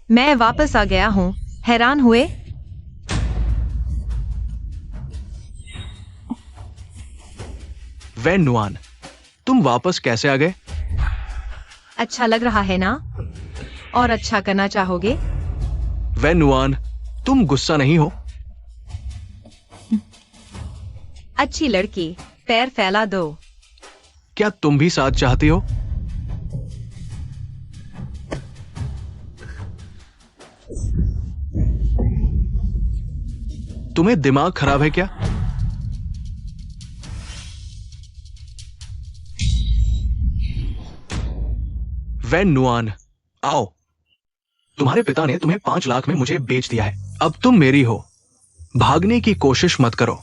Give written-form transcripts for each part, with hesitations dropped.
मैं वापस आ गया हूँ। हैरान हुए? वैन नुआन, तुम वापस कैसे आ गए? अच्छा लग रहा है ना? और अच्छा करना चाहोगे? वैन नुआन, तुम गुस्सा नहीं हो? अच्छी लड़की, पैर फैला दो। क्या तुम भी साथ चाहती हो? तुम्हें दिमाग खराब है क्या? वैन नुआन, आओ। तुम्हारे पिता ने तुम्हें 5 लाख में मुझे बेच दिया है। अब तुम मेरी हो। भागने की कोशिश मत करो,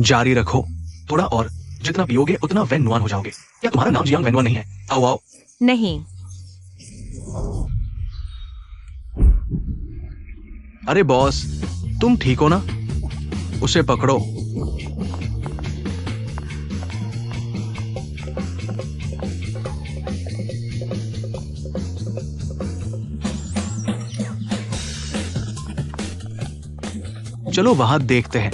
जारी रखो। थोड़ा और, जितना पियोगे उतना वैन नुआन हो जाओगे। क्या तुम्हारा नाम जियांग वैन नुआन नहीं है? आओ आओ। नहीं। अरे बॉस, तुम ठीक हो ना? उसे पकड़ो। चलो वहां देखते हैं।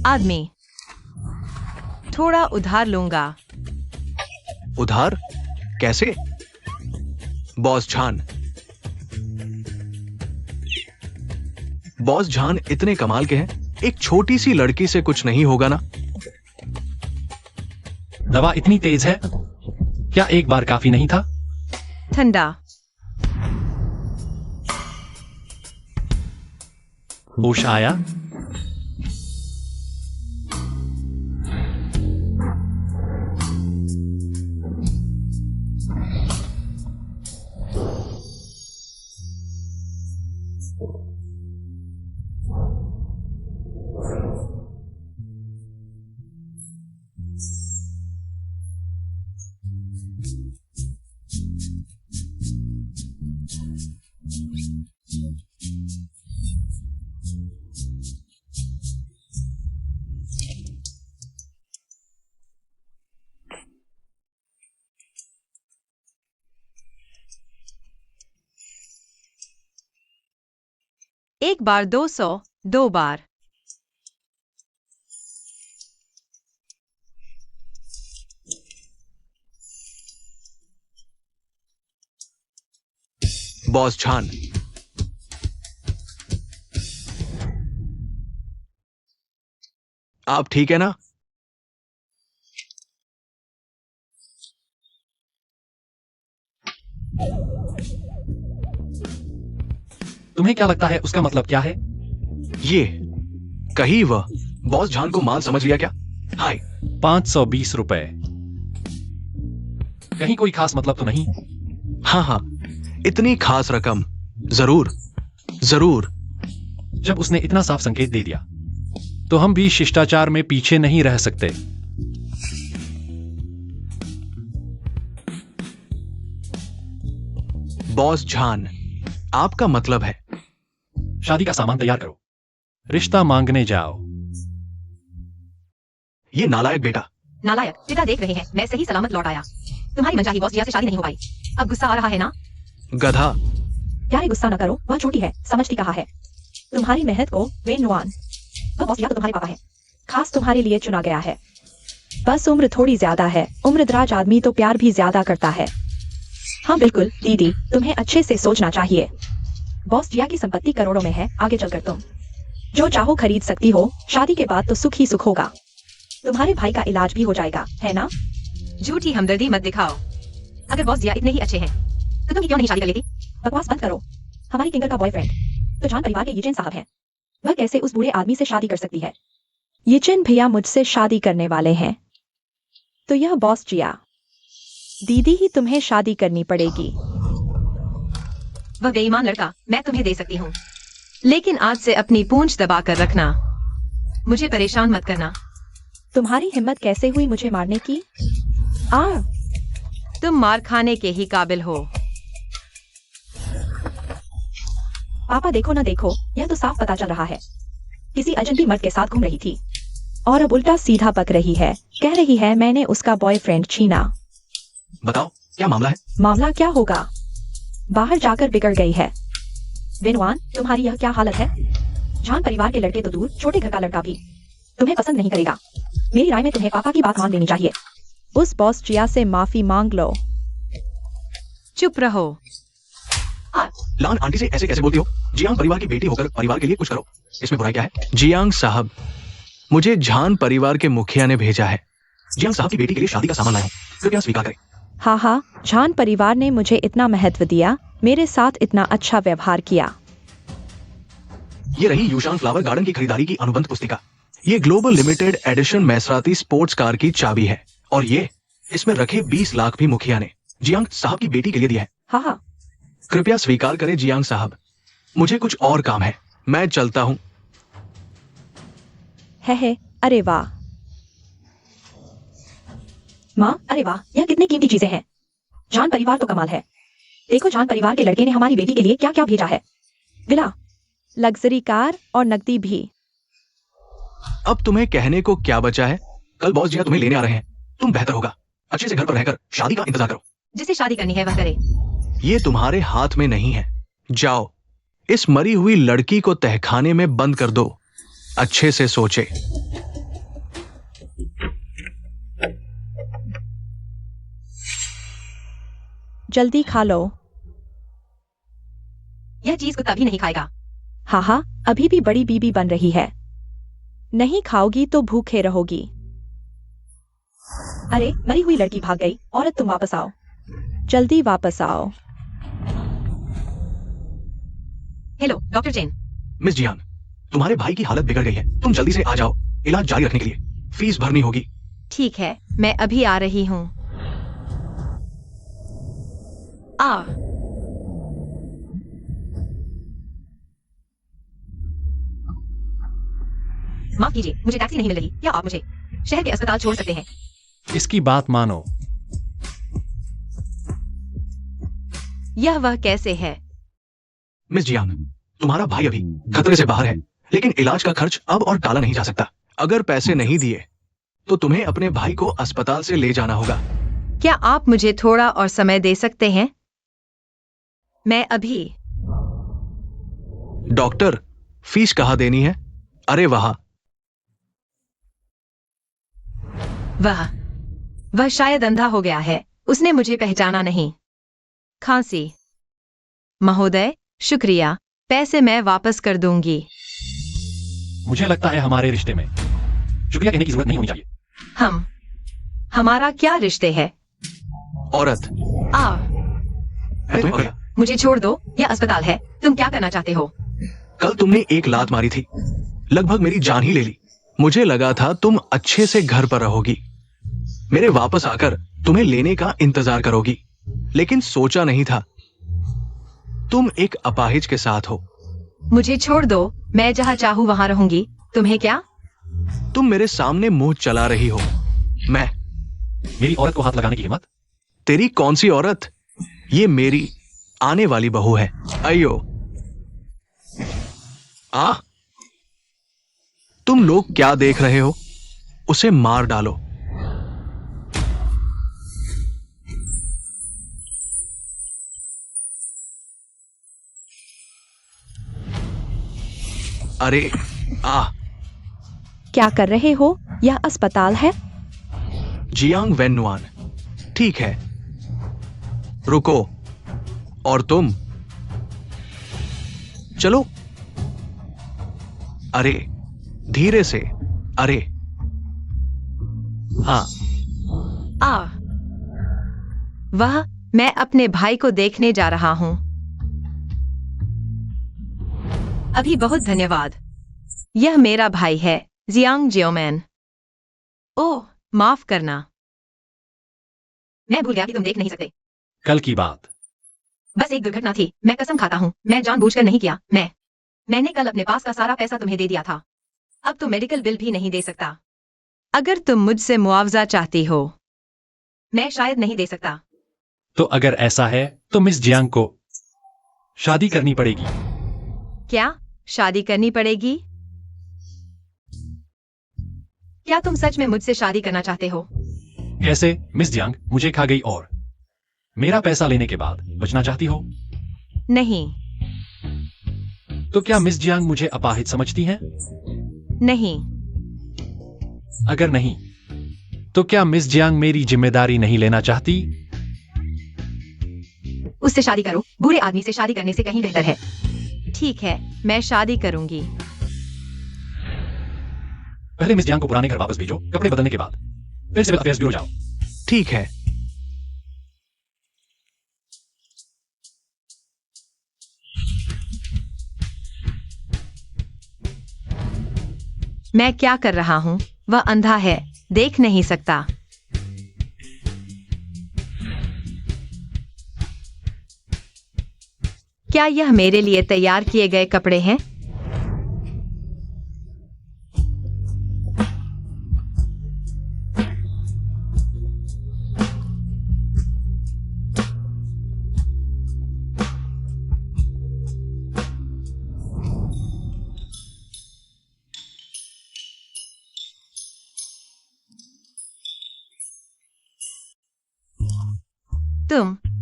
आदमी, थोड़ा उधार लूंगा। उधार? कैसे? बॉस झान। बॉस झान इतने कमाल के हैं, एक छोटी सी लड़की से कुछ नहीं होगा ना? दवा इतनी तेज है, क्या एक बार काफी नहीं था? ठंडा। होश आया? एक बार 200, 2 बार। बॉस झान, आप ठीक है ना? तुम्हें क्या लगता है उसका मतलब क्या है? ये कहीं वह बॉस झान को माल समझ लिया क्या? हाय। 520 रुपए। कहीं कोई खास मतलब तो नहीं? हाँ हाँ, इतनी खास रकम। जरूर जरूर। जब उसने इतना साफ संकेत दे दिया तो हम भी शिष्टाचार में पीछे नहीं रह सकते। बॉस झान, आपका मतलब है? शादी का सामान तैयार करो, रिश्ता मांगने जाओ। ये नालायक बेटा। नालायक, पिता देख रहे हैं, मैं सही सलामत लौट आया। तुम्हारी मनचाही बॉस जिया से शादी नहीं हो पाई। अब गुस्सा आ रहा है ना? गधा। यार गुस्सा न करो, वह छोटी है, समझती कहा है। तुम्हारी मेहनत को वैन नुआन, वह बॉस जिया तो तुम्हारे पापा है, खास तुम्हारे लिए चुना गया है। बस उम्र थोड़ी ज्यादा है, उम्रदराज आदमी तो प्यार भी ज्यादा करता है। हाँ बिल्कुल दीदी, तुम्हें अच्छे से सोचना चाहिए। बॉस जिया की संपत्ति करोड़ों में है, आगे चलकर तुम जो चाहो खरीद सकती हो। शादी के बाद तो सुख ही सुख होगा। तुम्हारे भाई का इलाज भी हो जाएगा, है ना? झूठी हमदर्दी मत दिखाओ। अगर बॉस जिया इतने ही अच्छे हैं तो तुम क्यों नहीं शादी कर लेती? बकवास बंद करो। हमारी किंगर का बॉयफ्रेंड तो जान परिवार के यिचेन साहब हैं। वह कैसे उस बूढ़े आदमी से शादी कर सकती है? यिचेन भैया मुझसे शादी करने वाले हैं, तो यह बॉस जिया दीदी ही तुम्हें शादी करनी पड़ेगी। वह बेईमान लड़का मैं तुम्हें दे सकती हूँ, लेकिन आज से अपनी पूंछ दबा कर रखना। मुझे परेशान मत करना। तुम्हारी हिम्मत कैसे हुई मुझे मारने की? आ तुम मार खाने के ही काबिल हो। पापा देखो ना देखो, यह तो साफ पता चल रहा है। किसी अजनबी मर्द के साथ घूम रही थी और अब उल्टा सीधा पक रही है, कह रही है मैंने उसका बॉयफ्रेंड छीना। बताओ क्या मामला है? मामला क्या होगा, बाहर जाकर बिगड़ गई है। विनवान, तुम्हारी यह क्या हालत है? जान परिवार के लड़के तो दूर, छोटे घर का लड़का भी तुम्हें पसंद नहीं करेगा। मेरी राय में तुम्हें पापा की बात मान लेनी चाहिए। उस बॉस जिया से माफी मांग लो। चुप रहो। लान आंटी से ऐसे कैसे बोलती हो? जियांग परिवार की बेटी होकर परिवार के लिए कुछ करो, इसमें बुराई क्या है? जियांग साहब, मुझे झान परिवार के मुखिया ने भेजा है। जियांग साहब की बेटी के लिए शादी का सामान लाया हूं, कृपया स्वीकार करें। हाँ हाँ, झान परिवार ने मुझे इतना महत्व दिया, मेरे साथ इतना अच्छा व्यवहार किया। ये रही यूशान फ्लावर गार्डन की खरीदारी की अनुबंध पुस्तिका। ये global limited edition Maserati sports car की चाबी है और ये इसमें रखे 20 लाख भी मुखिया ने जियांग साहब की बेटी के लिए दिया है। हाँ हाँ, कृपया स्वीकार करें जियांग साहब, मुझे कुछ और काम है, मैं चलता हूं। है, अरे वाह माँ, अरे वाह, यह कितनी कीमती चीजें हैं। जान परिवार तो कमाल है। देखो जान परिवार के लड़के ने हमारी बेटी के लिए क्या क्या भेजा है। विला, लग्जरी कार और नकदी भी। अब तुम्हें कहने को क्या बचा है? कल बॉस जिया तुम्हें लेने आ रहे हैं, तुम बेहतर होगा अच्छे से घर पर रहकर शादी का इंतजार करो। जिसे शादी करनी है वह करे। ये तुम्हारे हाथ में नहीं है। जाओ, इस मरी हुई लड़की को तहखाने में बंद कर दो। अच्छे से सोचे। जल्दी खा लो। यह चीज कुत्ता भी नहीं खाएगा। हाँ हाँ, अभी भी बड़ी बीबी बन रही है। नहीं खाओगी तो भूखे रहोगी। अरे मरी हुई लड़की भाग गई। औरत तुम वापस आओ, जल्दी वापस आओ। Hello doctor Jain. मिस जियान, तुम्हारे भाई की हालत बिगड़ गई है, तुम जल्दी से आ जाओ। इलाज जारी रखने के लिए फीस भरनी होगी। ठीक है, मैं अभी आ रही हूँ। माफ कीजिए, मुझे टैक्सी नहीं मिल रही। क्या आप मुझे शहर के अस्पताल छोड़ सकते हैं? इसकी बात मानो। यह वह कैसे है? मिस जियान, तुम्हारा भाई अभी खतरे से बाहर है, लेकिन इलाज का खर्च अब और टाला नहीं जा सकता। अगर पैसे नहीं दिए तो तुम्हें अपने भाई को अस्पताल से ले जाना होगा। क्या आप मुझे थोड़ा और समय दे सकते हैं? मैं अभी। डॉक्टर, फीस कहाँ देनी है? अरे वह शायद अंधा हो गया है, उसने मुझे पहचाना नहीं। खांसी। महोदय, शुक्रिया, पैसे मैं वापस कर दूंगी। मुझे लगता है हमारे रिश्ते में शुक्रिया कहने की जरूरत नहीं होनी चाहिए। हमारा क्या रिश्ते है? औरत। मैं तुम्हें पकड़ा। मुझे छोड़ दो, यह अस्पताल है। तुम क्या करना चाहते हो? कल तुमने एक लात मारी थी, लगभग मेरी जान ही ले ली। मुझे लगा था तुम अच्छे से घर पर रहोगी, मेरे वापस आकर तुम्हें लेने का इंतजार करोगी, लेकिन सोचा नहीं था तुम एक अपाहिज के साथ हो। मुझे छोड़ दो, मैं जहां चाहूं वहां रहूंगी। तुम्हें क्या? तुम मेरे सामने मुंह चला रही हो। मैं मेरी औरत को हाथ लगाने की हिम्मत? तेरी कौन सी औरत? ये मेरी आने वाली बहू है। अयो तुम लोग क्या देख रहे हो? उसे मार डालो। अरे क्या कर रहे हो? यह अस्पताल है। जियांग वेन्नुआन, ठीक है, रुको। और तुम चलो। अरे धीरे से। अरे मैं अपने भाई को देखने जा रहा हूं। अभी बहुत धन्यवाद। यह मेरा भाई है, जियांग जियोमैन। ओह, माफ करना, मैं भूल गया कि तुम देख नहीं सकते। कल की बात। बस एक दुर्घटना थी, मैं कसम खाता हूँ, मैं जानबूझकर नहीं किया। मैंने कल अपने पास का सारा पैसा तुम्हें दे दिया था। अब तुम मेडिकल बिल भी नहीं दे सकता। अगर तुम मुझसे मुआवजा चाहती हो, मैं शायद नहीं दे सकता। तो अगर ऐसा है तो मिस जियांग को शादी करनी पड़ेगी। क्या शादी करनी पड़ेगी? क्या तुम सच में मुझसे शादी करना चाहते हो? कैसे? मिस जियांग मुझे खा गई और मेरा पैसा लेने के बाद बचना चाहती हो? नहीं। तो क्या मिस जियांग मुझे अपाहिज समझती हैं? नहीं। अगर नहीं, तो क्या मिस जियांग मेरी जिम्मेदारी नहीं लेना चाहती? उससे शादी करो। बुरे आदमी से शादी करने से कहीं बेहतर है। ठीक है, मैं शादी करूंगी। पहले मिस जियांग को पुराने घर वापस भेजो, कपड़े बदलने के बाद फिर सिविल अफेयर्स ब्यूरो जाओ। ठीक है। मैं क्या कर रहा हूँ? वह अंधा है, देख नहीं सकता। क्या यह मेरे लिए तैयार किए गए कपड़े हैं?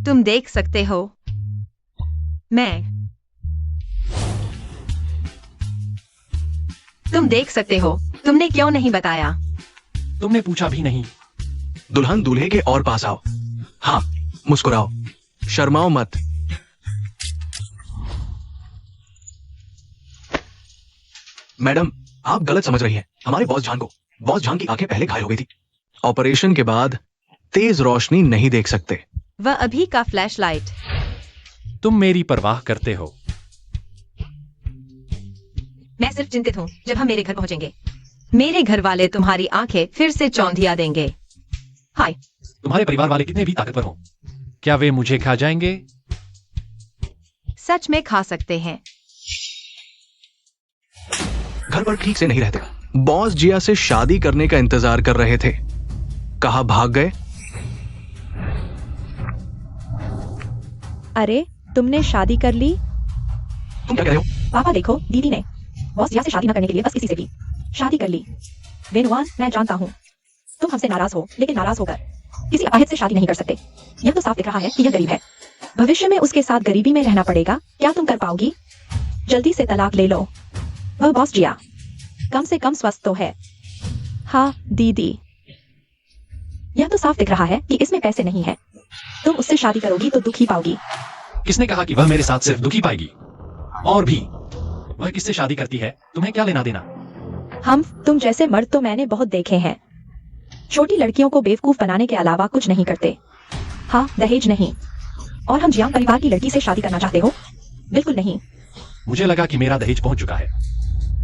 तुम देख सकते हो। तुम देख सकते हो। तुमने क्यों नहीं बताया? तुमने पूछा भी नहीं। दुल्हन दूल्हे के और पास आओ। हाँ, मुस्कुराओ, शर्माओ मत। मैडम, आप गलत समझ रही हैं। हमारे बॉस जान की आंखें पहले घायल हो गई थी। ऑपरेशन के बाद तेज रोशनी नहीं देख सकते। वह अभी का फ्लैशलाइट। तुम मेरी परवाह करते हो। मैं सिर्फ चिंतित हूँ जब हम मेरे घर पहुंचेंगे। मेरे घर वाले तुम्हारी आंखें फिर से चौंधिया देंगे। हाय। तुम्हारे परिवार वाले कितने भी ताकतवर हों, क्या वे मुझे खा जाएंगे? सच में खा सकते हैं। घर पर ठीक से नहीं रहते। बॉस जिया से शादी करने का इंतजार कर रहे थे। कहाँ भाग गए? अरे, तुमने शादी कर ली? तुम क्या कह रहे हो? पापा देखो, दीदी ने बॉस जिया से शादी न करने के लिए बस किसी से भी शादी कर ली। वेनुआन, मैं जानता हूँ तुम हमसे नाराज हो, लेकिन नाराज होकर किसी अपाहिज से शादी नहीं कर सकते। यह तो साफ दिख रहा है कि यह गरीब है। भविष्य में उसके साथ गरीबी में रहना पड़ेगा। क्या तुम कर पाओगी? जल्दी से तलाक ले लो। वह बॉस जिया कम से कम स्वस्थ तो है। हाँ दीदी, यह तो साफ दिख रहा है कि इसमें पैसे नहीं है। तुम उससे शादी करोगी तो दुखी पाओगी। किसने कहा कि वह मेरे साथ सिर्फ दुखी पाएगी? और भी, वह किससे शादी करती है, तुम्हें क्या लेना देना? तुम जैसे मर्द तो मैंने बहुत देखे हैं। छोटी लड़कियों को बेवकूफ बनाने के अलावा कुछ नहीं करते। हाँ, दहेज नहीं। और हम जियांग परिवार की लड़की से शादी करना चाहते हो? बिल्कुल नहीं। मुझे लगा कि मेरा दहेज पहुंच चुका है।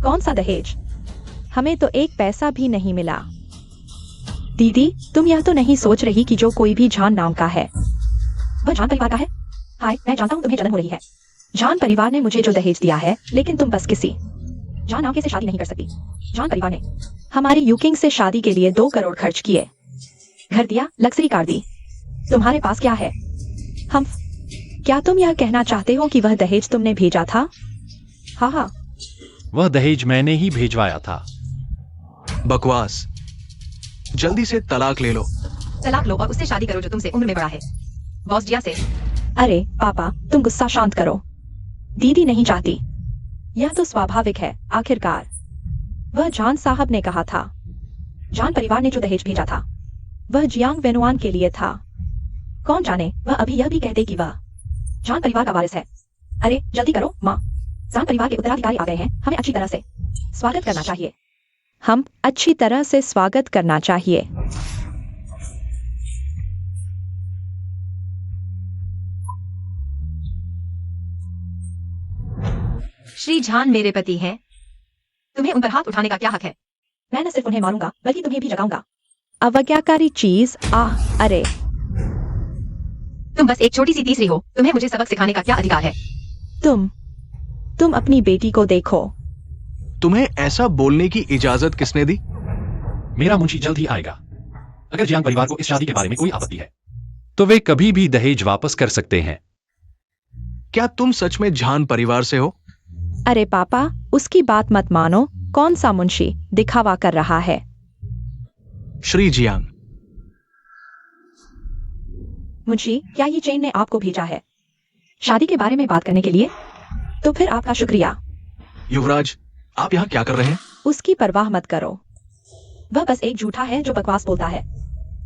कौन सा दहेज? हमें तो एक पैसा भी नहीं मिला। दीदी, तुम यह तो नहीं सोच रही कि जो कोई भी जान नाम का है वह जान परिवार का है? हाय, मैं जानता हूँ तुम्हें जलन हो रही है। जान परिवार ने मुझे जो दहेज दिया है, लेकिन तुम बस किसी जान नाम के से शादी नहीं कर सकती। जान परिवार ने हमारी यूकिंग से शादी के लिए 2 करोड़ खर्च किए, घर दिया, लग्जरी कार दी। तुम्हारे पास क्या है? क्या तुम यह कहना चाहते हो कि वह दहेज तुमने भेजा था? हाँ, वह दहेज मैंने ही भेजवाया था। बकवास। जल्दी से तलाक ले लो। तलाक लो और उससे शादी करो जो तुमसे उम्र में बड़ा है। बॉस जिया से। अरे पापा, तुम गुस्सा शांत करो। दीदी नहीं चाहती। यह तो स्वाभाविक है। आखिरकार वह जान साहब ने कहा था। जान परिवार ने जो दहेज भेजा था वह जियांग वेनुआन के लिए था। कौन जाने, वह अभी यह भी कहते कि वह जान परिवार का वारिस है। अरे जल्दी करो माँ, जान परिवार के उत्तराधिकारी आ गए हैं। हमें अच्छी तरह से स्वागत करना चाहिए। हम अच्छी तरह से स्वागत करना चाहिए। श्री झान मेरे पति हैं। तुम्हें उन पर हाथ उठाने का क्या हक है? मैं न सिर्फ उन्हें मारूंगा बल्कि तुम्हें भी जगाऊंगा। अवज्ञाकारी चीज। अरे तुम बस एक छोटी सी तीसरी हो। तुम्हें मुझे सबक सिखाने का क्या अधिकार है? तुम अपनी बेटी को देखो। तुम्हें ऐसा बोलने की इजाजत किसने दी? मेरा मुंशी जल्द ही आएगा। अगर जियांग परिवार को इस शादी के बारे में कोई आपत्ति है तो वे कभी भी दहेज वापस कर सकते हैं। क्या तुम सच में झान परिवार से हो? अरे पापा, उसकी बात मत मानो। कौन सा मुंशी दिखावा कर रहा है? श्री जियांग। मुंशी, क्या ये चेन ने आपको भेजा है शादी के बारे में बात करने के लिए? तो फिर आपका शुक्रिया। युवराज, आप यहाँ क्या कर रहे हैं? उसकी परवाह मत करो, वह बस एक झूठा है जो बकवास बोलता है।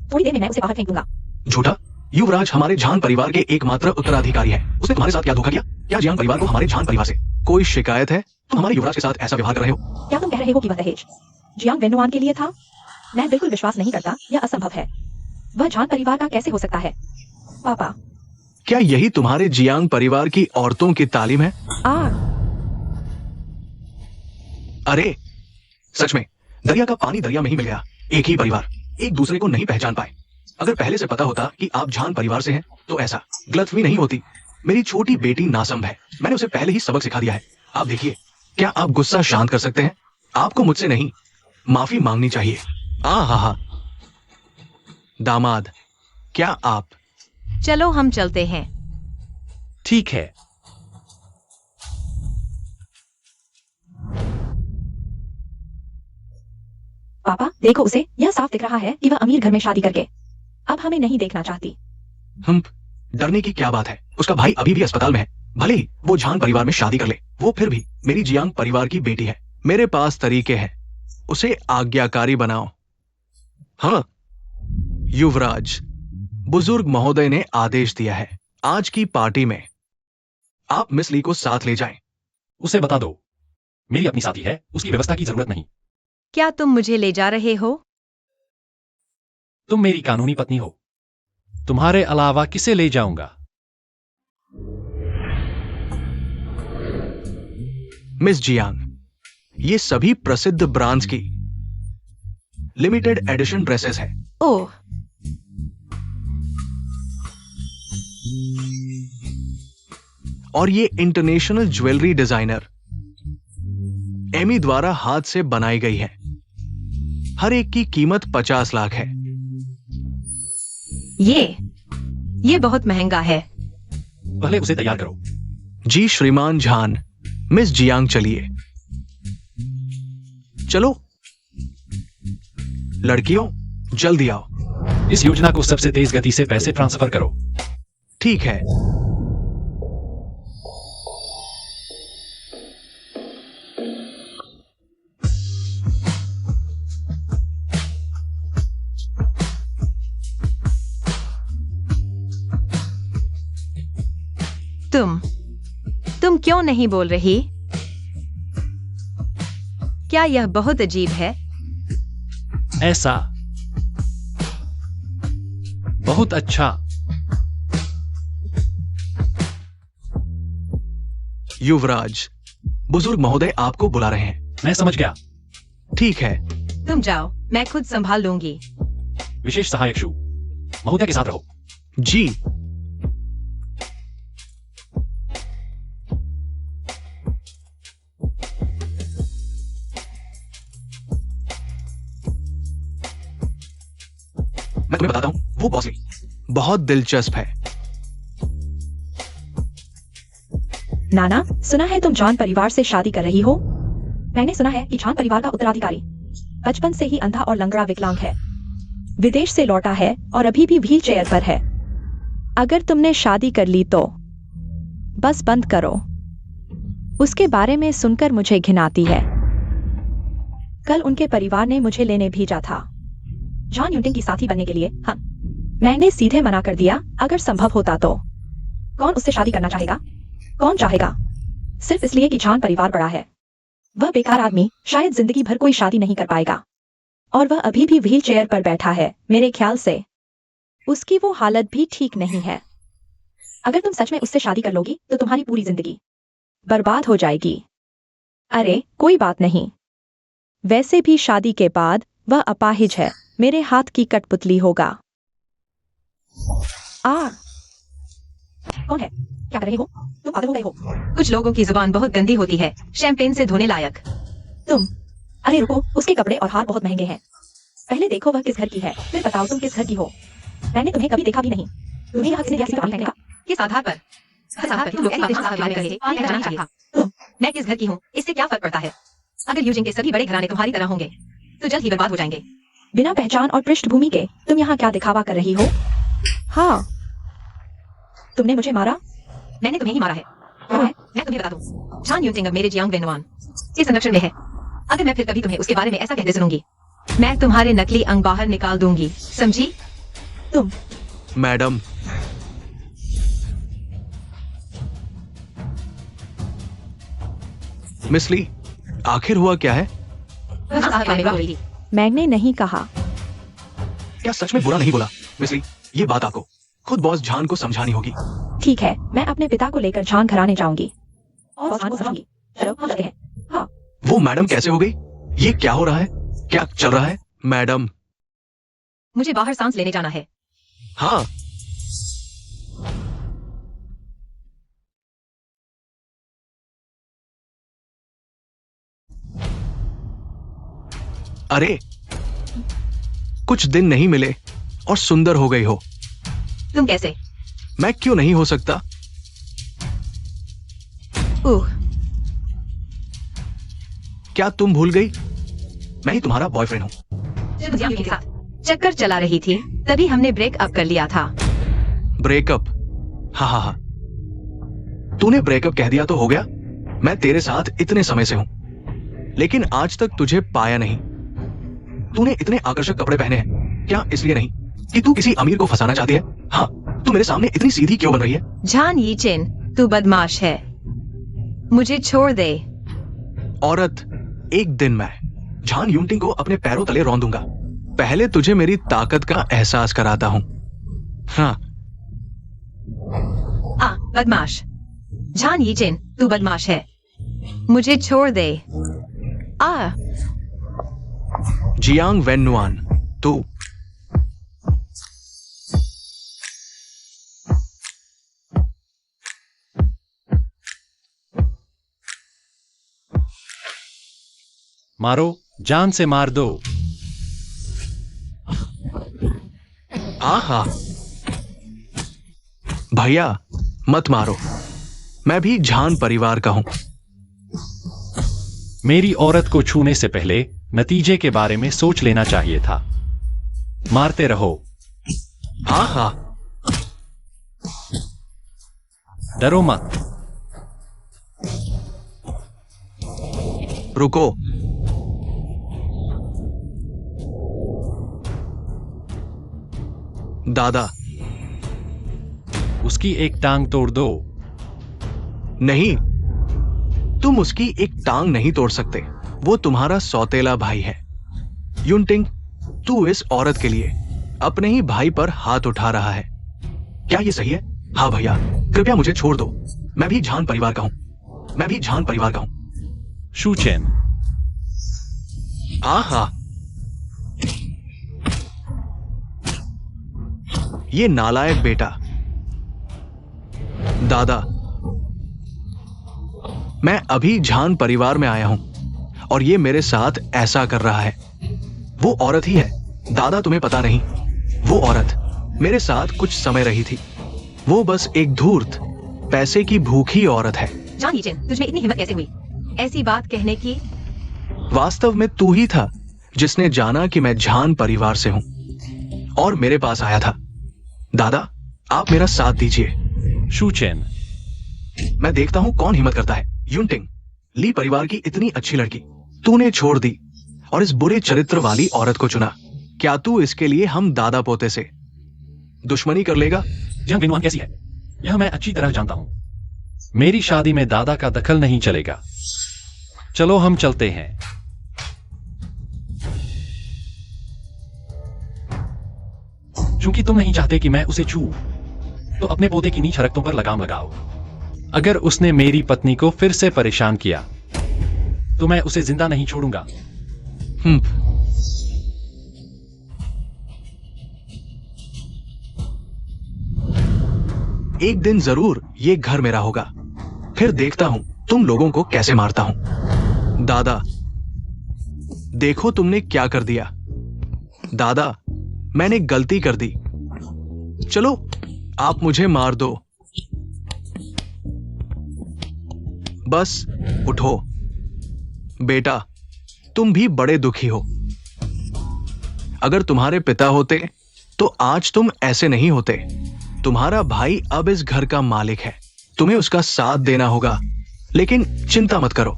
थोड़ी देर में मैं उसे बाहर फेंक दूंगा। झूठा? युवराज हमारे झान परिवार के एकमात्र उत्तराधिकारी है। उसने तुम्हारे साथ क्या धोखा किया? क्या जियांग परिवार को हमारे झान परिवार से कोई शिकायत है? तुम हमारे युवराज के साथ ऐसा व्यवहार कर रहे हो? क्या तुम कह रहे हो कि वह दहेज जियांग वेन्नुआन के लिए था? मैं बिल्कुल विश्वास नहीं करता, यह असंभव है। वह झान परिवार का कैसे हो सकता है? पापा, क्या यही तुम्हारे जियांग परिवार की औरतों की तालीम है? अरे सच में, दरिया का पानी दरिया में ही मिल गया। एक ही परिवार एक दूसरे को नहीं पहचान पाए। अगर पहले से पता होता कि आप झान परिवार से हैं तो ऐसा गलतफहमी नहीं होती। मेरी छोटी बेटी नासंभ है, मैंने उसे पहले ही सबक सिखा दिया है। आप देखिए, क्या आप गुस्सा शांत कर सकते हैं? आपको मुझसे नहीं, माफी मांगनी चाहिए। हा। दामाद, क्या आप? चलो हम चलते हैं। ठीक है। पापा देखो उसे, यह साफ दिख रहा है कि वह अमीर घर में शादी करके अब हमें नहीं देखना चाहती। हम डरने की क्या बात है? उसका भाई अभी भी अस्पताल में है। भले ही वो झान परिवार में शादी कर ले, वो फिर भी मेरी जियांग परिवार की बेटी है। मेरे पास तरीके हैं, उसे आज्ञाकारी बनाओ। हाँ युवराज, बुजुर्ग महोदय ने आदेश दिया है, आज की पार्टी में आप मिस ली को साथ ले जाएं। उसे बता दो, मेरी अपनी साथी है, उसकी व्यवस्था की जरूरत नहीं। क्या तुम मुझे ले जा रहे हो? तुम मेरी कानूनी पत्नी हो, तुम्हारे अलावा किसे ले जाऊंगा? मिस जियांग, ये सभी प्रसिद्ध ब्रांड्स की लिमिटेड एडिशन ड्रेसेस है। ओह, और ये इंटरनेशनल ज्वेलरी डिजाइनर एमी द्वारा हाथ से बनाई गई है। हर एक की कीमत 50 लाख है। ये बहुत महंगा है। पहले उसे तैयार करो। जी श्रीमान झान। मिस जियांग चलिए। चलो लड़कियों, जल्दी आओ। इस योजना को सबसे तेज गति से पैसे ट्रांसफर करो। ठीक है। तुम क्यों नहीं बोल रही? क्या यह बहुत अजीब है? ऐसा बहुत अच्छा। युवराज, बुजुर्ग महोदय आपको बुला रहे हैं। मैं समझ गया। ठीक है। तुम जाओ, मैं खुद संभाल लूंगी। विशेष सहायक शू, महोदय के साथ रहो। जी। मैं तुम्हें बताता हूं, वो बॉसी बहुत दिलचस्प है। नाना, सुना है तुम जॉन परिवार से शादी कर रही हो? मैंने सुना है कि जॉन परिवार का उत्तराधिकारी बचपन से ही अंधा और लंगड़ा विकलांग है, विदेश से लौटा है और अभी भी व्हील चेयर पर है। अगर तुमने शादी कर ली तो बस बंद करो। उसके बारे में सुनकर मुझे घिनाती है। कल उनके परिवार ने मुझे लेने भेजा था जॉन यूटिंग की साथी बनने के लिए। हाँ, मैंने सीधे मना कर दिया। अगर संभव होता तो कौन उससे शादी करना चाहेगा? कौन चाहेगा? सिर्फ इसलिए कि जॉन परिवार बड़ा है। वह बेकार आदमी शायद जिंदगी भर कोई शादी नहीं कर पाएगा, और वह अभी भी व्हील चेयर पर बैठा है। मेरे ख्याल से उसकी वो हालत भी ठीक नहीं है। अगर तुम सच में उससे शादी कर लोगी तो तुम्हारी पूरी जिंदगी बर्बाद हो जाएगी। अरे कोई बात नहीं, वैसे भी शादी के बाद वह अपाहिज है, मेरे हाथ की कठपुतली होगा। कौन है? क्या कर रहे हो? तुम पागल हो गए हो? कुछ लोगों की जुबान बहुत गंदी होती है, शैंपेन से धोने लायक। तुम अरे रुको, उसके कपड़े और हार बहुत महंगे हैं। पहले देखो वह किस घर की है, फिर बताओ तुम किस घर की हो। मैंने तुम्हें कभी देखा भी नहीं। तुम्हें यहाँ किसने दिया पहनने का? किस आधार पर? तुम लोग ऐसे देश में रहे, आगे जाना चाहिए था। मैं किस घर की हूँ, इससे क्या फर्क पड़ता है? अगर यूजिंग के सभी बड़े घराने तुम्हारी तरह होंगे तो जल्द ही बर्बाद हो जाएंगे। बिना पहचान और पृष्ठभूमि के तुम यहाँ क्या दिखावा कर रही हो? हाँ, तुमने मुझे मारा? मैंने तुम्हें ही मारा है। मैं तुम्हें बता दूं, झान यूनटिंग अब मेरे जियांग वेनुआन के संरक्षण में है। अगर मैं फिर कभी तुम्हें उसके बारे में ऐसा कहते सुनूंगी, मैं तुम्हारे नकली अंग बाहर निकाल दूंगी, समझी? तुम मैडम, मिस ली, आखिर हुआ क्या है? बस साहब में हुई थी। मैंने नहीं कहा। क्या सच में बुरा नहीं बोला? मिस ली, ये बात आपको खुद बॉस झान को समझानी होगी। ठीक है, मैं अपने पिता को लेकर झान घराने जाऊंगी और बॉस झान को समझाऊंगी। चलो हम चलते हैं। हाँ, वो मैडम कैसे हो गई? ये क्या हो रहा है? क्या चल रहा है? मैडम, मुझे बाहर सांस लेने जाना है। हाँ, अरे कुछ दिन नहीं मिले और सुंदर हो गई हो। तुम कैसे? मैं क्यों नहीं हो सकता? क्या तुम भूल गई? मैं ही तुम्हारा बॉयफ्रेंड हूं। जब जियांग के साथ चक्कर चला रही थी तभी हमने ब्रेक अप कर लिया था। ब्रेकअप? हाँ हाँ हाँ, तूने ब्रेकअप कह दिया तो हो गया। मैं तेरे साथ इतने समय से हूं, लेकिन आज तक तुझे पाया नहीं। तूने इतने आकर्षक कपड़े पहने हैं, क्या इसलिए नहीं कि तू किसी अमीर को फंसाना चाहती है? हाँ, तू मेरे सामने इतनी सीधी क्यों बन रही है? झान यीचेन, तू बदमाश है, मुझे छोड़ दे। औरत, एक दिन मैं झान यूनटिंग को अपने पैरों तले रौंद दूंगा। पहले तुझे मेरी ताकत का एहसास कराता हूं। हाँ, बदमाश। झान यीचेन, तू बदमाश है, मुझे छोड़ दे। जियांग वेनुआन, तू मारो, जान से मार दो। आहा, भैया मत मारो, मैं भी झान परिवार का हूं। मेरी औरत को छूने से पहले नतीजे के बारे में सोच लेना चाहिए था। मारते रहो। आहा, डरो मत। रुको। दादा, उसकी एक टांग तोड़ दो। नहीं, तुम उसकी एक टांग नहीं तोड़ सकते। वो तुम्हारा सौतेला भाई है। यूनटिंग, तू इस औरत के लिए अपने ही भाई पर हाथ उठा रहा है। क्या ये सही है? हाँ भैया, कृपया मुझे छोड़ दो। मैं भी झान परिवार का हूं। मैं भी झान परिवार का हूं। शूचेन, आहा, ये नालायक बेटा। दादा, मैं अभी झान परिवार में आया हूं और ये मेरे साथ ऐसा कर रहा है। वो औरत ही है। दादा, तुम्हें पता नहीं, वो औरत मेरे साथ कुछ समय रही थी। वो बस एक धूर्त, पैसे की भूखी औरत है। झान यीचेन, तुझमें इतनी हिम्मत कैसे हुई ऐसी बात कहने की? वास्तव में तू ही था जिसने जाना कि मैं झान परिवार से हूं और मेरे पास आया था। दादा, आप मेरा साथ दीजिए। शूचेन, मैं देखता हूं कौन हिम्मत करता है। यूनटिंग, ली परिवार की इतनी अच्छी लड़की तूने छोड़ दी और इस बुरे चरित्र वाली औरत को चुना। क्या तू इसके लिए हम दादा पोते से दुश्मनी कर लेगा? जियांग वेनुआन कैसी है यह मैं अच्छी तरह जानता हूं। मेरी शादी में दादा का दखल नहीं चलेगा। चलो हम चलते हैं। चूंकि तुम नहीं चाहते कि मैं उसे छू, तो अपने पोते की नीच हरकतों पर लगाम लगाओ। अगर उसने मेरी पत्नी को फिर से परेशान किया तो मैं उसे जिंदा नहीं छोड़ूंगा। एक दिन जरूर ये घर मेरा होगा। फिर देखता हूं तुम लोगों को कैसे मारता हूं। दादा, देखो तुमने क्या कर दिया। दादा, मैंने गलती कर दी। चलो आप मुझे मार दो। बस उठो। बेटा, तुम भी बड़े दुखी हो। अगर तुम्हारे पिता होते तो आज तुम ऐसे नहीं होते। तुम्हारा भाई अब इस घर का मालिक है, तुम्हें उसका साथ देना होगा। लेकिन चिंता मत करो,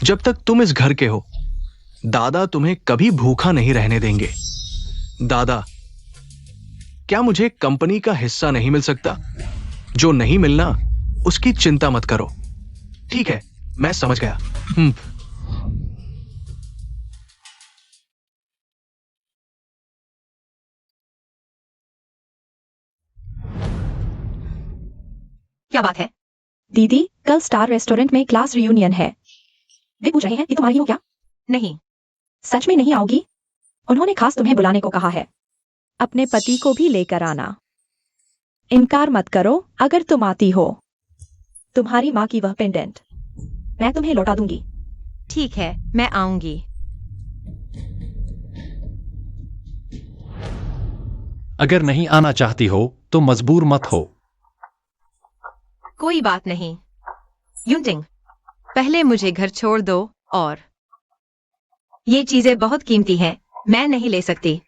जब तक तुम इस घर के हो दादा तुम्हें कभी भूखा नहीं रहने देंगे। दादा, क्या मुझे कंपनी का हिस्सा नहीं मिल सकता? जो नहीं मिलना उसकी चिंता मत करो। ठीक है, मैं समझ गया। क्या बात है? दीदी, कल स्टार रेस्टोरेंट में क्लास रियूनियन है। वे पूछ रहे हैं कि तुम आ रही हो क्या? नहीं। सच में नहीं आओगी? उन्होंने खास तुम्हें बुलाने को कहा है। अपने पति को भी लेकर आना। इनकार मत करो अगर तुम आती हो। तुम्हारी माँ की वह पेंडेंट मैं तुम्हें लौटा दूंगी। ठीक है, मैं आऊंगी। अगर नहीं आना चाहती हो तो मजबूर मत हो। कोई बात नहीं। यूनटिंग, पहले मुझे घर छोड़ दो। और ये चीजें बहुत कीमती हैं, मैं नहीं ले सकती।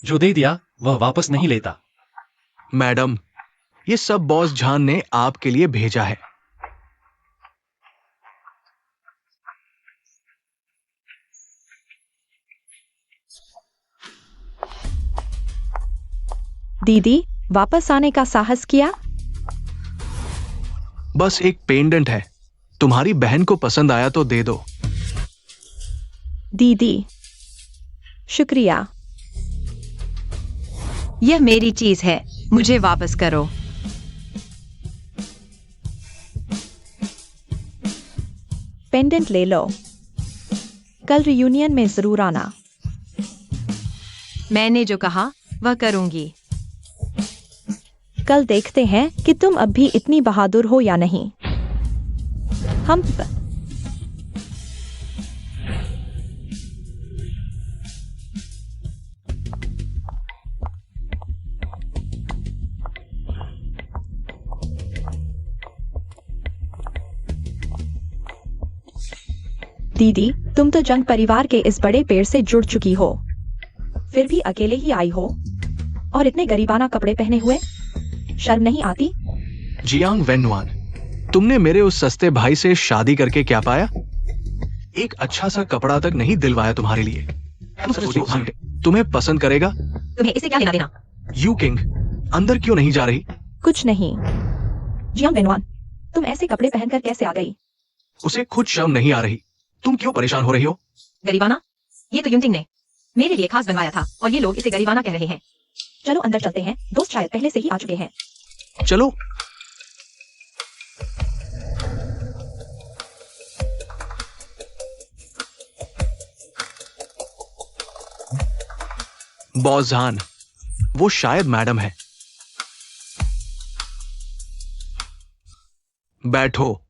जो दे दिया वह वापस नहीं लेता। मैडम, ये सब बॉस झान ने आपके लिए भेजा है। दीदी, वापस आने का साहस किया? बस एक पेंडेंट है, तुम्हारी बहन को पसंद आया तो दे दो। दीदी, शुक्रिया। यह मेरी चीज है, मुझे वापस करो। पेंडेंट ले लो। कल रियूनियन में जरूर आना। मैंने जो कहा वह करूंगी। कल देखते हैं कि तुम अब भी इतनी बहादुर हो या नहीं। हम दीदी, तुम तो जंग परिवार के इस बड़े पेड़ से जुड़ चुकी हो, फिर भी अकेले ही आई हो और इतने गरीबाना कपड़े पहने हुए। शर्म नहीं आती? जियांग वेन्नुआन, तुमने मेरे उस सस्ते भाई से शादी करके क्या पाया? एक अच्छा सा कपड़ा तक नहीं दिलवाया तुम्हारे लिए। तुम्हें पसंद करेगा? तुम्हें इसे क्या लेना देना? यू किंग, अंदर क्यों नहीं जा रही? कुछ नहीं। जियांग वेन्नुआन, तुम ऐसे कपड़े पहनकर कैसे आ गई? उसे खुद शर्म नहीं आ रही, तुम क्यों परेशान हो रही हो? गरीबाना? ये तो यूनटिंग ने मेरे लिए खास बनवाया था और ये लोग इसे गरीबाना कह रहे हैं। चलो अंदर चलते हैं, दोस्त शायद पहले से ही आ चुके हैं। चलो। बॉस झान, वो शायद मैडम है। बैठो।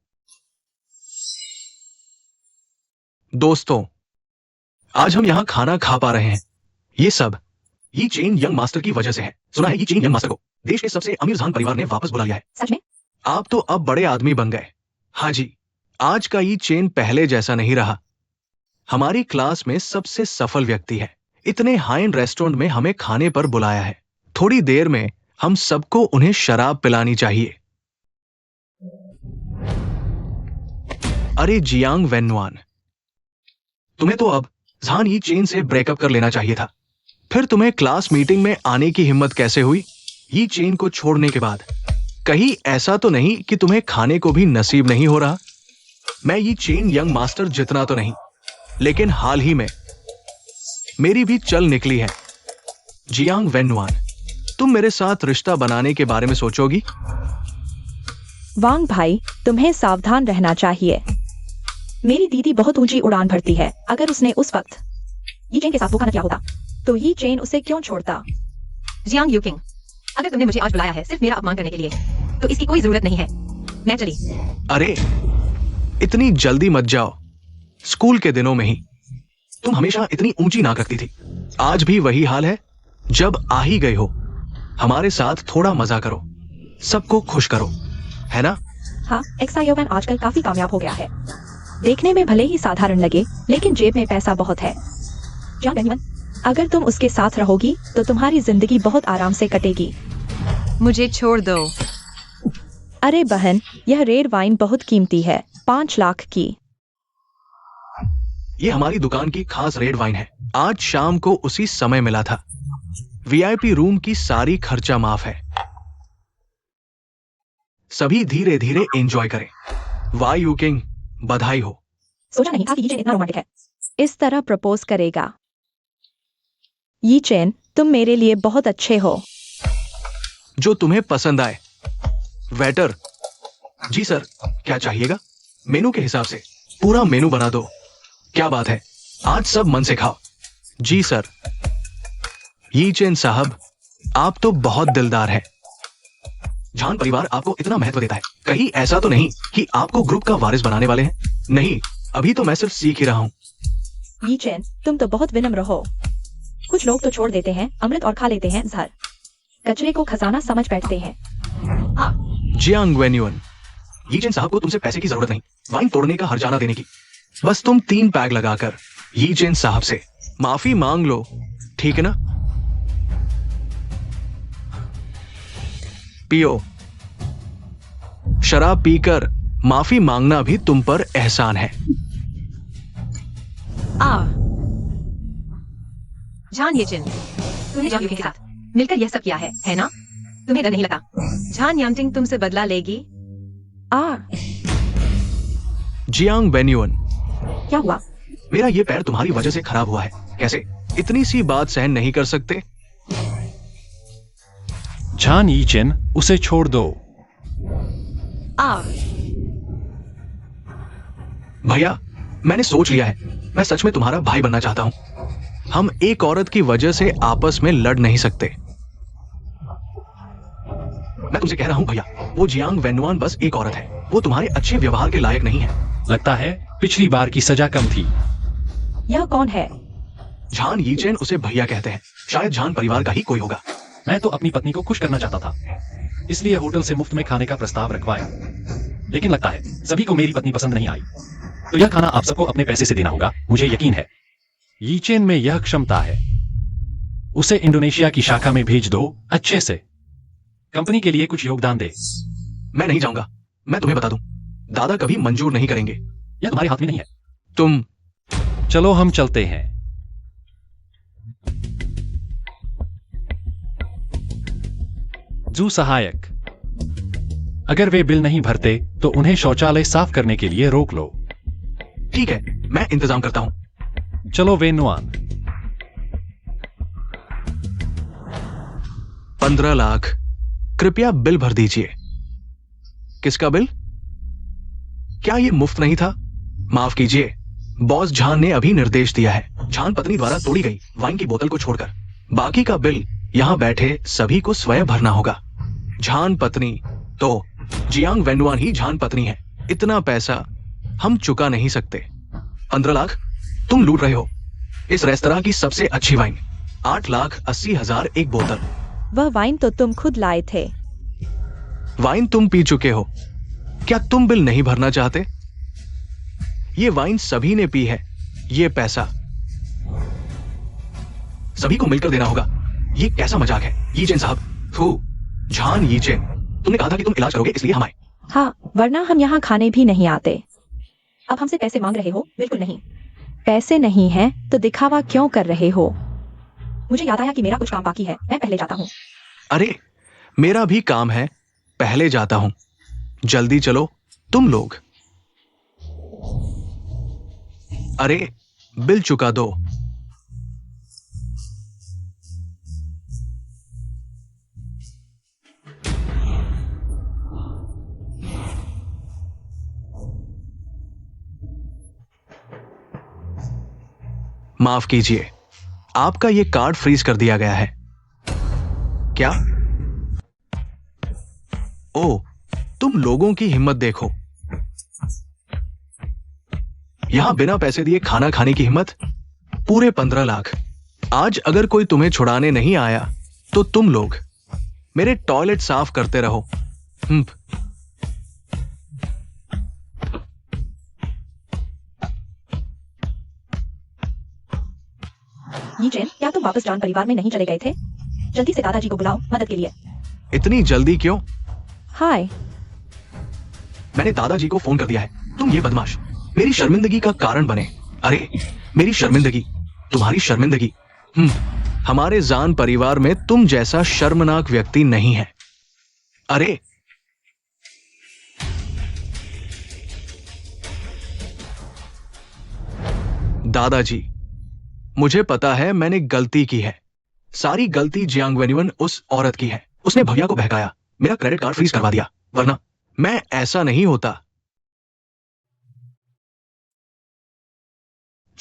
दोस्तों, आज हम यहां खाना खा पा रहे हैं, ये चेन यंग मास्टर की वजह से है। सुना है ये चेन यंग मास्टर को देश के सबसे अमीर झान परिवार ने वापस बुला लिया है। सच में? आप तो अब बड़े आदमी बन गए। हाँ जी, आज का ये चेन पहले जैसा नहीं रहा। हमारी क्लास में सबसे सफल व्यक्ति है, इतने हाई एंड रेस्टोरेंट में हमें खाने पर बुलाया है। थोड़ी देर में हम सबको उन्हें शराब पिलानी चाहिए। अरे जियांग वेन्नुआन, तुम्हें तो अब झान यी चेन से ब्रेकअप कर लेना चाहिए था। फिर तुम्हें क्लास मीटिंग में आने की हिम्मत कैसे हुई? यी चेन को छोड़ने के बाद कहीं ऐसा तो नहीं कि तुम्हें खाने को भी नसीब नहीं हो रहा? मैं यी चेन यंग मास्टर जितना तो नहीं, लेकिन हाल ही में मेरी भी चल निकली है। जियांग वेन्नुआन, तुम मेरे साथ रिश्ता बनाने के बारे में सोचोगी? वांग भाई, तुम्हें सावधान रहना चाहिए। मेरी दीदी बहुत ऊंची उड़ान भरती है। अगर उसने उस वक्त ये चेन के साथ धोखा न किया होता तो ये चेन उसे क्यों छोड़ता? जियांग यूकिंग, अगर तुमने मुझे आज बुलाया है सिर्फ मेरा अपमान करने के लिए तो इसकी कोई जरूरत नहीं है। मैं चली। अरे इतनी जल्दी मत जाओ। स्कूल के दिनों में ही तुम हमेशा इतनी ऊंची नाक रखती थी, आज भी वही हाल है। जब आ ही गए हो, हमारे साथ थोड़ा मजा करो, सबको खुश करो, है ना? हाँ, एक्सायोवैन आजकल काफी कामयाब हो गया है। देखने में भले ही साधारण लगे, लेकिन जेब में पैसा बहुत है। जियांग वेन्युआन, अगर तुम उसके साथ रहोगी तो तुम्हारी जिंदगी बहुत आराम से कटेगी। मुझे छोड़ दो। अरे बहन, यह रेड वाइन बहुत कीमती है, 5 लाख की। ये हमारी दुकान की खास रेड वाइन है। आज शाम को उसी समय मिला था। वीआईपी रूम की सारी खर्चा माफ है। सभी धीरे धीरे एंजॉय करें। वाई यू किंग, बधाई हो। सोचा नहीं था कि ये चेन इतना रोमांटिक है। इस तरह प्रपोज करेगा। ये चेन, तुम मेरे लिए बहुत अच्छे हो। जो तुम्हें पसंद आए। वेटर, जी सर, क्या चाहिएगा? मेनू के हिसाब से पूरा मेनू बना दो। क्या बात है, आज सब मन से खाओ। जी सर। ये चेन साहब, आप तो बहुत दिलदार हैं। झान परिवार आपको इतना महत्व देता है, कहीं ऐसा तो नहीं कि आपको ग्रुप का वारिस बनाने वाले हैं? नहीं, अभी तो मैं सिर्फ सीख ही रहा हूँ। ये चेन, तुम तो बहुत विनम्र हो। कुछ लोग तो छोड़ देते हैं अमृत और खा लेते हैं जहर। कचरे को खजाना समझ बैठते हैं। जियांग वेन्युअन, ये चेन साहब को तुमसे पैसे की जरूरत नहीं, वाइन तोड़ने का हर्जाना देने की। बस तुम 3 पैग लगाकर ये चेन साहब से माफी मांग लो, ठीक है ना? पियो। शराब पीकर माफी मांगना भी तुम पर एहसान है। जान ये चिन, तूने जॉन के साथ मिलकर यह सब किया है ना? तुम्हें डर नहीं लगा? जान यांटिंग तुमसे बदला लेगी? जियांग वेन्युअन, क्या हुआ? मेरा ये पैर तुम्हारी वजह से खराब हुआ है। कैसे इतनी सी बात सहन नहीं कर सकते? झान यीचेन, उसे छोड़ दो। भैया, मैंने सोच लिया है, मैं सच में तुम्हारा भाई बनना चाहता हूं। हम एक औरत की वजह से आपस में लड़ नहीं सकते। मैं तुमसे कह रहा हूं भैया, वो जियांग वेन्युआन बस एक औरत है। वो तुम्हारे अच्छे व्यवहार के लायक नहीं है। लगता है पिछली बार की सजा कम थी। यह कौन है? झान यीचेन उसे भैया कहते हैं। शायद झान परिवार का ही कोई होगा। मैं तो अपनी पत्नी को खुश करना चाहता था, इसलिए होटल से मुफ्त में खाने का प्रस्ताव रखवाया। लेकिन लगता है सभी को मेरी पत्नी पसंद नहीं आई, तो यह खाना आप सबको अपने पैसे से देना होगा। मुझे यकीन है यीचेन में यह क्षमता है। उसे इंडोनेशिया की शाखा में भेज दो, अच्छे से। कंपनी के लिए कुछ योगदान दे। मैं नहीं जाऊंगा, मैं तुम्हें बता दूं, दादा कभी मंजूर नहीं करेंगे। यह तुम्हारे हाथ में नहीं है। तुम चलो हम चलते हैं। जू सहायक, अगर वे बिल नहीं भरते तो उन्हें शौचालय साफ करने के लिए रोक लो। ठीक है, मैं इंतजाम करता हूं। चलो वेनुआन। 15 लाख, कृपया बिल भर दीजिए। किसका बिल? क्या ये मुफ्त नहीं था? माफ कीजिए, बॉस झान ने अभी निर्देश दिया है। झान पत्नी द्वारा तोड़ी गई वाइन की बोतल को छोड़कर बाकी का बिल यहां बैठे सभी को स्वयं भरना होगा। झान पत्नी तो जियांग वेन्युआन ही झान पत्नी है। इतना पैसा हम चुका नहीं सकते। 15 लाख तुम लूट रहे हो। इस रेस्तरां की सबसे अच्छी वाइन 8,80,000 एक बोतल। वह वाइन तो तुम खुद लाए थे। वाइन तुम पी चुके हो, क्या तुम बिल नहीं भरना चाहते? ये वाइन सभी ने पी है। ये पैसा सभी को मिलकर देना होगा। ये कैसा मजाक है? यीचेन साहब, थू, झान यीचेन, तुमने कहा था कि तुम इलाज करोगे, इसलिए हम आए। हाँ, वरना हम यहाँ खाने भी नहीं आते। अब हमसे पैसे मांग रहे हो? बिल्कुल नहीं। पैसे नहीं है तो दिखावा क्यों कर रहे हो? मुझे याद आया कि मेरा कुछ काम बाकी है, मैं पहले जाता हूँ। अरे, मेरा भी काम है, पहले जाता हूं। जल्दी चलो तुम लोग। अरे, बिल चुका दो। माफ कीजिए, आपका यह कार्ड फ्रीज कर दिया गया है। क्या? ओ, तुम लोगों की हिम्मत देखो। यहां बिना पैसे दिए खाना खाने की हिम्मत। पूरे 15 लाख। आज अगर कोई तुम्हें छुड़ाने नहीं आया तो तुम लोग मेरे टॉयलेट साफ करते रहो। यीचेन, क्या तुम वापस जान परिवार में नहीं चले गए थे? जल्दी से दादाजी को बुलाओ मदद के लिए। इतनी जल्दी क्यों? हाय। मैंने दादाजी को फोन कर दिया है। तुम ये बदमाश मेरी शर्मिंदगी का कारण बने। अरे मेरी शर्मिंदगी, तुम्हारी शर्मिंदगी। हमारे जान परिवार में तुम जैसा शर्मनाक व्यक्ति नहीं है। अरे दादाजी, मुझे पता है मैंने गलती की है। सारी गलती जियांग वेन्युअन उस औरत की है। उसने भैया को बहकाया, मेरा क्रेडिट कार्ड फ्रीज करवा दिया, वरना मैं ऐसा नहीं होता।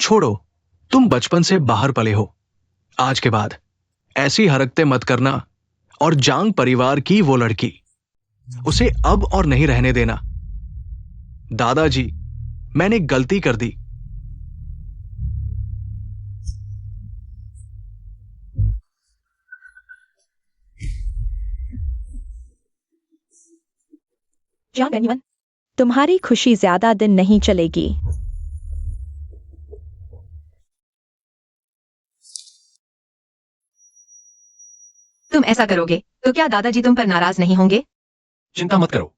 छोड़ो, तुम बचपन से बाहर पले हो। आज के बाद ऐसी हरकतें मत करना। और जांग परिवार की वो लड़की, उसे अब और नहीं रहने देना। दादाजी, मैंने गलती कर दी। जियांग वेन्युअन, तुम्हारी खुशी ज्यादा दिन नहीं चलेगी। तुम ऐसा करोगे तो क्या दादाजी तुम पर नाराज नहीं होंगे? चिंता मत करो,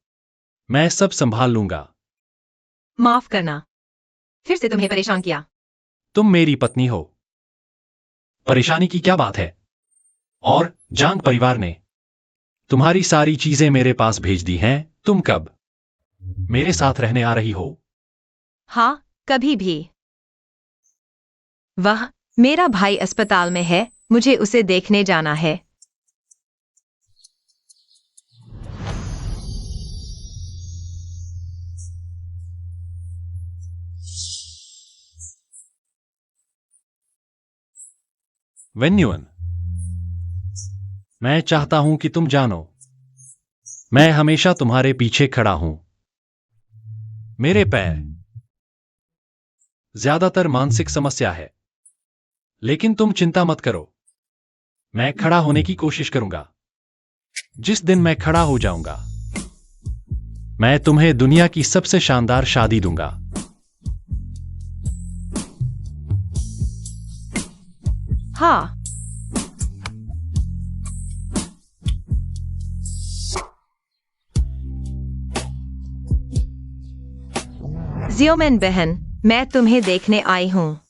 मैं सब संभाल लूंगा। माफ करना, फिर से तुम्हें परेशान किया। तुम मेरी पत्नी हो, परेशानी की क्या बात है? और जांग परिवार ने तुम्हारी सारी चीजें मेरे पास भेज दी हैं। तुम कब मेरे साथ रहने आ रही हो? हाँ, कभी भी। वह मेरा भाई अस्पताल में है, मुझे उसे देखने जाना है। वेन्युअन, मैं चाहता हूं कि तुम जानो, मैं हमेशा तुम्हारे पीछे खड़ा हूं। मेरे पैर ज्यादातर मानसिक समस्या है, लेकिन तुम चिंता मत करो, मैं खड़ा होने की कोशिश करूंगा। जिस दिन मैं खड़ा हो जाऊंगा, मैं तुम्हें दुनिया की सबसे शानदार शादी दूंगा। हाँ, जियोमेन बहन, मैं तुम्हें देखने आई हूँ।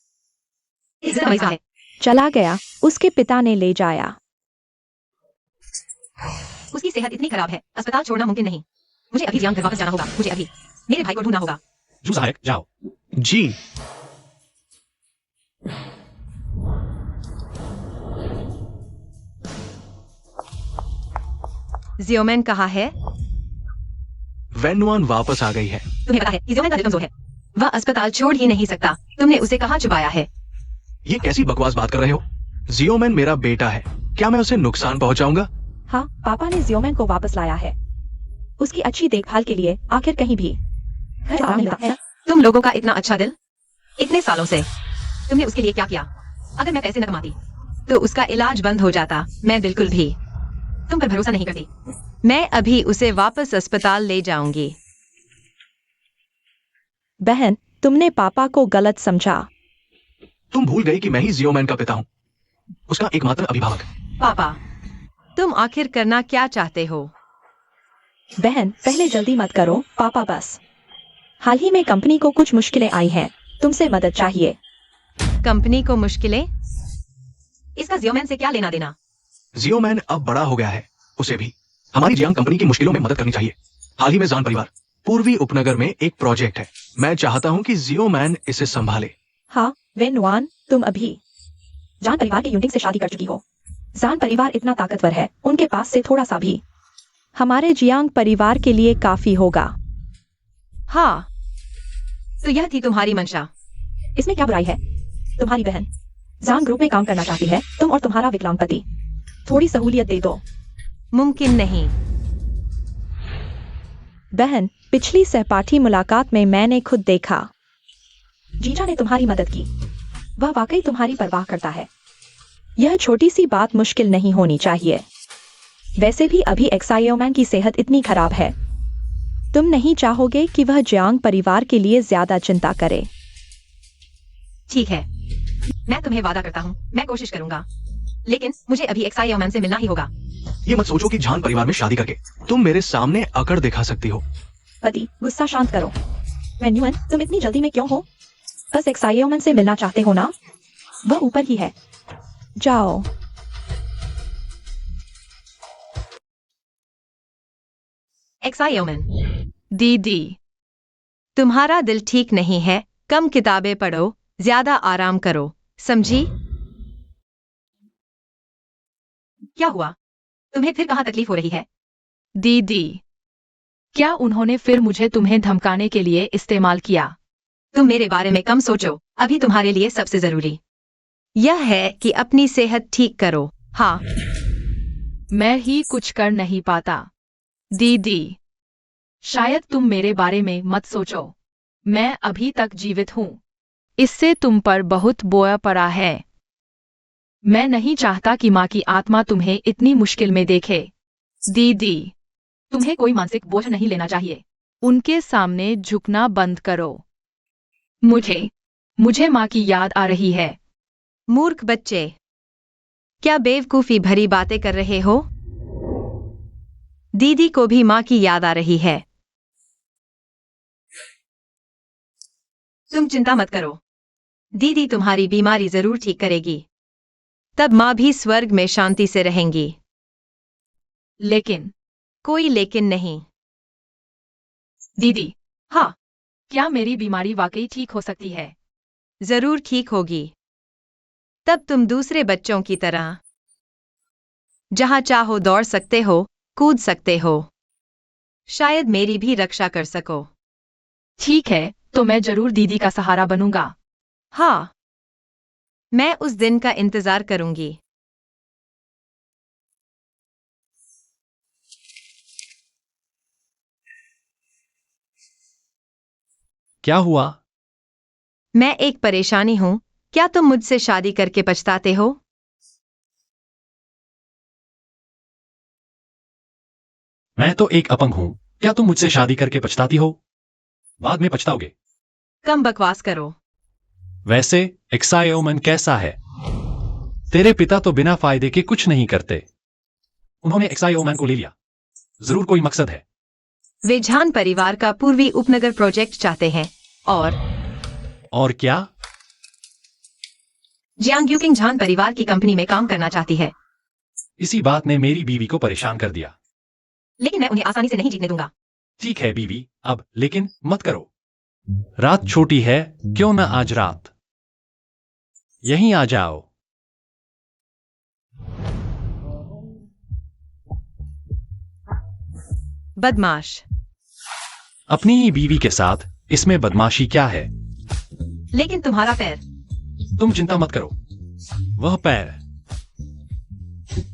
है। चला गया, उसके पिता ने ले जाया। उसकी सेहत इतनी खराब है, अस्पताल छोड़ना मुमकिन नहीं। मुझे अभी जियांग घर वापस जाना होगा। मुझे अभी मेरे भाई को ढूंढना होगा। जू सहायक, जाओ। जी। जियोमेन कहाँ है? वेन्युअन वापस आ गई है। तुम्हें पता है कि जियोमेन का दिल कमजोर है। वह अस्पताल छोड़ ही नहीं सकता। तुमने उसे कहाँ छुपाया है? ये कैसी बकवास बात कर रहे हो? जियोमेन मेरा बेटा है, क्या मैं उसे नुकसान पहुंचाऊंगा? हाँ, पापा ने जियोमेन को वापस लाया है, उसकी अच्छी देखभाल के लिए। आखिर कहीं भी घर आराम मिलता है। तुम लोगों का इतना अच्छा दिल, इतने सालों से तुमने उसके लिए क्या किया? अगर मैं पैसे न कमाती तो उसका इलाज बंद हो जाता। मैं बिल्कुल भी तुम पर भरोसा नहीं करती। मैं अभी उसे वापस अस्पताल ले जाऊंगी। बहन, तुमने पापा को गलत समझा। तुम भूल गई कि मैं ही जियोमैन का पिता हूं, उसका एकमात्र अभिभावक। पापा, तुम आखिर करना क्या चाहते हो? बहन, पहले जल्दी मत करो पापा, बस हाल ही में कंपनी को कुछ मुश्किलें आई हैं, तुमसे मदद चाहिए। कंपनी को मुश्किलें? इसका जियोमैन से क्या लेना देना? जियोमैन अब बड़ा हो गया है, उसे भी हमारी जियांग कंपनी की मुश्किलों में मदद करनी चाहिए। हाल ही में जान परिवार पूर्वी उपनगर में एक प्रोजेक्ट है, मैं चाहता हूं कि जियोमैन इसे संभाले। हाँ वेन्युआन, तुम अभी जान परिवार के यूनिट से शादी कर चुकी हो। जान परिवार इतना ताकतवर है, उनके पास से थोड़ा सा भी हमारे जियांग परिवार के लिए काफी होगा। हाँ, तो यह थी तुम्हारी मंशा। इसमें क्या बुराई है? तुम्हारी बहन जान ग्रुप में काम करना चाहती है, तुम और तुम्हारा विकलांग पति थोड़ी सहूलियत दे दो। मुमकिन नहीं। बहन, पिछली सहपाठी मुलाकात में मैंने खुद देखा, जीजा ने तुम्हारी मदद की। वह वाकई तुम्हारी परवाह करता है। यह छोटी सी बात मुश्किल नहीं होनी चाहिए। वैसे भी अभी एक्साइयोमैन की सेहत इतनी खराब है, तुम नहीं चाहोगे कि वह जियांग परिवार के लिए ज्यादा चिंता करे। ठीक है। मैं तुम्हें वादा करता हूँ मैं कोशिश करूंगा, लेकिन मुझे अभी एक्साई ओमैन से मिलना ही होगा। ये मत सोचो कि झान परिवार में शादी करके तुम मेरे सामने अकड़ दिखा सकती हो। पति, गुस्सा शांत करो। वेन्युअन, तुम इतनी जल्दी में क्यों हो? बस एक्साइओमन से मिलना चाहते हो ना? वह ऊपर ही है, जाओ। एक्साई ओमैन। दीदी, तुम्हारा दिल ठीक नहीं है, कम किताबें पढ़ो, ज्यादा आराम करो, समझी? क्या हुआ? तुम्हें फिर कहाँ तकलीफ हो रही है? दीदी, क्या उन्होंने फिर मुझे तुम्हें धमकाने के लिए इस्तेमाल किया? तुम मेरे बारे में कम सोचो, अभी तुम्हारे लिए सबसे जरूरी यह है कि अपनी सेहत ठीक करो। हाँ, मैं ही कुछ कर नहीं पाता। दीदी, शायद तुम मेरे बारे में मत सोचो, मैं अभी तक जीवित हूँ, इससे तुम पर बहुत बोझ पड़ा है। मैं नहीं चाहता कि माँ की आत्मा तुम्हें इतनी मुश्किल में देखे। दीदी, तुम्हें कोई मानसिक बोझ नहीं लेना चाहिए, उनके सामने झुकना बंद करो। मुझे माँ की याद आ रही है। मूर्ख बच्चे, क्या बेवकूफी भरी बातें कर रहे हो? दीदी को भी माँ की याद आ रही है। तुम चिंता मत करो, दीदी तुम्हारी बीमारी जरूर ठीक करेगी, तब माँ भी स्वर्ग में शांति से रहेंगी। लेकिन कोई लेकिन नहीं। दीदी, हाँ, क्या मेरी बीमारी वाकई ठीक हो सकती है? जरूर ठीक होगी, तब तुम दूसरे बच्चों की तरह जहां चाहो दौड़ सकते हो, कूद सकते हो, शायद मेरी भी रक्षा कर सको। ठीक है, तो मैं जरूर दीदी का सहारा बनूंगा। हाँ, मैं उस दिन का इंतजार करूंगी। क्या हुआ? मैं एक परेशानी हूं, क्या तुम मुझसे शादी करके पछताते हो? मैं तो एक अपंग हूँ, क्या तुम मुझसे शादी करके पछताती हो? बाद में पछताओगे। कम बकवास करो। वैसे एक्साइओमन कैसा है? तेरे पिता तो बिना फायदे के कुछ नहीं करते, उन्होंने एक्साइओमन को ले लिया, जरूर कोई मकसद है। वे झान परिवार का पूर्वी उपनगर प्रोजेक्ट चाहते हैं और क्या? जियांग यूकिंग झान परिवार की कंपनी में काम करना चाहती है। इसी बात ने मेरी बीवी को परेशान कर दिया। लेकिन मैं उन्हें आसानी से नहीं जीतने दूंगा। ठीक है बीवी, अब लेकिन मत करो। रात छोटी है, क्यों न आज रात यहीं आ जाओ। बदमाश। अपनी ही बीवी के साथ इसमें बदमाशी क्या है? लेकिन तुम्हारा पैर। तुम चिंता मत करो, वह पैर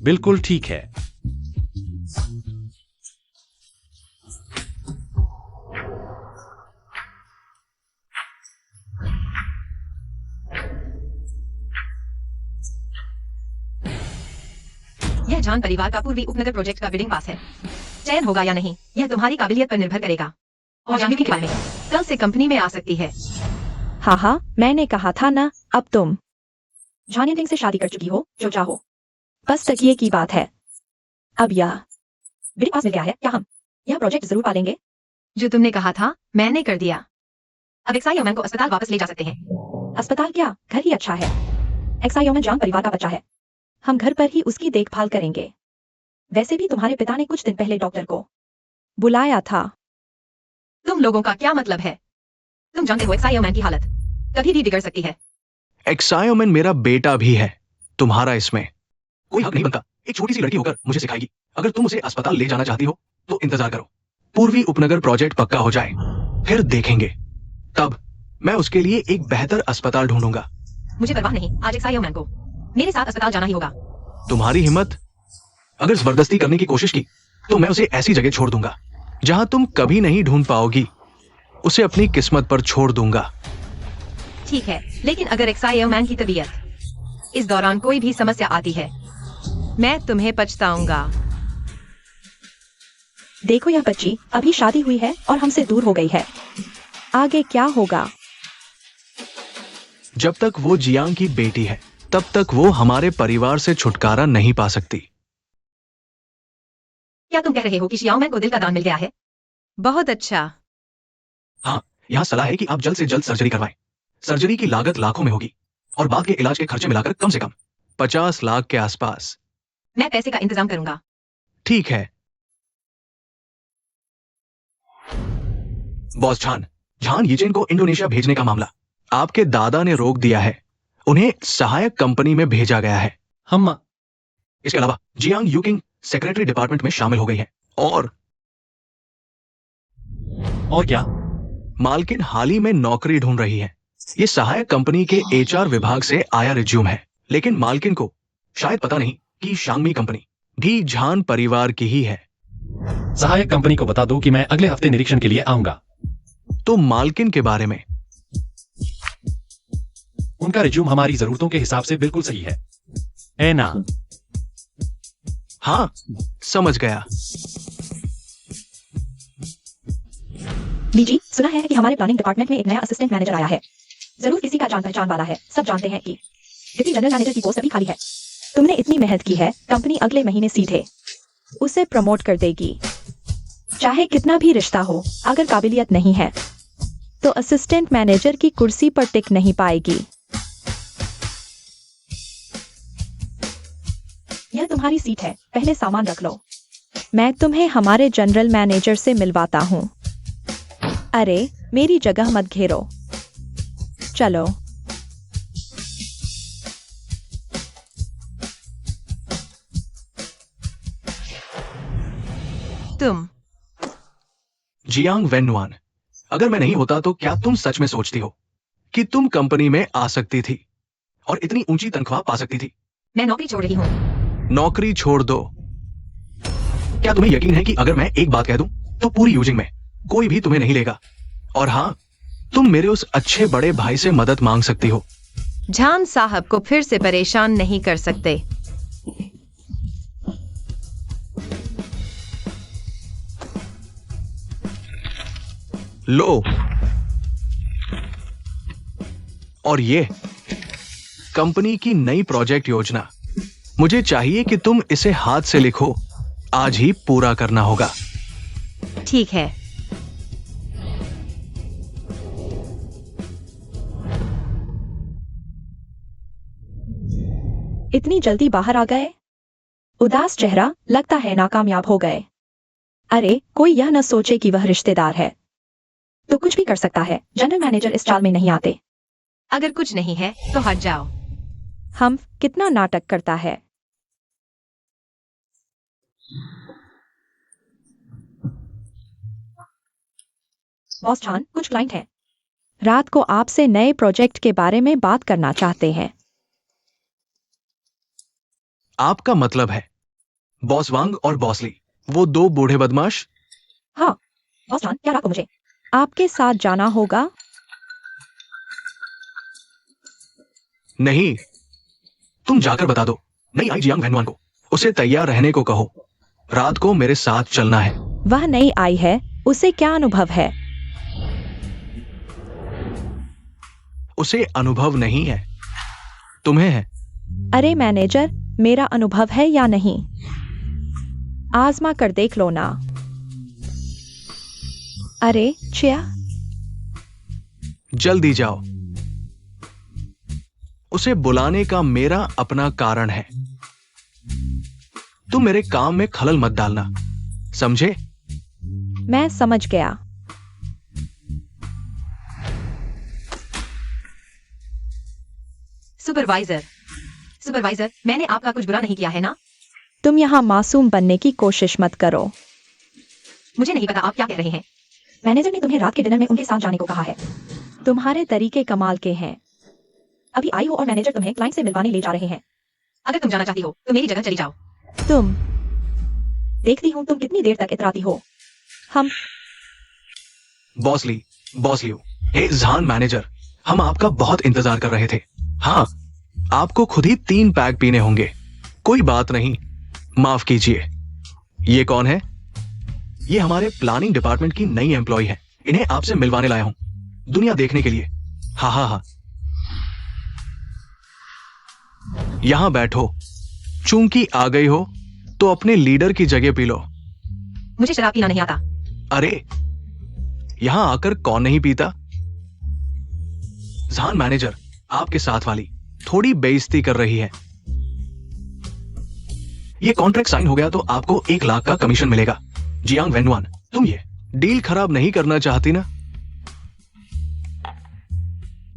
बिल्कुल ठीक है। यह झान परिवार का पूर्वी उपनगर प्रोजेक्ट का बिडिंग पास है। चयन होगा या नहीं, यह तुम्हारी काबिलियत पर निर्भर करेगा। और जानवी के बारे में कल से कंपनी में आ सकती है। हाँ हाँ, मैंने कहा था ना, अब तुम झानियटिंग से शादी कर चुकी हो, जो चाहो। बस तकिए की बात है। अब यह बिडिंग पास मिल गया है, क्या हम यह प्रोजेक्ट जरूर पालेंगे? जो तुमने कहा था मैंने कर दिया। अब एक्साइओमन को अस्पताल वापस ले जा सकते हैं। अस्पताल क्या, घर ही अच्छा है। एक्साइओमन जान परिवार का बच्चा है, हम घर पर ही उसकी देखभाल करेंगे। वैसे भी तुम्हारे पिता ने कुछ दिन पहले डॉक्टर को बुलाया था। तुम लोगों का क्या मतलब है? तुम जानते हो एक्साइओमन की हालत कभी भी बिगड़ सकती है। एक्साइओमन मेरा बेटा भी है, तुम्हारा इसमें कोई हक नहीं बनता। एक छोटी सी लड़की होकर मुझे सिखाएगी। अगर तुम उसे अस्पताल ले जाना चाहती हो तो इंतजार करो, पूर्वी उपनगर प्रोजेक्ट पक्का हो जाए, फिर देखेंगे। तब मैं उसके लिए एक बेहतर अस्पताल ढूंढूंगा। मुझे परवाह नहीं, आज एक्साइओमन को मेरे साथ अस्पताल जाना ही होगा। तुम्हारी हिम्मत, अगर जबरदस्ती करने की कोशिश की तो मैं उसे ऐसी जगह छोड़ दूंगा जहां तुम कभी नहीं ढूंढ पाओगी। उसे अपनी किस्मत पर छोड़ दूंगा। ठीक है, लेकिन अगर एक्साइओमन की तबीयत इस दौरान कोई भी समस्या आती है, मैं तुम्हें पछताऊंगा। देखो, यह बच्ची अभी शादी हुई है और हमसे दूर हो गई है, आगे क्या होगा? जब तक वो जियांग की बेटी है तब तक वो हमारे परिवार से छुटकारा नहीं पा सकती। क्या तुम कह रहे हो कि शियाओमैन को दिल का दान मिल गया है? बहुत अच्छा। हाँ, यहाँ सलाह है कि आप जल्द से जल्द सर्जरी करवाएं। सर्जरी की लागत लाखों में होगी और बाद के इलाज के खर्चे मिलाकर कम से कम 50 लाख के आसपास। मैं पैसे का इंतजाम करूंगा। ठीक है बॉस झान यीचेन को इंडोनेशिया भेजने का मामला आपके दादा ने रोक दिया है। उन्हें सहायक कंपनी में भेजा गया है। हम इसके अलावा जियांग यूकिंग सेक्रेटरी डिपार्टमेंट में शामिल हो गई है और क्या? मालकिन हाल ही में नौकरी ढूंढ रही है। ये सहायक कंपनी के एचआर विभाग से आया रिज्यूम है, लेकिन मालकिन को शायद पता नहीं कि शांगमी कंपनी भी झान परिवार की ही है। सहायक कंपनी को बता दो कि मैं अगले हफ्ते निरीक्षण के लिए आऊंगा। तो मालकिन के बारे में? उनका रिज्यूम हमारी जरूरतों के हिसाब से बिल्कुल सही है, है ना? हाँ, समझ गया। बीजी, सुना है कि हमारे प्लानिंग डिपार्टमेंट में एक नया असिस्टेंट मैनेजर आया है। जरूर किसी का जान पहचान वाला है। सब जानते हैं कि डिप्टी जनरल मैनेजर की पोस्ट अभी खाली है। तुमने इतनी मेहनत की है, कंपनी अगले महीने सीधे उसे प्रमोट कर देगी। चाहे कितना भी रिश्ता हो, अगर काबिलियत नहीं है तो असिस्टेंट मैनेजर की कुर्सी पर टिक नहीं पाएगी। यह तुम्हारी सीट है, पहले सामान रख लो। मैं तुम्हें हमारे जनरल मैनेजर से मिलवाता हूँ। अरे, मेरी जगह मत घेरो। चलो। तुम जियांग वेन्नुआन, अगर मैं नहीं होता तो क्या तुम सच में सोचती हो कि तुम कंपनी में आ सकती थी और इतनी ऊंची तनख्वाह पा सकती थी? मैं नौकरी छोड़ रही हूँ। नौकरी छोड़ दो। क्या तुम्हें यकीन है कि अगर मैं एक बात कह दूं तो पूरी यूजिंग में कोई भी तुम्हें नहीं लेगा? और हाँ, तुम मेरे उस अच्छे बड़े भाई से मदद मांग सकती हो। झान साहब को फिर से परेशान नहीं कर सकते। लो, और ये कंपनी की नई प्रोजेक्ट योजना। मुझे चाहिए कि तुम इसे हाथ से लिखो। आज ही पूरा करना होगा। ठीक है। इतनी जल्दी बाहर आ गए? उदास चेहरा, लगता है नाकामयाब हो गए। अरे, कोई यह न सोचे कि वह रिश्तेदार है तो कुछ भी कर सकता है। जनरल मैनेजर इस चाल में नहीं आते। अगर कुछ नहीं है तो हट जाओ। हम कितना नाटक करता है। बॉस जान, कुछ क्लाइंट हैं। रात को आपसे नए प्रोजेक्ट के बारे में बात करना चाहते हैं। आपका मतलब है बॉस वांग और बॉस ली, वो दो बूढ़े बदमाश? हाँ, बॉस जान, क्या रात को मुझे आपके साथ जाना होगा? नहीं, तुम जाकर बता दो नई आई जियांग वेन्नुआन को, उसे तैयार रहने को कहो। रात को मेरे साथ चलना है। वह नई आई है, उसे क्या अनुभव है? उसे अनुभव नहीं है, तुम्हें है। अरे मैनेजर, मेरा अनुभव है या नहीं, आजमा कर देख लो ना। अरे चिया, जल्दी जाओ। उसे बुलाने का मेरा अपना कारण है। तुम मेरे काम में खलल मत डालना, समझे? मैं समझ गया। सुपरवाइजर, मैंने आपका कुछ बुरा नहीं किया है ना? तुम यहाँ मासूम बनने की कोशिश मत करो। मुझे नहीं पता आप क्या कह रहे हैं। मैनेजर ने तुम्हें रात के डिनर में उनके साथ जाने को कहा है। तुम्हारे तरीके कमाल के हैं। अभी आई हो और मैनेजर तुम्हें क्लाइंट से मिलवाने ले जा रहे हैं। अगर तुम जाना चाहती हो तो मेरी जगह चली जाओ। तुम देखती हूँ तुम कितनी देर तक इतराती हो। हम बॉस लियो, हे झान मैनेजर, हम आपका बहुत इंतजार कर रहे थे। हाँ, आपको खुद ही 3 पैक पीने होंगे। कोई बात नहीं, माफ कीजिए। ये कौन है? ये हमारे प्लानिंग डिपार्टमेंट की नई एम्प्लॉय है। इन्हें आपसे मिलवाने लाया हूं, दुनिया देखने के लिए। हाँ हाँ हाँ। यहां बैठो। चूंकि आ गई हो तो अपने लीडर की जगह पी लो। मुझे शराब पीना नहीं आता। अरे यहां आकर कौन नहीं पीता? जहान मैनेजर, आपके साथ वाली थोड़ी बेइज्जती कर रही है। ये कॉन्ट्रैक्ट साइन हो गया तो आपको 1 लाख का कमीशन मिलेगा। जियांग वेनुआन, तुम ये डील खराब नहीं करना चाहती ना?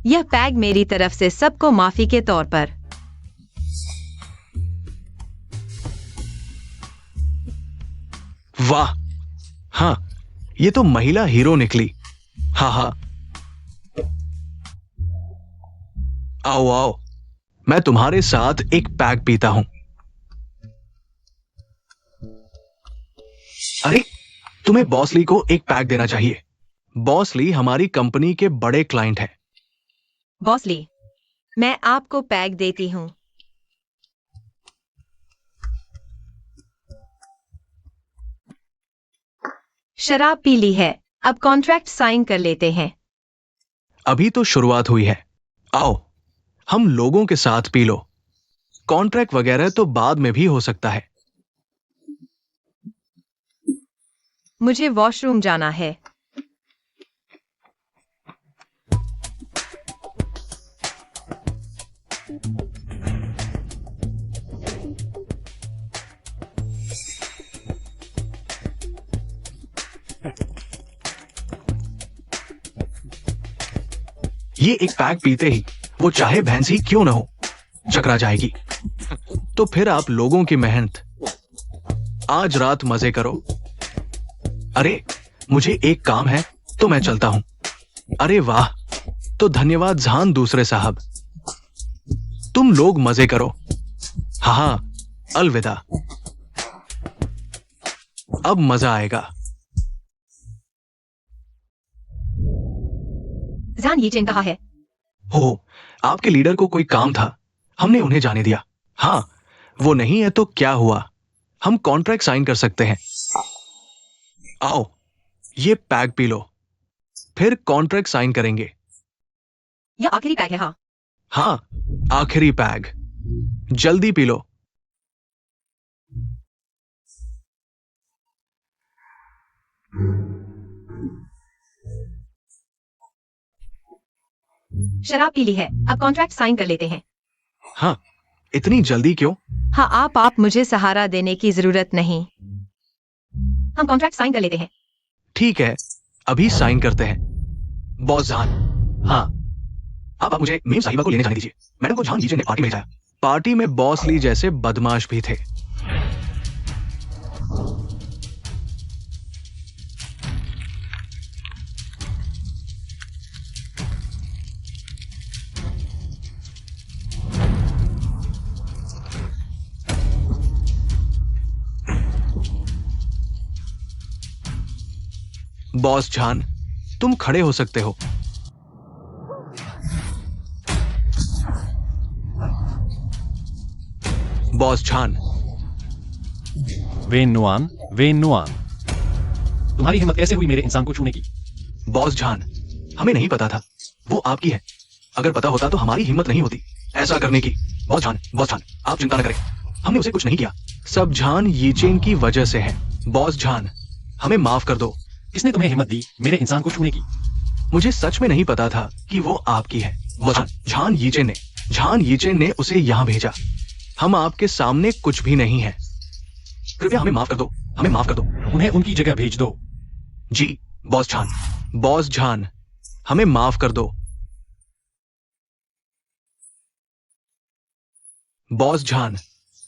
यह पैग मेरी तरफ से सबको माफी के तौर पर। वाह, हाँ, ये तो महिला हीरो निकली। हाँ हाँ, आओ आओ, मैं तुम्हारे साथ एक पैग पीता हूं। अरे तुम्हें बॉसली को एक पैग देना चाहिए। बॉसली हमारी कंपनी के बड़े क्लाइंट हैं। बॉसली, मैं आपको पैग देती हूं। शराब पी ली है, अब कॉन्ट्रैक्ट साइन कर लेते हैं। अभी तो शुरुआत हुई है। आओ, हम लोगों के साथ पी लो। कॉन्ट्रैक्ट वगैरह तो बाद में भी हो सकता है। मुझे वॉशरूम जाना है। ये एक पैग पीते ही वो चाहे भैंस ही क्यों ना हो चकरा जाएगी। तो फिर आप लोगों की मेहनत, आज रात मजे करो। अरे मुझे एक काम है तो मैं चलता हूं। अरे वाह, तो धन्यवाद जहान दूसरे साहब। तुम लोग मजे करो। हाँ हाँ, अलविदा। अब मजा आएगा। जान यीचेन कहाँ है? हो, आपके लीडर को कोई काम था, हमने उन्हें जाने दिया। हाँ, वो नहीं है तो क्या हुआ, हम कॉन्ट्रैक्ट साइन कर सकते हैं। आओ, ये पैग पी लो, फिर कॉन्ट्रैक्ट साइन करेंगे। यह आखिरी पैग है। हाँ, हाँ, आखिरी पैग। जल्दी पी लो। शराब पी ली है, अब कॉन्ट्रैक्ट साइन कर लेते हैं। हाँ, इतनी जल्दी क्यों? हाँ, आप मुझे सहारा देने की जरूरत नहीं। हम कॉन्ट्रैक्ट साइन कर लेते हैं। ठीक है, अभी साइन करते हैं। बॉस जहान, हाँ, अब आप मुझे मेम साहिबा को लेने जाने दीजिए। मैडम को जहान यीचेन ने पार्टी में भेजा। पार्टी में बॉस ली जैसे बदमाश भी थे। बॉस जान, तुम खड़े हो सकते हो। बॉस जान, वेन नुआन, तुम्हारी हिम्मत कैसे हुई मेरे इंसान को छूने की? बॉस जान, हमें नहीं पता था वो आपकी है। अगर पता होता तो हमारी हिम्मत नहीं होती ऐसा करने की। बॉस जान, आप चिंता न करें, हमने उसे कुछ नहीं किया। सब जान यीचेन की वजह से है। बॉस जान, हमें माफ कर दो। किसने तुम्हें हिम्मत दी मेरे इंसान को छूने की? मुझे सच में नहीं पता था कि वो आपकी है। बॉस जान, झान यीचेन ने उसे यहां भेजा। हम आपके सामने कुछ भी नहीं है। कृपया हमें माफ कर दो, हमें माफ कर दो। उन्हें उनकी जगह भेज दो। जी बॉस जान, हमें माफ कर दो। बॉस जान,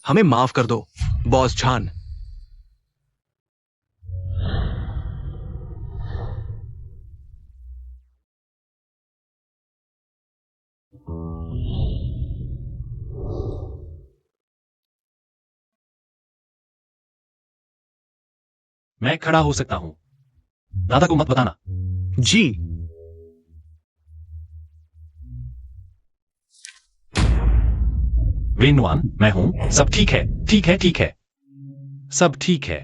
हमें माफ कर दो। बॉस जान, मैं खड़ा हो सकता हूं, दादा को मत बताना। जी वेनुआन, मैं हूं। सब ठीक है, ठीक है, सब ठीक है,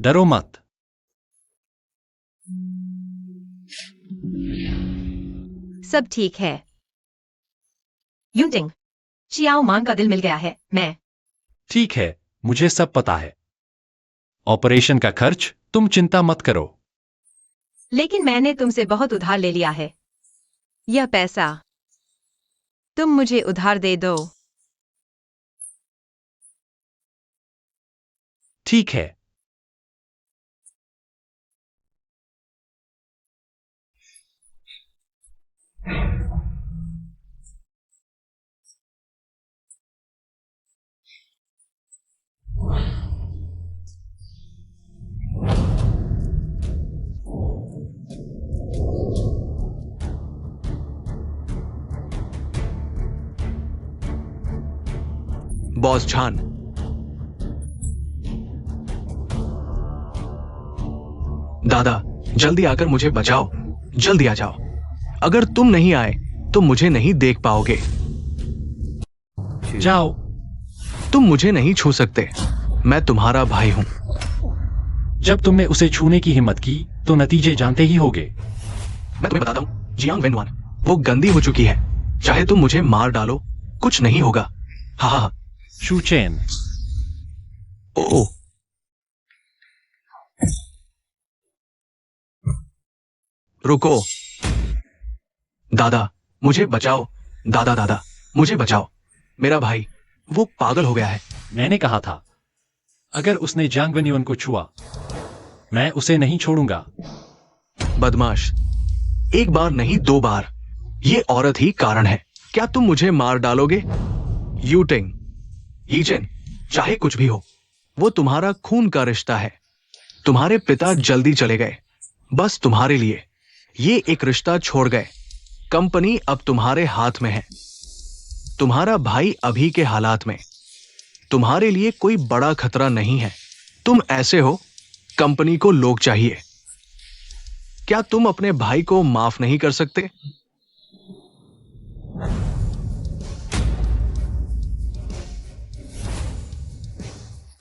डरो मत। सब ठीक है। यूटिंग, चियाओ मांग का दिल मिल गया है। मैं ठीक है, मुझे सब पता है। ऑपरेशन का खर्च तुम चिंता मत करो। लेकिन मैंने तुमसे बहुत उधार ले लिया है। यह पैसा तुम मुझे उधार दे दो। ठीक है। बॉस झान, दादा जल्दी आकर मुझे बचाओ, जल्दी आ जाओ। अगर तुम नहीं आए तो मुझे नहीं देख पाओगे। जाओ। तुम मुझे नहीं छू सकते, मैं तुम्हारा भाई हूं। जब तुमने उसे छूने की हिम्मत की तो नतीजे जानते ही होगे। मैं तुम्हें बताता हूं जियांग वेनवान, वो गंदी हो चुकी है। चाहे तुम मुझे मार डालो, कुछ नहीं होगा। हा हा। शू चेन। ओ रुको, दादा मुझे बचाओ। दादा दादा मुझे बचाओ, मेरा भाई वो पागल हो गया है। मैंने कहा था, अगर उसने जांग वेन्युअन को छुआ, मैं उसे नहीं छोड़ूंगा। बदमाश, एक बार नहीं 2 बार। ये औरत ही कारण है। क्या तुम मुझे मार डालोगे? यूटिंग, यीचेन, चाहे कुछ भी हो, वो तुम्हारा खून का रिश्ता है। तुम्हारे पिता जल्दी चले गए, बस तुम्हारे लिए। ये एक रिश्ता छोड़ गए। कंपनी अब तुम्हारे हाथ में है। तुम्हारा भाई अभी के हालात में तुम्हारे लिए कोई बड़ा खतरा नहीं है। तुम ऐसे हो, कंपनी को लोग चाहिए। क्या तुम अपने भाई को माफ नहीं कर सकते?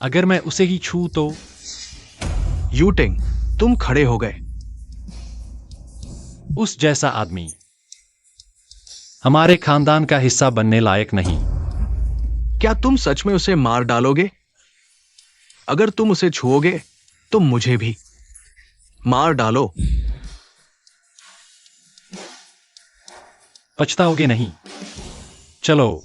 अगर मैं उसे ही छू तो? यूटिंग, तुम खड़े हो गए। उस जैसा आदमी हमारे खानदान का हिस्सा बनने लायक नहीं। क्या तुम सच में उसे मार डालोगे? अगर तुम उसे छुओगे तो मुझे भी मार डालो। पछताओगे नहीं। चलो।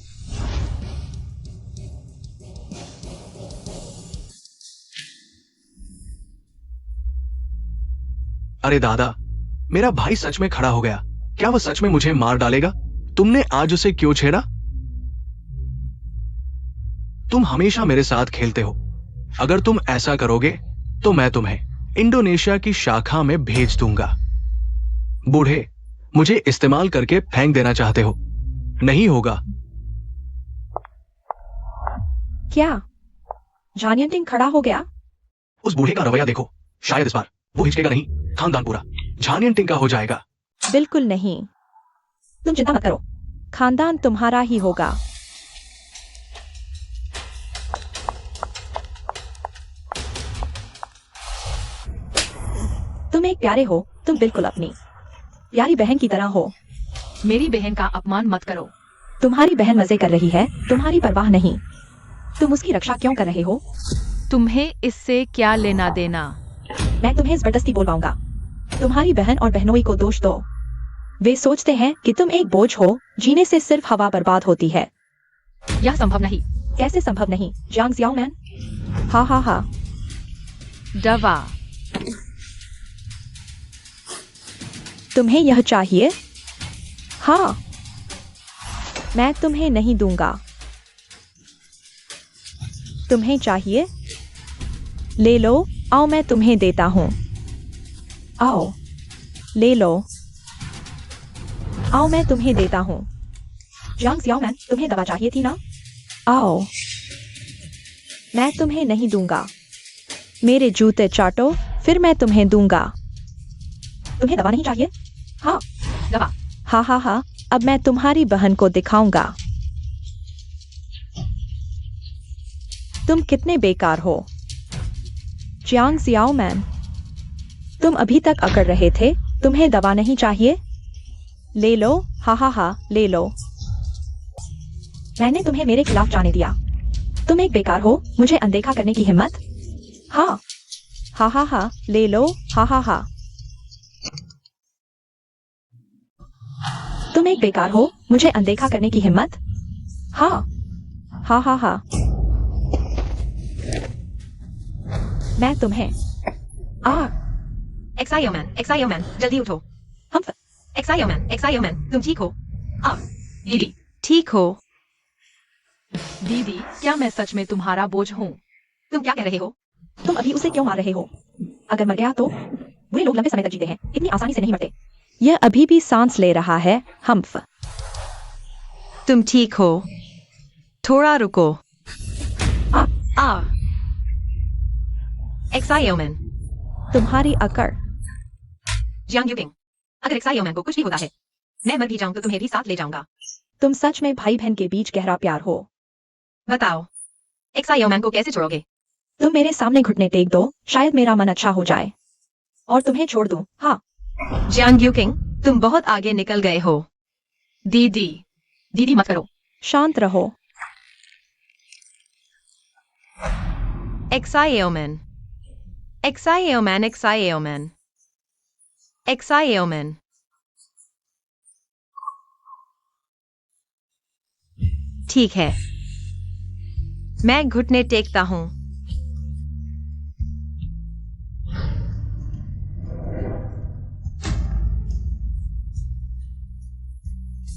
अरे दादा, मेरा भाई सच में खड़ा हो गया। क्या वह सच में मुझे मार डालेगा? तुमने आज उसे क्यों छेड़ा? तुम हमेशा मेरे साथ खेलते हो। अगर तुम ऐसा करोगे तो मैं तुम्हें इंडोनेशिया की शाखा में भेज दूंगा। बूढ़े, मुझे इस्तेमाल करके फेंक देना चाहते हो? नहीं होगा। क्या जानियंटिंग खड़ा हो गया? उस बूढ़े का रवैया देखो। शायद इस बार वो हिचकेगा नहीं। खानदान पूरा झानियंटिंग का हो जाएगा। बिल्कुल नहीं। तुम चिंता मत करो, खानदान तुम्हारा ही होगा। तुम एक प्यारे हो, तुम बिल्कुल अपनी प्यारी बहन की तरह हो। मेरी बहन का अपमान मत करो। तुम्हारी बहन मजे कर रही है, तुम्हारी परवाह नहीं। तुम उसकी रक्षा क्यों कर रहे हो? तुम्हें इससे क्या लेना देना? मैं तुम्हें जबरदस्ती बोलवाऊंगा। तुम्हारी बहन और बहनोई को दोष दो। वे सोचते हैं कि तुम एक बोझ हो, जीने से सिर्फ हवा बर्बाद होती है। यह संभव नहीं। कैसे संभव नहीं, जांग ज़ियाओमैन? हा हा हा। दवा। तुम्हें यह चाहिए? हाँ, मैं तुम्हें नहीं दूंगा। तुम्हें चाहिए? ले लो, आओ मैं तुम्हें देता हूं। आओ, ले लो। आओ मैं तुम्हें देता हूं। जांग ज़ियाओमैन, तुम्हें दवा चाहिए थी ना? आओ। मैं तुम्हें नहीं दूंगा। मेरे जूते चाटो, फिर मैं तुम्हें दूंगा। तुम्हें दवा नहीं चाहिए? हाँ, दवा। हा हा हा। अब मैं तुम्हारी बहन को दिखाऊंगा तुम कितने बेकार हो। जांग ज़ियाओमैन, तुम अभी तक अकड़ रहे थे। तुम्हें दवा नहीं चाहिए? ले लो, हा हा हा, ले लो। मैंने तुम्हें मेरे खिलाफ जाने दिया। तुम एक बेकार हो, मुझे अनदेखा करने की हिम्मत। हाँ हा हा हा, ले लो, हा हा हा। तुम एक बेकार हो, मुझे अनदेखा करने की हिम्मत। हाँ हा हा हा। मैं तुम्हें एक्साइयो मैन, जल्दी उठो। हम एक्साइयो मैन, तुम ठीक हो? दीदी, ठीक हो? दीदी, क्या मैं सच में तुम्हारा बोझ हूँ? तुम क्या कह रहे हो? तुम अभी उसे क्यों मार रहे हो? अगर मर गया तो? बुरे लोग लंबे समय तक जीते हैं, इतनी आसानी से नहीं मरते। यह अभी भी सांस ले रहा है, हम्फ। तुम ठीक हो? थोड़ा रुको। एक्साइयो मैन, तुम्हारी अकड़। जियांग यूकिंग, अगर एक्साइयो मैन को कुछ भी होता है, मैं मर भी जाऊं तो तुम्हें भी साथ ले जाऊंगा। तुम सच में भाई बहन के बीच गहरा प्यार हो। बताओ, एक्साइयो मैन को कैसे छोड़ोगे? तुम मेरे सामने घुटने टेक दो, शायद मेरा मन अच्छा हो जाए और तुम्हें छोड़ दूं। हाँ, जियांग यूकिंग, तुम बहुत आगे निकल गए हो। दीदी मत करो। शांत रहो। एक्साइयो मैन, ठीक है, मैं घुटने टेकता हूं।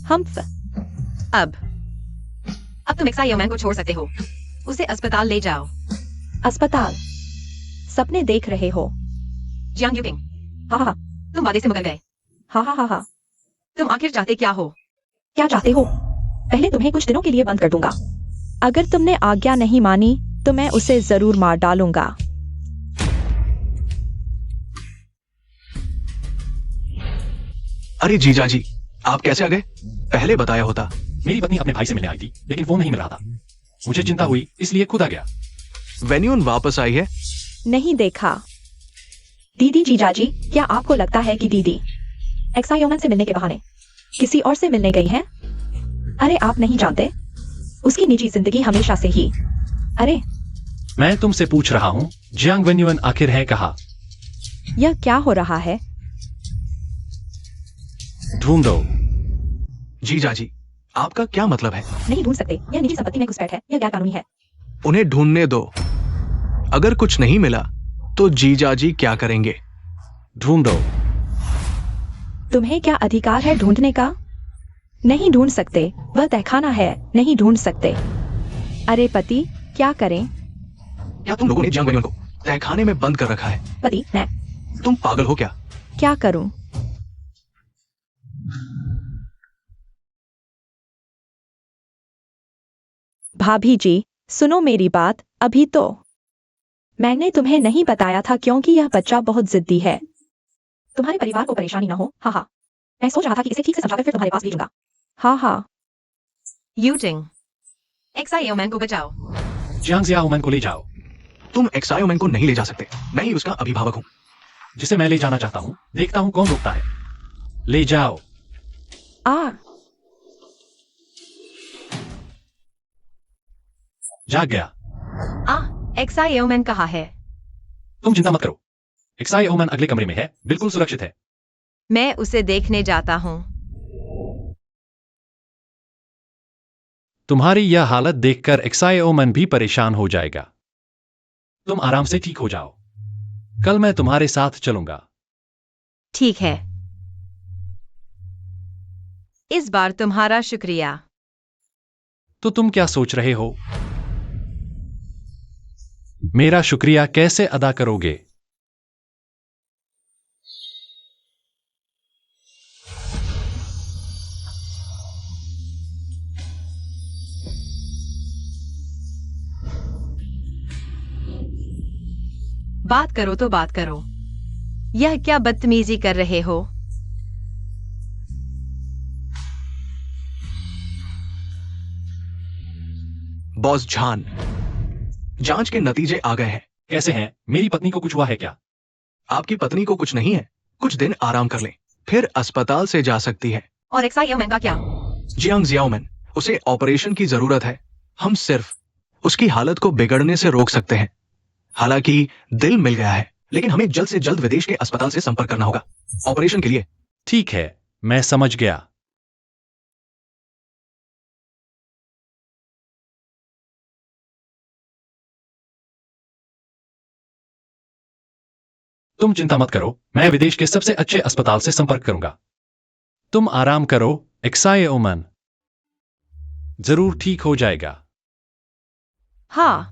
हम्फ। अब तुम एक्साइयो मैन को छोड़ सकते हो। उसे अस्पताल ले जाओ। अस्पताल? सपने देख रहे हो? जियांग यूकिंग, हा हा तुम वादे से मुकर गए। हा हा हा हा। तुम आखिर चाहते क्या हो? क्या चाहते हो? पहले तुम्हें कुछ दिनों के लिए बंद कर दूंगा। अगर तुमने आज्ञा नहीं मानी तो मैं उसे जरूर मार डालूंगा। अरे जीजा जी, आप कैसे आ गए? पहले बताया होता। मेरी पत्नी अपने भाई से मिलने आई थी, लेकिन फोन नहीं मिल रहा था। मुझे चिंता हुई, इसलिए खुद आ गया। वेन्यून वापस आई है? नहीं देखा। दीदी जीजाजी, क्या आपको लगता है कि दीदी एक्सायोमन से मिलने के बहाने किसी और से मिलने गई है? अरे आप नहीं जानते, उसकी निजी जिंदगी हमेशा से ही। अरे मैं तुमसे पूछ रहा हूँ, जियांग वेन्युअन आखिर है कहाँ? यह क्या हो रहा है? ढूंढो। जीजा जी, आपका क्या मतलब है? नहीं ढूंढ सकते, यह निजी संपत्ति में घुसपैठ है, यह गैर कानूनी है। उन्हें ढूंढने दो। अगर कुछ नहीं मिला तो जीजा जी क्या करेंगे? ढूंढो। तुम्हें क्या अधिकार है ढूंढने का? नहीं ढूंढ सकते, वह तहखाना है, नहीं ढूंढ सकते। अरे पति, क्या करें? क्या तुम लोगों ने जियांग वेन्युअन को तहखाने में बंद कर रखा है? पति, मैं तुम पागल हो क्या? क्या करूं? भाभी जी, सुनो मेरी बात, अभी तो मैंने तुम्हें नहीं बताया था क्योंकि यह बच्चा बहुत जिद्दी है। तुम्हारे परिवार को परेशानी ना हो। हाँ हाँ, मैं सोच रहा था कि इसे ठीक से समझाकर फिर तुम्हारे पास भेजूंगा। हाँ हाँ। यूटिंग, एक्साइयो मैन को बचाओ। जियांग जियाओमैन को ले जाओ। तुम एक्सायोमैन को नहीं ले जा सकते, मैं ही उसका अभिभावक हूं। जिसे मैं ले जाना चाहता हूँ, देखता हूँ कौन रोकता है। ले जाओ। जाग गया। एक्साइयो मैन कहाँ है? तुम चिंता मत करो, एक्सायोमैन अगले कमरे में है, बिल्कुल सुरक्षित है। मैं उसे देखने जाता हूँ। तुम्हारी यह हालत देखकर एक्सायोमैन भी परेशान हो जाएगा। तुम आराम से ठीक हो जाओ, कल मैं तुम्हारे साथ चलूंगा। ठीक है, इस बार तुम्हारा शुक्रिया। तो तुम क्या सोच रहे हो? मेरा शुक्रिया कैसे अदा करोगे? बात करो तो बात करो। यह क्या बदतमीजी कर रहे हो? बॉस झान, जांच के नतीजे आ गए हैं। कैसे हैं? मेरी पत्नी को कुछ हुआ है क्या? आपकी पत्नी को कुछ नहीं है, कुछ दिन आराम कर लें, फिर अस्पताल से जा सकती है। और एक्साइयो मैन का क्या? जियांग जियाओमैन उसे ऑपरेशन की जरूरत है। हम सिर्फ उसकी हालत को बिगड़ने से रोक सकते हैं। हालांकि दिल मिल गया है, लेकिन हमें जल्द से जल्द विदेश के अस्पताल से संपर्क करना होगा ऑपरेशन के लिए। ठीक है, मैं समझ गया। तुम चिंता मत करो, मैं विदेश के सबसे अच्छे अस्पताल से संपर्क करूंगा। तुम आराम करो, एक्साए ओमन। जरूर ठीक हो जाएगा। हाँ,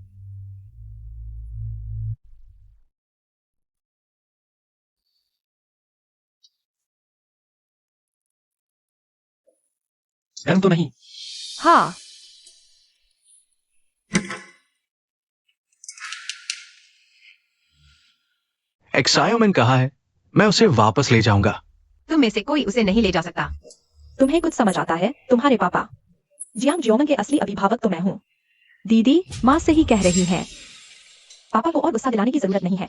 गर्म तो नहीं? हाँ, एक्सायोमैन कहा है, मैं उसे वापस ले जाऊंगा। तुम में से कोई उसे नहीं ले जा सकता। तुम्हें कुछ समझ आता है? तुम्हारे पापा जियांग जियोमन के असली अभिभावक तो मैं हूँ। दीदी माँ से ही कह रही हैं। पापा को और गुस्सा दिलाने की जरूरत नहीं है।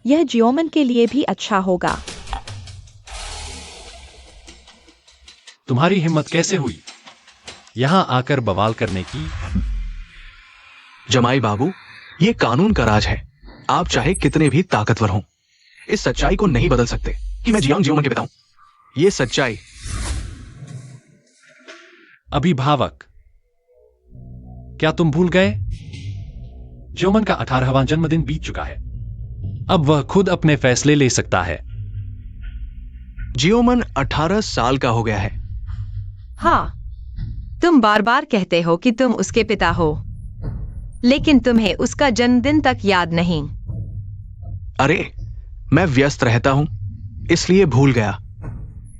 यह जियोमन के लिए भी अच्छा होगा। तुम्हारी हिम्मत कैसे हुई यहां आकर बवाल करने की? जमाई बाबू, ये कानून का राज है। आप चाहे कितने भी ताकतवर हों, इस सच्चाई को नहीं बदल सकते कि मैं जियांग जियोमन के पिता हूं। ये सच्चाई। अभिभावक, क्या तुम भूल गए? जियोमन का 18वां जन्मदिन बीत चुका है। अब वह खुद अपने फैसले ले सकता है। जियोमन 18 साल का हो गया है। हाँ, तुम बार बार कहते हो कि तुम उसके पिता हो, लेकिन तुम्हें उसका जन्मदिन तक याद नहीं। अरे, मैं व्यस्त रहता हूं, इसलिए भूल गया।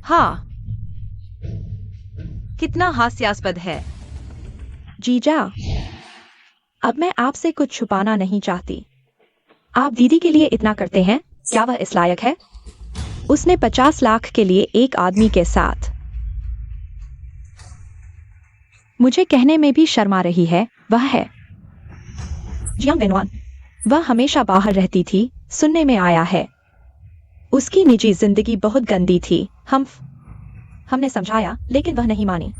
हाँ, कितना हास्यास्पद है। जीजा, अब मैं आपसे कुछ छुपाना नहीं चाहती। आप दीदी के लिए इतना करते हैं, क्या वह इस लायक है? उसने 50 लाख के लिए एक आदमी के साथ। मुझे कहने में भी शर्म आ रही है, वह है जियांग वेनवान। वह हमेशा बाहर रहती थी, सुनने में आया है। उसकी निजी जिंदगी बहुत गंदी थी। हमने समझाया, लेकिन वह नहीं मानी।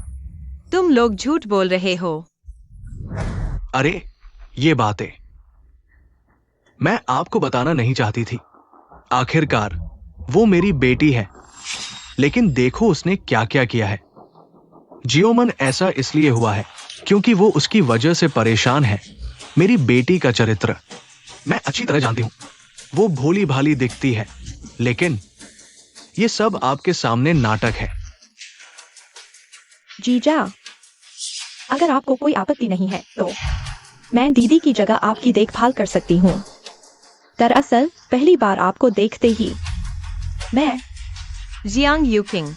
तुम लोग झूठ बोल रहे हो। अरे, ये बातें मैं आपको बताना नहीं चाहती थी। आखिरकार वो मेरी बेटी है, लेकिन देखो उसने क्या क्या किया है। जियोमन ऐसा इसलिए हुआ है क्योंकि वो उसकी वजह से परेशान है। मेरी बेटी का चरित्र मैं अच्छी तरह जानती हूं। वो भोली भाली दिखती है, लेकिन ये सब आपके सामने नाटक है। जीजा, अगर आपको कोई आपत्ति नहीं है तो मैं दीदी की जगह आपकी देखभाल कर सकती हूँ। दरअसल पहली बार आपको देखते ही मैं जियांग यूकिंग,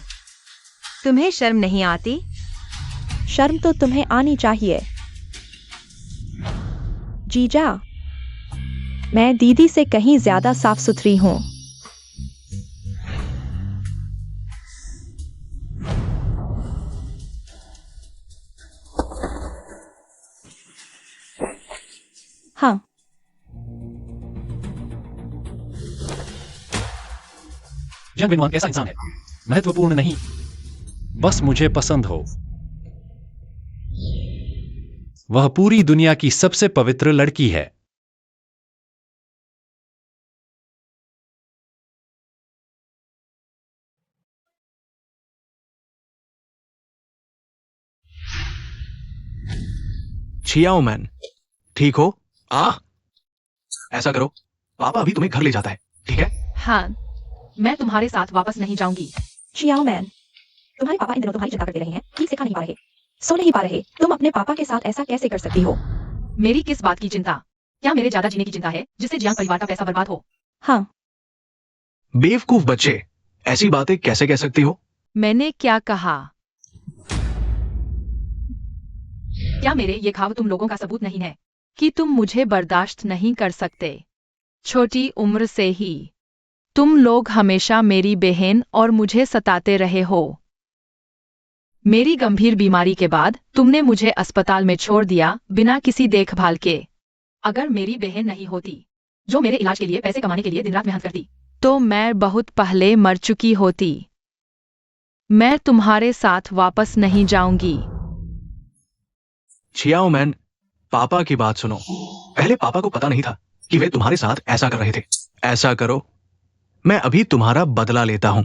तुम्हें शर्म नहीं आती? शर्म तो तुम्हें आनी चाहिए। जीजा, मैं दीदी से कहीं ज्यादा साफ सुथरी हूँ। हाँ, जियांग वेनवान कैसा इंसान है? महत्वपूर्ण नहीं, बस मुझे पसंद हो। वह पूरी दुनिया की सबसे पवित्र लड़की है। छियाओमैन, ठीक हो? ऐसा करो, पापा अभी तुम्हें घर ले जाता है, ठीक है? हाँ, मैं तुम्हारे साथ वापस नहीं जाऊंगी। चियाओ मैन, तुम्हारे पापा इन दिनों तुम्हारी चिंता करते रहे हैं। ठीक से खा नहीं पा रहे, सो नहीं पा रहे। तुम अपने पापा के साथ ऐसा कैसे कर सकती हो? मेरी किस बात की चिंता? क्या मेरे ज्यादा जीने की चिंता है, जिससे जियांग परिवार का पैसा बर्बाद हो? हाँ, बेवकूफ बच्चे, ऐसी बातें कैसे कह सकती हो? मैंने क्या कहा? क्या मेरे ये ख्वाब तुम लोगों का सबूत नहीं है कि तुम मुझे बर्दाश्त नहीं कर सकते? छोटी उम्र से ही तुम लोग हमेशा मेरी बहन और मुझे सताते रहे हो। मेरी गंभीर बीमारी के बाद तुमने मुझे अस्पताल में छोड़ दिया बिना किसी देखभाल के। अगर मेरी बहन नहीं होती, जो मेरे इलाज के लिए पैसे कमाने के लिए दिन रात मेहनत करती, तो मैं बहुत पहले मर चुकी होती। मैं तुम्हारे साथ वापस नहीं जाऊंगी। छियाओ मैन, पापा की बात सुनो। पहले पापा को पता नहीं था कि वे तुम्हारे साथ ऐसा कर रहे थे। ऐसा करो, मैं अभी तुम्हारा बदला लेता हूं।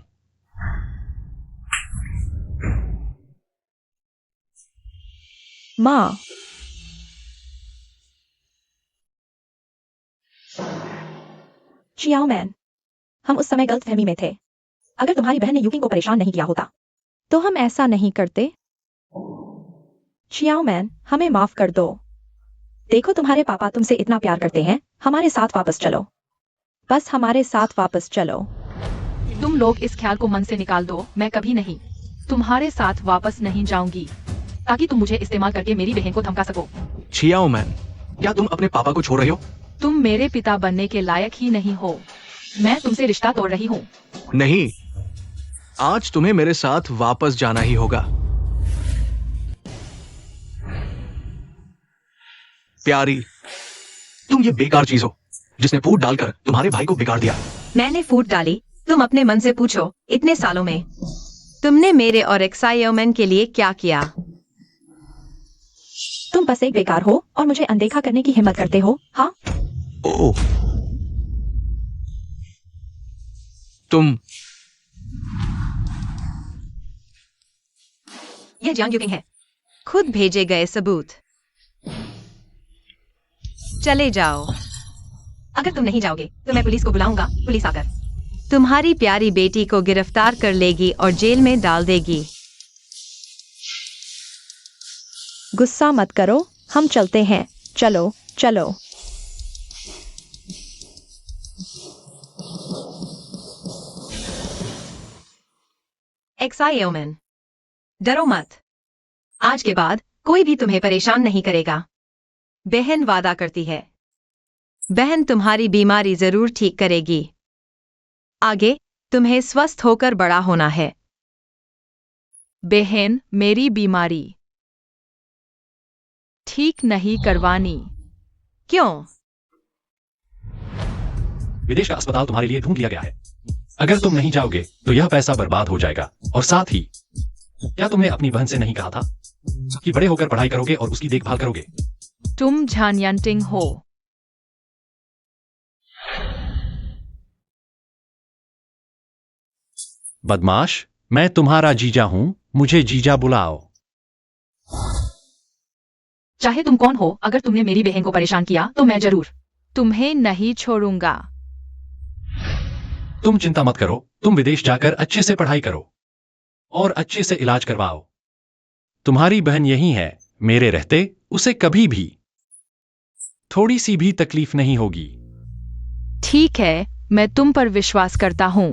माँ, चियाओ मैन, हम उस समय गलतफहमी में थे। अगर तुम्हारी बहन ने यूकिंग को परेशान नहीं किया होता तो हम ऐसा नहीं करते। चियाओ मैन, हमें माफ कर दो। देखो, तुम्हारे पापा तुमसे इतना प्यार करते हैं। हमारे साथ वापस चलो, बस हमारे साथ वापस चलो। तुम लोग इस ख्याल को मन से निकाल दो, मैं कभी नहीं तुम्हारे साथ वापस नहीं जाऊंगी, ताकि तुम मुझे इस्तेमाल करके मेरी बहन को धमका सको। छियाओ मैन, क्या तुम अपने पापा को छोड़ रही हो? तुम मेरे पिता बनने के लायक ही नहीं हो। मैं तुमसे रिश्ता तोड़ रही हूँ। नहीं, आज तुम्हें मेरे साथ वापस जाना ही होगा। प्यारी, तुम ये बेकार चीज हो जिसने फूट डालकर तुम्हारे भाई को बिगाड़ दिया। मैंने फूट डाली? तुम अपने मन से पूछो, इतने सालों में तुमने मेरे और एक्साइओमैन के लिए क्या किया? तुम बस एक बेकार हो और मुझे अनदेखा करने की हिम्मत करते हो। हाँ, ओह, तुम यह जियांग यूकिंग है। खुद भेजे गए सबूत। चले जाओ। अगर तुम नहीं जाओगे तो मैं पुलिस को बुलाऊंगा। पुलिस आकर तुम्हारी प्यारी बेटी को गिरफ्तार कर लेगी और जेल में डाल देगी। गुस्सा मत करो, हम चलते हैं। चलो चलो। एक्साइओमैन, डरो मत। आज के बाद कोई भी तुम्हें परेशान नहीं करेगा। बहन वादा करती है। बहन तुम्हारी बीमारी जरूर ठीक करेगी। आगे तुम्हें स्वस्थ होकर बड़ा होना है। बहन, मेरी बीमारी ठीक नहीं करवानी। क्यों? विदेश का अस्पताल तुम्हारे लिए ढूंढ लिया गया है। अगर तुम नहीं जाओगे तो यह पैसा बर्बाद हो जाएगा। और साथ ही, क्या तुमने अपनी बहन से नहीं कहा था कि बड़े होकर पढ़ाई करोगे और उसकी देखभाल करोगे? तुम झानयंटिंग हो। बदमाश, मैं तुम्हारा जीजा हूं, मुझे जीजा बुलाओ। चाहे तुम कौन हो, अगर तुमने मेरी बहन को परेशान किया तो मैं जरूर तुम्हें नहीं छोड़ूंगा। तुम चिंता मत करो, तुम विदेश जाकर अच्छे से पढ़ाई करो और अच्छे से इलाज करवाओ। तुम्हारी बहन यही है, मेरे रहते उसे कभी भी थोड़ी सी भी तकलीफ नहीं होगी। ठीक है, मैं तुम पर विश्वास करता हूँ।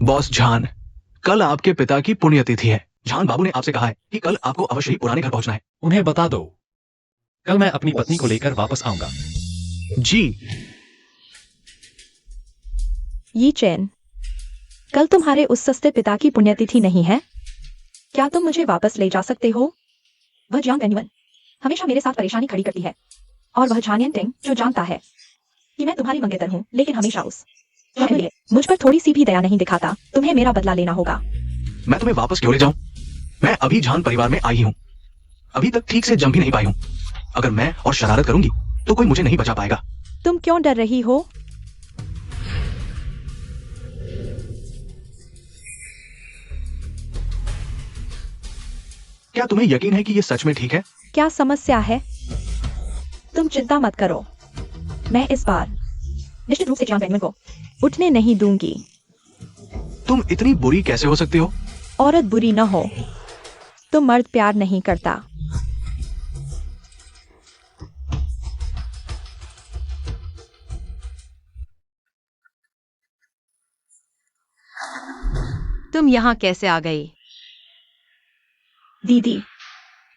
बॉस झान, कल आपके पिता की पुण्यतिथि है। झान बाबू ने आपसे कहा है कि कल आपको अवश्य ही पुराने घर पहुंचना है। उन्हें बता दो, कल मैं अपनी पत्नी को लेकर वापस आऊंगा। जी। ये चैन, कल तुम्हारे उस सस्ते पिता की पुण्यतिथि नहीं है? क्या तुम मुझे वापस ले जा सकते हो? वह जियांग एनिवन हमेशा मेरे साथ परेशानी खड़ी करती है, और वह झानयंटिंग जो जानता है कि मैं तुम्हारी मंगेतर हूँ, लेकिन हमेशा उस लिए मुझ पर थोड़ी सी भी दया नहीं दिखाता। तुम्हें मेरा बदला लेना होगा। मैं तुम्हें वापस क्यों ले जाऊं? मैं अभी झान परिवार में आई हूं। अभी तक ठीक से जम भी नहीं पाई हूं। अगर मैं और शरारत करूंगी तो कोई मुझे नहीं बचा पाएगा। तुम क्यों डर रही हो? क्या तुम्हें यकीन है कि ये सच में ठीक है? क्या समस्या है? तुम चिंता मत करो, मैं इस बार निश्चित रूप से जियांग एनिवन को उठने नहीं दूंगी। तुम इतनी बुरी कैसे हो सकती हो? औरत बुरी न हो तो मर्द प्यार नहीं करता। तुम यहाँ कैसे आ गई? दीदी,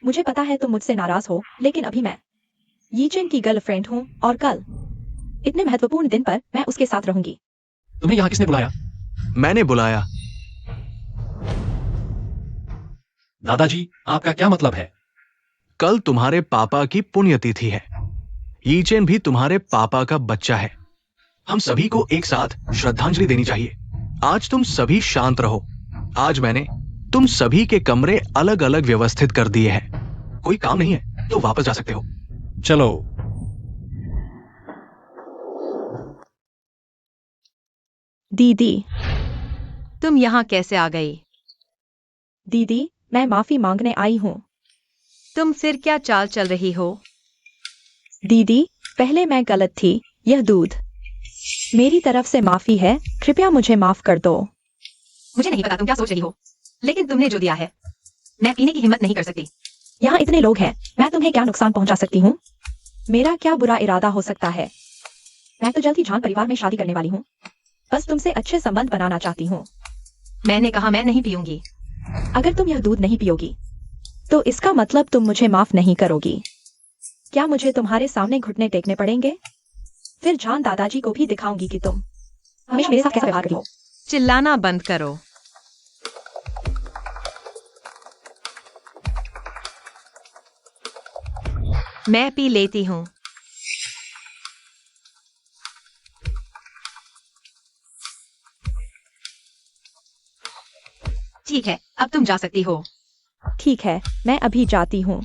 मुझे पता है तुम मुझसे नाराज हो, लेकिन अभी मैं यीचेन की गर्लफ्रेंड हूँ और कल इतने महत्वपूर्ण दिन पर मैं उसके साथ रहूंगी। तुम्हें यहाँ किसने बुलाया? मैंने बुलाया। दादाजी, आपका क्या मतलब है? कल तुम्हारे पापा की पुण्यतिथि है। यीचेन भी तुम्हारे पापा का बच्चा है। हम सभी को एक साथ श्रद्धांजलि देनी चाहिए। आज तुम सभी शांत रहो। आज मैंने तुम सभी के कमरे अलग अलग व्यवस्थित कर दिए हैं। कोई काम नहीं है तो वापस जा सकते हो। चलो। दीदी, तुम यहाँ कैसे आ गई? दीदी, मैं माफी मांगने आई हूँ। तुम फिर क्या चाल चल रही हो? दीदी, पहले मैं गलत थी। यह दूध मेरी तरफ से माफी है, कृपया मुझे माफ कर दो। मुझे नहीं पता तुम क्या सोच रही हो, लेकिन तुमने जो दिया है मैं पीने की हिम्मत नहीं कर सकती। यहाँ इतने लोग हैं, मैं तुम्हें क्या नुकसान पहुंचा सकती हूँ? मेरा क्या बुरा इरादा हो सकता है? मैं तो जल्द ही जान परिवार में शादी करने वाली हूँ। बस तुमसे अच्छे संबंध बनाना चाहती हूँ। मैंने कहा मैं नहीं पीऊंगी। अगर तुम यह दूध नहीं पियोगी तो इसका मतलब तुम मुझे माफ नहीं करोगी। क्या मुझे तुम्हारे सामने घुटने टेकने पड़ेंगे? फिर जान दादाजी को भी दिखाऊंगी कि तुम हमेशा मेरे साथ कैसा व्यवहार करती हो। चिल्लाना बंद करो। मैं पी लेती हूँ। ठीक है, अब तुम जा सकती हो। ठीक है, मैं अभी जाती हूँ।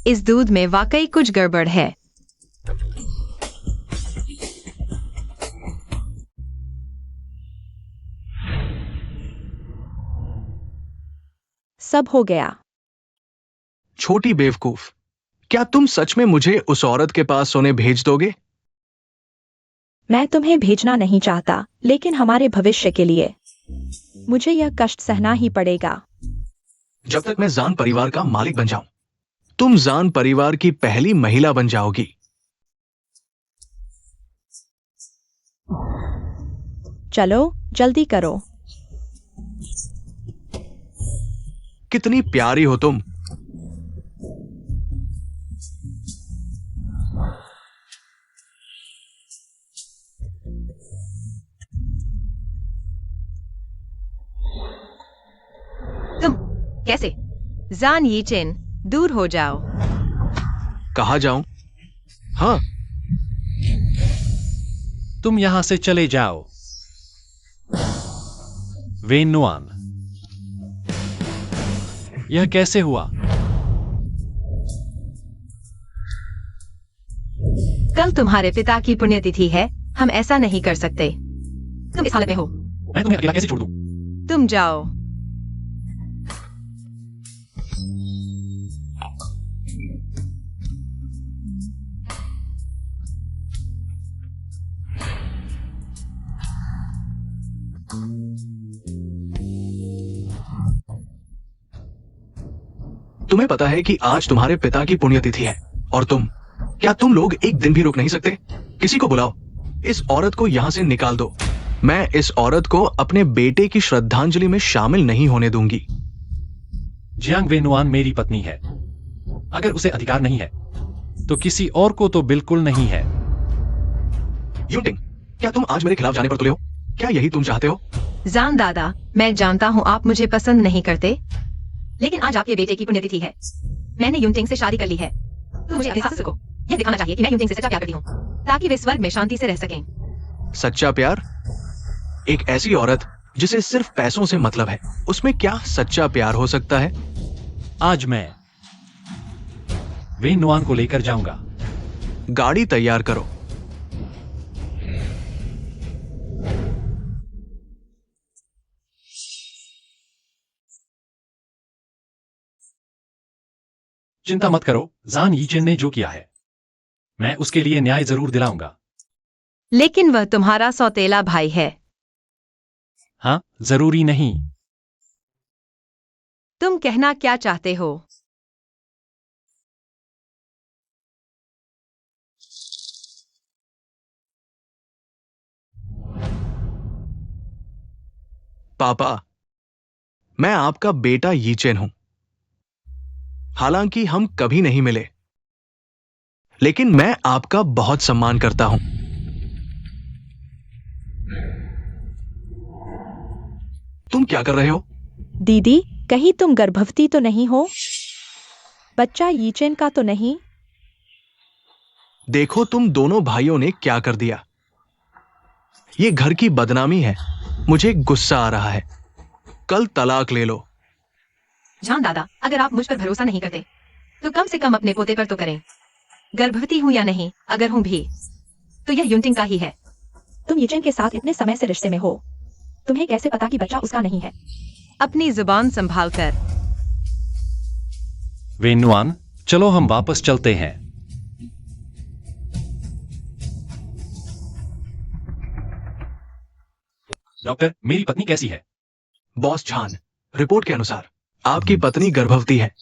इस दूध में वाकई कुछ गड़बड़ है। सब हो गया। छोटी बेवकूफ, क्या तुम सच में मुझे उस औरत के पास सोने भेज दोगे? मैं तुम्हें भेजना नहीं चाहता, लेकिन हमारे भविष्य के लिए मुझे यह कष्ट सहना ही पड़ेगा। जब तक मैं जान परिवार का मालिक बन जाऊं, तुम जान परिवार की पहली महिला बन जाओगी। चलो, जल्दी करो। कितनी प्यारी हो तुम। तुम कैसे? जान यीचेन, दूर हो जाओ। कहाँ जाऊं? हाँ, तुम यहां से चले जाओ। वेन नुआन, यह कैसे हुआ? कल तुम्हारे पिता की पुण्यतिथि है, हम ऐसा नहीं कर सकते। तुम इस हालत में हो। मैं तुम्हें अकेला कैसे छोड़ दूं? तुम जाओ। तुम्हें पता है कि आज तुम्हारे पिता की पुण्यतिथि है और क्या तुम लोग एक दिन भी रुक नहीं सकते? किसी को बुलाओ, इस औरत को यहां से निकाल दो। मैं इस औरत को अपने बेटे की श्रद्धांजलि में शामिल नहीं होने दूंगी। जियांग वेनुआन मेरी पत्नी है। अगर उसे अधिकार नहीं है तो किसी और को तो बिल्कुल नहीं है। यूटिंग, क्या तुम आज मेरे खिलाफ जाने पर तुले हो? क्या यही तुम चाहते हो? जान दादा, मैं जानता हूँ आप मुझे पसंद नहीं करते, लेकिन आज आपके बेटे की पुण्यतिथि है। मैंने युनटिंग से शादी कर ली है, तो मुझे अपने सास को यह दिखाना चाहिए कि मैं युनटिंग से सच्चा प्यार करती हूँ, ताकि वे स्वर्ग में शांति से रह सकें। सच्चा प्यार? एक ऐसी औरत जिसे सिर्फ पैसों से मतलब है, उसमें क्या सच्चा प्यार हो सकता है? आज मैं वेन नुआन को लेकर जाऊंगा। गाड़ी तैयार करो। चिंता मत करो, जान यीचेन ने जो किया है मैं उसके लिए न्याय जरूर दिलाऊंगा। लेकिन वह तुम्हारा सौतेला भाई है। हाँ, जरूरी नहीं। तुम कहना क्या चाहते हो? पापा, मैं आपका बेटा यीचेन हूं। हालांकि हम कभी नहीं मिले, लेकिन मैं आपका बहुत सम्मान करता हूं। तुम क्या कर रहे हो? दीदी, कहीं तुम गर्भवती तो नहीं हो? बच्चा यीचेन का तो नहीं? देखो तुम दोनों भाइयों ने क्या कर दिया। ये घर की बदनामी है। मुझे गुस्सा आ रहा है। कल तलाक ले लो। जान दादा, अगर आप मुझ पर भरोसा नहीं करते तो कम से कम अपने पोते पर तो करें। गर्भवती हूं या नहीं, अगर हूं भी तो यह युनटिंग का ही है। तुम यीचेन के साथ इतने समय से रिश्ते में हो, तुम्हें कैसे पता कि बच्चा उसका नहीं है? अपनी जुबान संभाल कर। वेनुआन, चलो हम वापस चलते हैं। डॉक्टर, मेरी पत्नी कैसी है? बॉस झान, रिपोर्ट के अनुसार आपकी पत्नी गर्भवती है,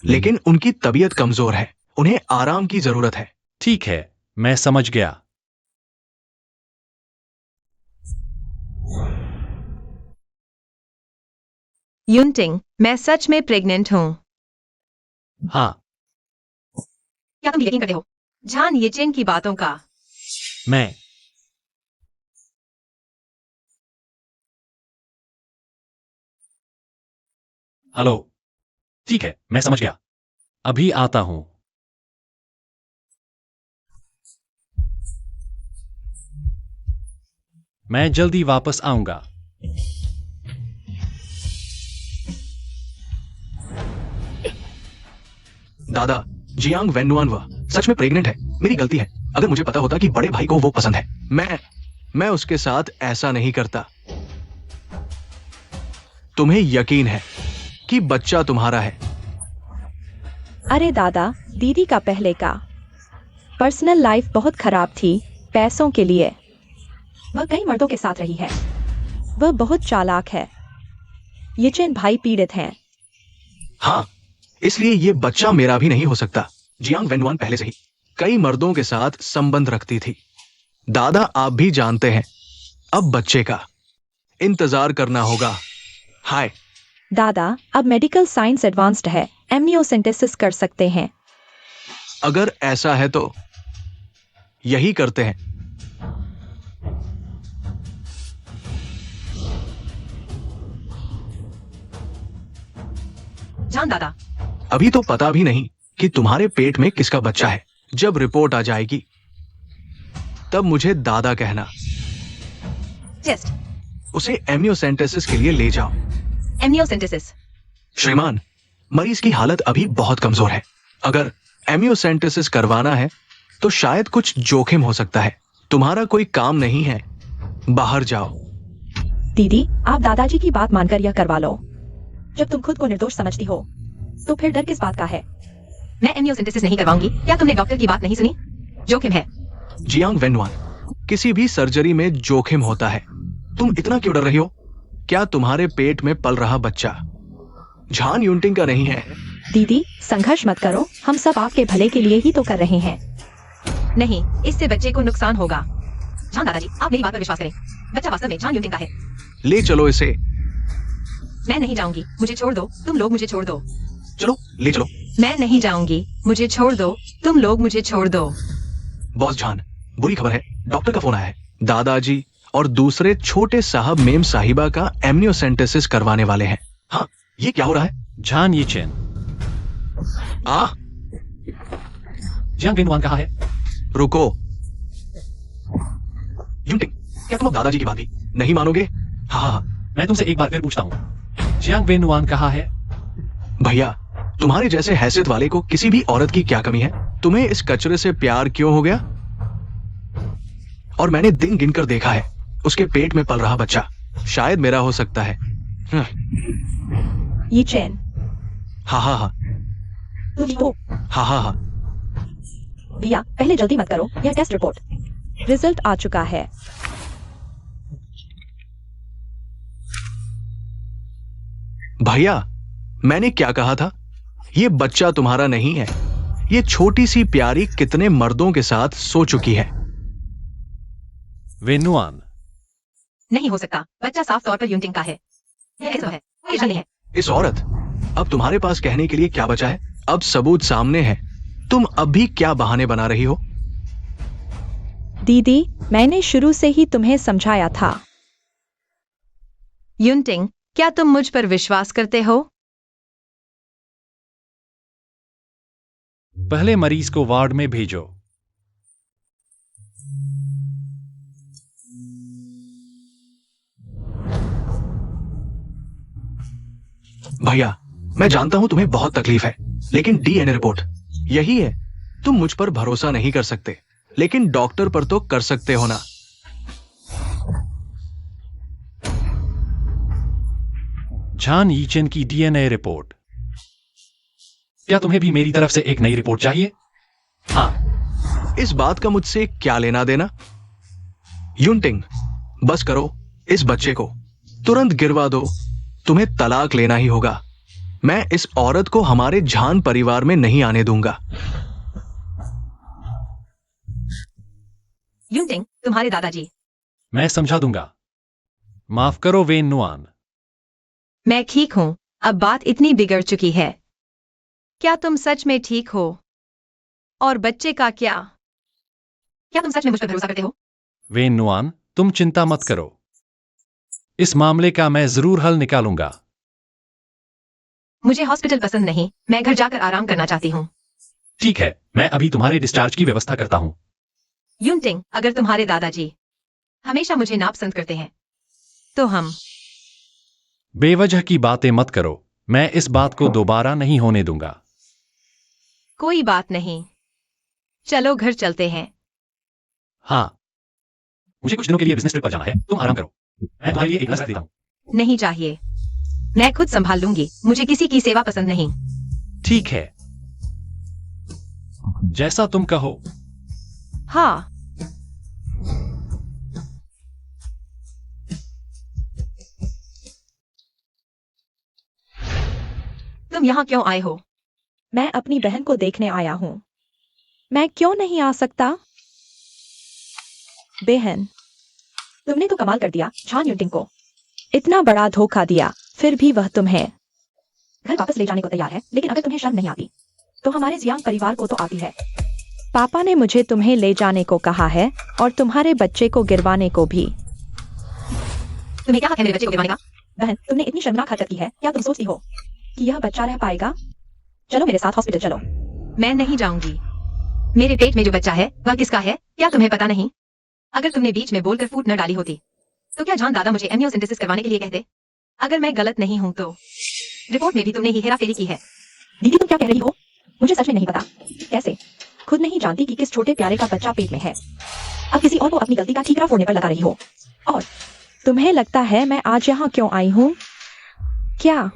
लेकिन उनकी तबीयत कमजोर है। उन्हें आराम की जरूरत है। ठीक है, मैं समझ गया। युनटिंग, मैं सच में प्रेग्नेंट हूं। हाँ, क्या तुम यकीन करते हो झान येचेन की बातों का? मैं हेलो। ठीक है, मैं समझ गया। अभी आता हूं। मैं जल्दी वापस आऊंगा। दादा, जियांग वेनुआन वह सच में प्रेग्नेंट है। मेरी गलती है। अगर मुझे पता होता कि बड़े भाई को वो पसंद है, मैं उसके साथ ऐसा नहीं करता। तुम्हें यकीन है कि बच्चा तुम्हारा है? अरे दादा, दीदी का पहले का पर्सनल लाइफ बहुत खराब थी पैसों के लिए। वह कई मर्दों के साथ रही है। वह बहुत चालाक है। यीचेन भाई पीड़ित हैं। हाँ, इसलिए ये बच्चा मेरा भी नहीं हो सकता। जियांग वेनुआन पहले से ही कई मर्दों के साथ संबंध रखती थी। दादा, आप भी जानते हैं। अब बच्चे का इंतजार करना होगा। हाय दादा, अब मेडिकल साइंस एडवांस्ड है, एमनियोसेंटेसिस कर सकते हैं। अगर ऐसा है तो यही करते हैं। जान दादा, अभी तो पता भी नहीं कि तुम्हारे पेट में किसका बच्चा है। जब रिपोर्ट आ जाएगी तब मुझे दादा कहना। टेस्ट उसे एमनियोसेंटेसिस के लिए ले जाओ। एमनियोसेंटेसिस। श्रीमान, मरीज की हालत अभी बहुत कमजोर है। अगर एमनियोसेंटेसिस करवाना है तो शायद कुछ जोखिम हो सकता है। तुम्हारा कोई काम नहीं है, बाहर जाओ। दीदी, आप दादाजी की बात मानकर यह करवा लो। जब तुम खुद को निर्दोष समझती हो तो फिर डर किस बात का है? मैं एमनियोसेंटेसिस नहीं करवाऊंगी। क्या तुमने डॉक्टर की बात नहीं सुनी? जोखिम है। जियांग वेनुआन, किसी भी सर्जरी में जोखिम होता है। तुम इतना क्यों डर रही हो? क्या तुम्हारे पेट में पल रहा बच्चा झान युनटिंग का नहीं है? दीदी, संघर्ष मत करो। हम सब आपके भले के लिए ही तो कर रहे हैं। नहीं, इससे बच्चे को नुकसान होगा। जान दादाजी, आप मेरी बात पर विश्वास करें। बच्चा वास्तव में झान युनटिंग का है। ले चलो इसे। मैं नहीं जाऊंगी, मुझे छोड़ दो। तुम लोग मुझे छोड़ दो। चलो, ले चलो। मैं नहीं जाऊंगी, मुझे छोड़ दो। तुम लोग मुझे छोड़ दो। बॉस झान, बुरी खबर है। डॉक्टर का फोन आया है। दादाजी और दूसरे छोटे साहब मेम साहिबा का एमनियोसेंटेसिस करवाने वाले हैं। हाँ, ये क्या हो रहा है? झान यीचेन। जियांग वेनुआन कहाँ है? रुको। युनटिंग, क्या तुम अब दादाजी की बात भी नहीं मानोगे? हाँ, मैं तुमसे एक बार फिर पूछता हूँ, जियांग वेनुआन कहाँ है? भैया, तुम्हारे जैसे हैसियत वाले को किसी भी औरत की क्या कमी है? तुम्हें इस कचरे से प्यार क्यों हो गया? और मैंने दिन गिनकर देखा है, उसके पेट में पल रहा बच्चा शायद मेरा हो सकता है। यीचेन, हाँ हाँ हाँ तुम हो। हाँ हाँ हाँ। भैया, पहले जल्दी मत करो। यह टेस्ट रिपोर्ट रिजल्ट आ चुका है। भैया, मैंने क्या कहा था? ये बच्चा तुम्हारा नहीं है। ये छोटी सी प्यारी कितने मर्दों के साथ सो चुकी है। वेनुआन, नहीं हो सकता। बच्चा साफ तौर पर युनटिंग का है। यह ऐसा है, ये नहीं है। इस औरत, अब तुम्हारे पास कहने के लिए क्या बचा है? अब सबूत सामने है। तुम अब भी क्या बहाने बना रही हो? दीदी, मैंने शुरू से ही तुम्हें समझाया था। युनटिंग, क्या तुम मुझ पर विश्वास करते हो? पहले मरीज को वार्ड में भेजो। भैया, मैं जानता हूं तुम्हें बहुत तकलीफ है, लेकिन डीएनए रिपोर्ट यही है। तुम मुझ पर भरोसा नहीं कर सकते, लेकिन डॉक्टर पर तो कर सकते हो ना। जान यीचेन की डीएनए रिपोर्ट। क्या तुम्हें भी मेरी तरफ से एक नई रिपोर्ट चाहिए? हाँ। इस बात का मुझसे क्या लेना देना? युनटिंग, बस करो, इस बच्चे को तुरंत गिरवा दो। तुम्हें तलाक लेना ही होगा। मैं इस औरत को हमारे झान परिवार में नहीं आने दूंगा। युनटिंग, तुम्हारे दादाजी। मैं समझा दूंगा। माफ करो वेन नुआन। मैं ठीक हूं। अब बात इतनी बिगड़ चुकी है। क्या तुम सच में ठीक हो? और बच्चे का क्या? क्या तुम सच में मुझ पर भरोसा करते हो? वेन नुआन, तुम चिंता मत करो। इस मामले का मैं जरूर हल निकालूंगा। मुझे हॉस्पिटल पसंद नहीं, मैं घर जाकर आराम करना चाहती हूँ। ठीक है, मैं अभी तुम्हारे डिस्चार्ज की व्यवस्था करता हूं। युनटिंग, अगर तुम्हारे दादाजी हमेशा मुझे नापसंद करते हैं, तो हम बेवजह की बातें मत करो। मैं इस बात को दोबारा नहीं होने दूंगा। कोई बात नहीं। चलो घर चलते हैं। हाँ, मुझे कुछ दिनों के लिए बिजनेस ट्रिप पर जाना है। तुम आराम करो। मैं तुम्हारे लिए एक नजर देता हूं। नहीं चाहिए, मैं खुद संभाल लूंगी। मुझे किसी की सेवा पसंद नहीं। ठीक है, जैसा तुम कहो। हाँ। तुम यहाँ क्यों आए हो? मैं अपनी बहन को देखने आया हूँ। मैं क्यों नहीं आ सकता? बहन, तुमने तो कमाल कर दिया झान युनटिंग को। इतना बड़ा धोखा दिया, फिर भी वह तुम्हें घर वापस ले जाने को तैयार है। लेकिन अगर तुम्हें शर्म नहीं आती, तो हमारे जियांग परिवार को तो आती है। पापा ने मुझे तुम्हें ले जाने को कहा है और तुम्हारे बच्चे को गिरवाने को भी। तुम्हें क्या हक है मेरे बच्चे को गिरवाने का? बहन, तुमने इतनी शर्मनाक हरकत की है। क्या तुम सोचती हो कि यह बच्चा रह पाएगा? चलो मेरे साथ हॉस्पिटल चलो। मैं नहीं जाऊंगी। मेरे पेट में जो बच्चा है वह किसका है, क्या तुम्हें पता नहीं? अगर तुमने बीच में बोलकर फूट न डाली होती, तो क्या जान दादा मुझे एमनियोसेंटेसिस करवाने के लिए कहते? अगर मैं गलत नहीं हूं तो रिपोर्ट में भी तुमने ही हेराफेरी की है। दीदी, तुम क्या कह रही हो? मुझे सच में नहीं पता। कैसे? खुद नहीं जानती कि किस छोटे प्यारे का बच्चा पेट में है। अब किसी और को अपनी गलती का ठीकरा फोड़ने पर लगा रही हो। और तुम्हें लगता है मैं आज यहाँ क्यों आई हूँ? क्या?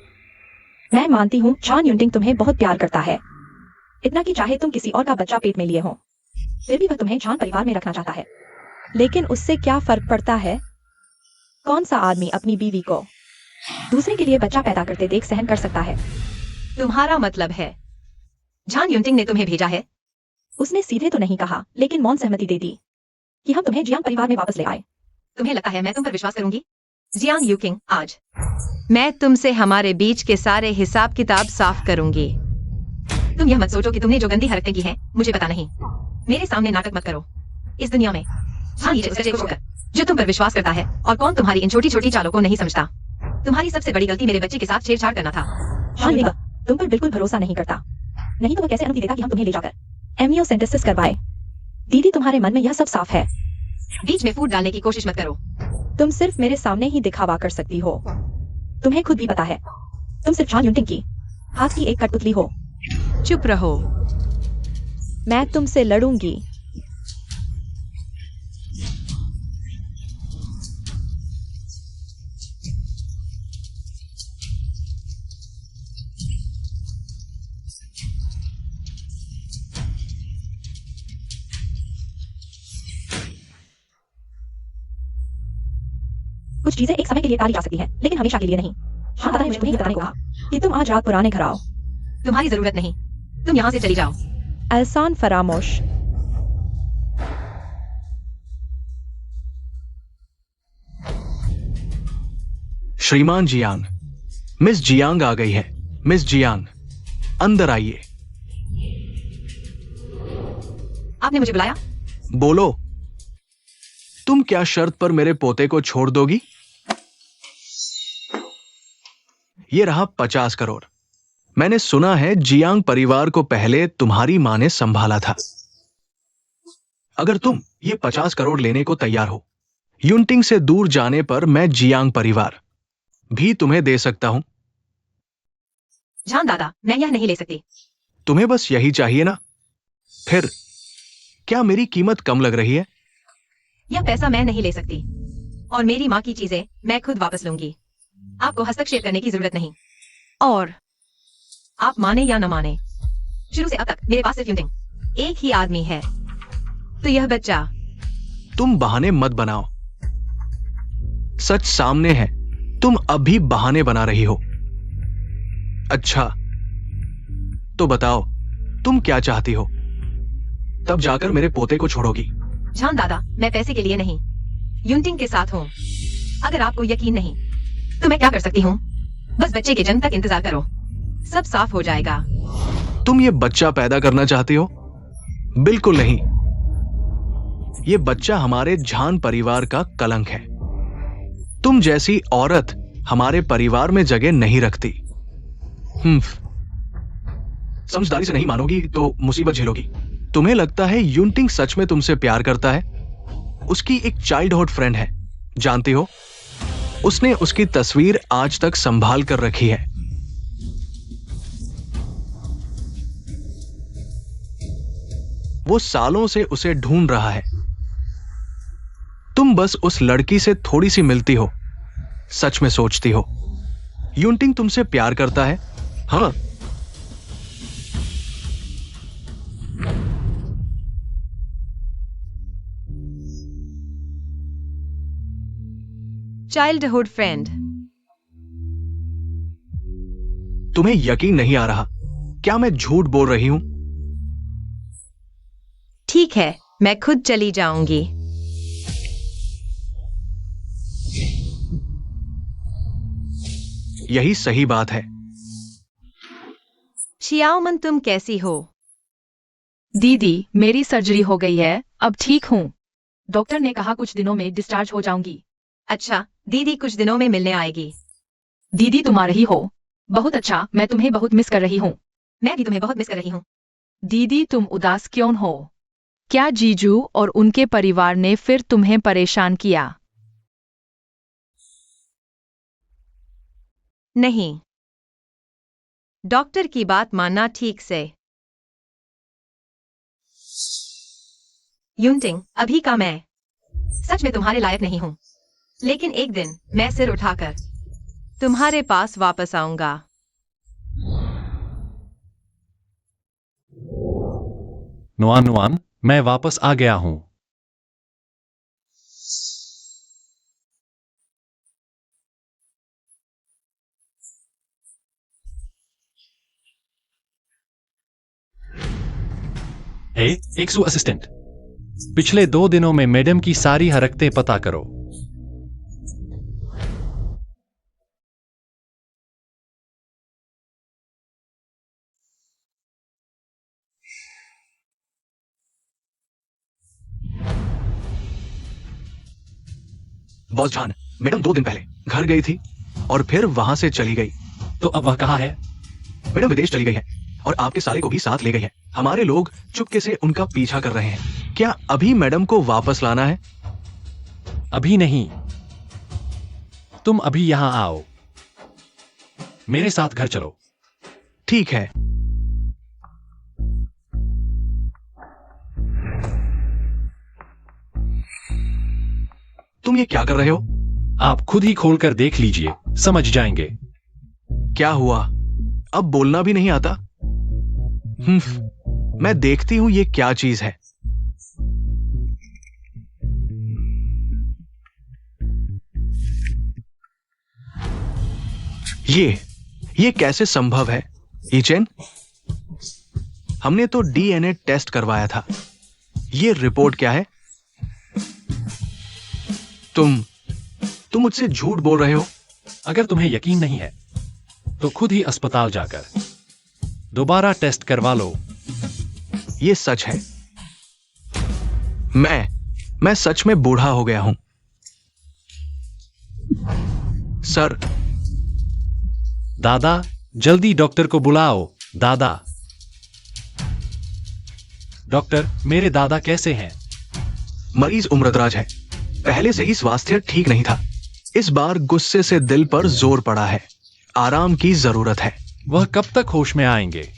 मैं मानती हूँ झान युनटिंग तुम्हें बहुत प्यार करता है, इतना कि चाहे तुम किसी और का बच्चा पेट में लिए हो, फिर भी वह तुम्हें झान परिवार में रखना चाहता है। लेकिन उससे क्या फर्क पड़ता है? कौन सा आदमी अपनी बीवी को दूसरे के लिए बच्चा पैदा करते देख सहन कर सकता है? तुम्हारा मतलब है झान युनटिंग ने तुम्हें भेजा है? उसने सीधे तो नहीं कहा, लेकिन मौन सहमति दे दी कि हम तुम्हें जियांग परिवार में वापस ले आए। तुम्हें लगता है मैं तुम पर विश्वास करूंगी? जियांग यूकिंग, आज मैं तुमसे हमारे बीच के सारे हिसाब किताब साफ करूंगी। तुम यह मत सोचो कि तुमने जो गंदी हरकतें की हैं, मुझे पता नहीं। मेरे सामने नाटक मत करो। इस दुनिया में हाँ, ये उस बच्चे को छोड़कर जो तुम पर विश्वास करता है, और कौन तुम्हारी इन छोटी छोटी चालों को नहीं समझता। तुम्हारी सबसे बड़ी गलती मेरे बच्चे के साथ छेड़छाड़ करना था। हाँ निगा, तुम पर बिल्कुल भरोसा नहीं करता। नहीं तो वह कैसे अनुमति देता कि हम तुम्हें ले जाकर एमनियोसेंटेसिस करवाए? दीदी, तुम्हारे मन में यह सब साफ है। बीच में फूट डालने की कोशिश मत करो। तुम सिर्फ मेरे सामने ही दिखावा कर सकती हो। तुम्हें खुद भी पता है तुम सिर्फ झान युनटिंग की हाथ की एक कठपुतली हो। चुप रहो। मैं तुमसे लड़ूंगी। कुछ चीजें एक समय के लिए टाली जा सकती हैं, लेकिन हमेशा के लिए नहीं। हाँ, दादा ने मुझे तुम्हें बताने को कहा कि तुम आज रात पुराने घर आओ। तुम्हारी जरूरत नहीं, तुम यहाँ से चली जाओ। एहसान फरामोश। श्रीमान जियांग, मिस जियांग आ गई है। मिस जियांग, अंदर आइए। आपने मुझे बुलाया? बोलो, तुम क्या शर्त पर मेरे पोते को छोड़ दोगी? ये रहा 50 करोड़। मैंने सुना है जियांग परिवार को पहले तुम्हारी मां ने संभाला था। अगर तुम ये 50 करोड़ लेने को तैयार हो, युनटिंग से दूर जाने पर मैं जियांग परिवार भी तुम्हें दे सकता हूं। जान दादा, मैं यह नहीं ले सकती। तुम्हें बस यही चाहिए ना? फिर क्या मेरी कीमत कम लग रही है? यह पैसा मैं नहीं ले सकती, और मेरी माँ की चीजें मैं खुद वापस लूंगी। आपको हस्तक्षेप करने की जरूरत नहीं। और आप माने या न माने, शुरू से अब तक मेरे पास सिर्फ युनटिंग एक ही आदमी है। तो यह बच्चा। तुम बहाने मत बनाओ, सच सामने है। तुम अभी बहाने बना रही हो। अच्छा, तो बताओ तुम क्या चाहती हो, तब जाकर मेरे पोते को छोड़ोगी। जान दादा, मैं पैसे के लिए नहीं, युनटिंग के साथ हूँ। अगर आपको यकीन नहीं तो मैं क्या कर सकती हूँ? बस बच्चे के जन्म तक इंतजार करो, सब साफ हो जाएगा। तुम ये बच्चा पैदा करना चाहती हो? बिल्कुल नहीं। ये बच्चा हमारे झान परिवार का कलंक है। तुम जैसी औरत हमारे परिवार में जगह नहीं रखती। समझदारी से नहीं मानोगी तो मुसीबत झेलोगी। तुम्हें लगता है युनटिंग सच में तुमसे प्यार करता है? उसकी एक चाइल्डहुड फ्रेंड है, जानती हो? उसने उसकी तस्वीर आज तक संभाल कर रखी है। वो सालों से उसे ढूंढ रहा है। तुम बस उस लड़की से थोड़ी सी मिलती हो, सच में सोचती हो युनटिंग तुमसे प्यार करता है? हाँ। Childhood friend. तुम्हें यकीन नहीं आ रहा क्या मैं झूठ बोल रही हूं? ठीक है, मैं खुद चली जाऊंगी। यही सही बात है। शियाओमन, तुम कैसी हो? दीदी, मेरी सर्जरी हो गई है, अब ठीक हूँ। डॉक्टर ने कहा कुछ दिनों में डिस्चार्ज हो जाऊंगी। अच्छा, दीदी कुछ दिनों में मिलने आएगी। दीदी, तुम आ रही हो? बहुत अच्छा, मैं तुम्हें बहुत मिस कर रही हूँ। मैं भी तुम्हें बहुत मिस कर रही हूँ। दीदी, तुम उदास क्यों हो? क्या जीजू और उनके परिवार ने फिर तुम्हें परेशान किया? नहीं, डॉक्टर की बात मानना ठीक से। युनटिंग, अभी का मैं सच में तुम्हारे लायक नहीं हूं, लेकिन एक दिन मैं सिर उठाकर तुम्हारे पास वापस आऊंगा। नुआन नुआन, मैं वापस आ गया हूं। एक्सू असिस्टेंट, पिछले 2 दिनों में मैडम की सारी हरकतें पता करो। बॉस जान, मैडम 2 दिन पहले घर गई थी और फिर वहां से चली गई। तो अब वह कहाँ है? मैडम विदेश चली गई है और आपके साले को भी साथ ले गई है। हमारे लोग चुपके से उनका पीछा कर रहे हैं। क्या अभी मैडम को वापस लाना है? अभी नहीं, तुम अभी यहां आओ, मेरे साथ घर चलो। ठीक है। तुम ये क्या कर रहे हो? आप खुद ही खोलकर देख लीजिए, समझ जाएंगे। क्या हुआ? अब बोलना भी नहीं आता? मैं देखती हूं ये क्या चीज है। ये कैसे संभव है? ईचेन, हमने तो डीएनए टेस्ट करवाया था। ये रिपोर्ट क्या है? तुम मुझसे झूठ बोल रहे हो। अगर तुम्हें यकीन नहीं है तो खुद ही अस्पताल जाकर दोबारा टेस्ट करवा लो। ये सच है। मैं सच में बूढ़ा हो गया हूं। दादा, जल्दी डॉक्टर को बुलाओ। दादा। डॉक्टर, मेरे दादा कैसे हैं? मरीज उम्रदराज है। पहले से ही स्वास्थ्य ठीक नहीं था। इस बार गुस्से से दिल पर जोर पड़ा है। आराम की जरूरत है। वह कब तक होश में आएंगे?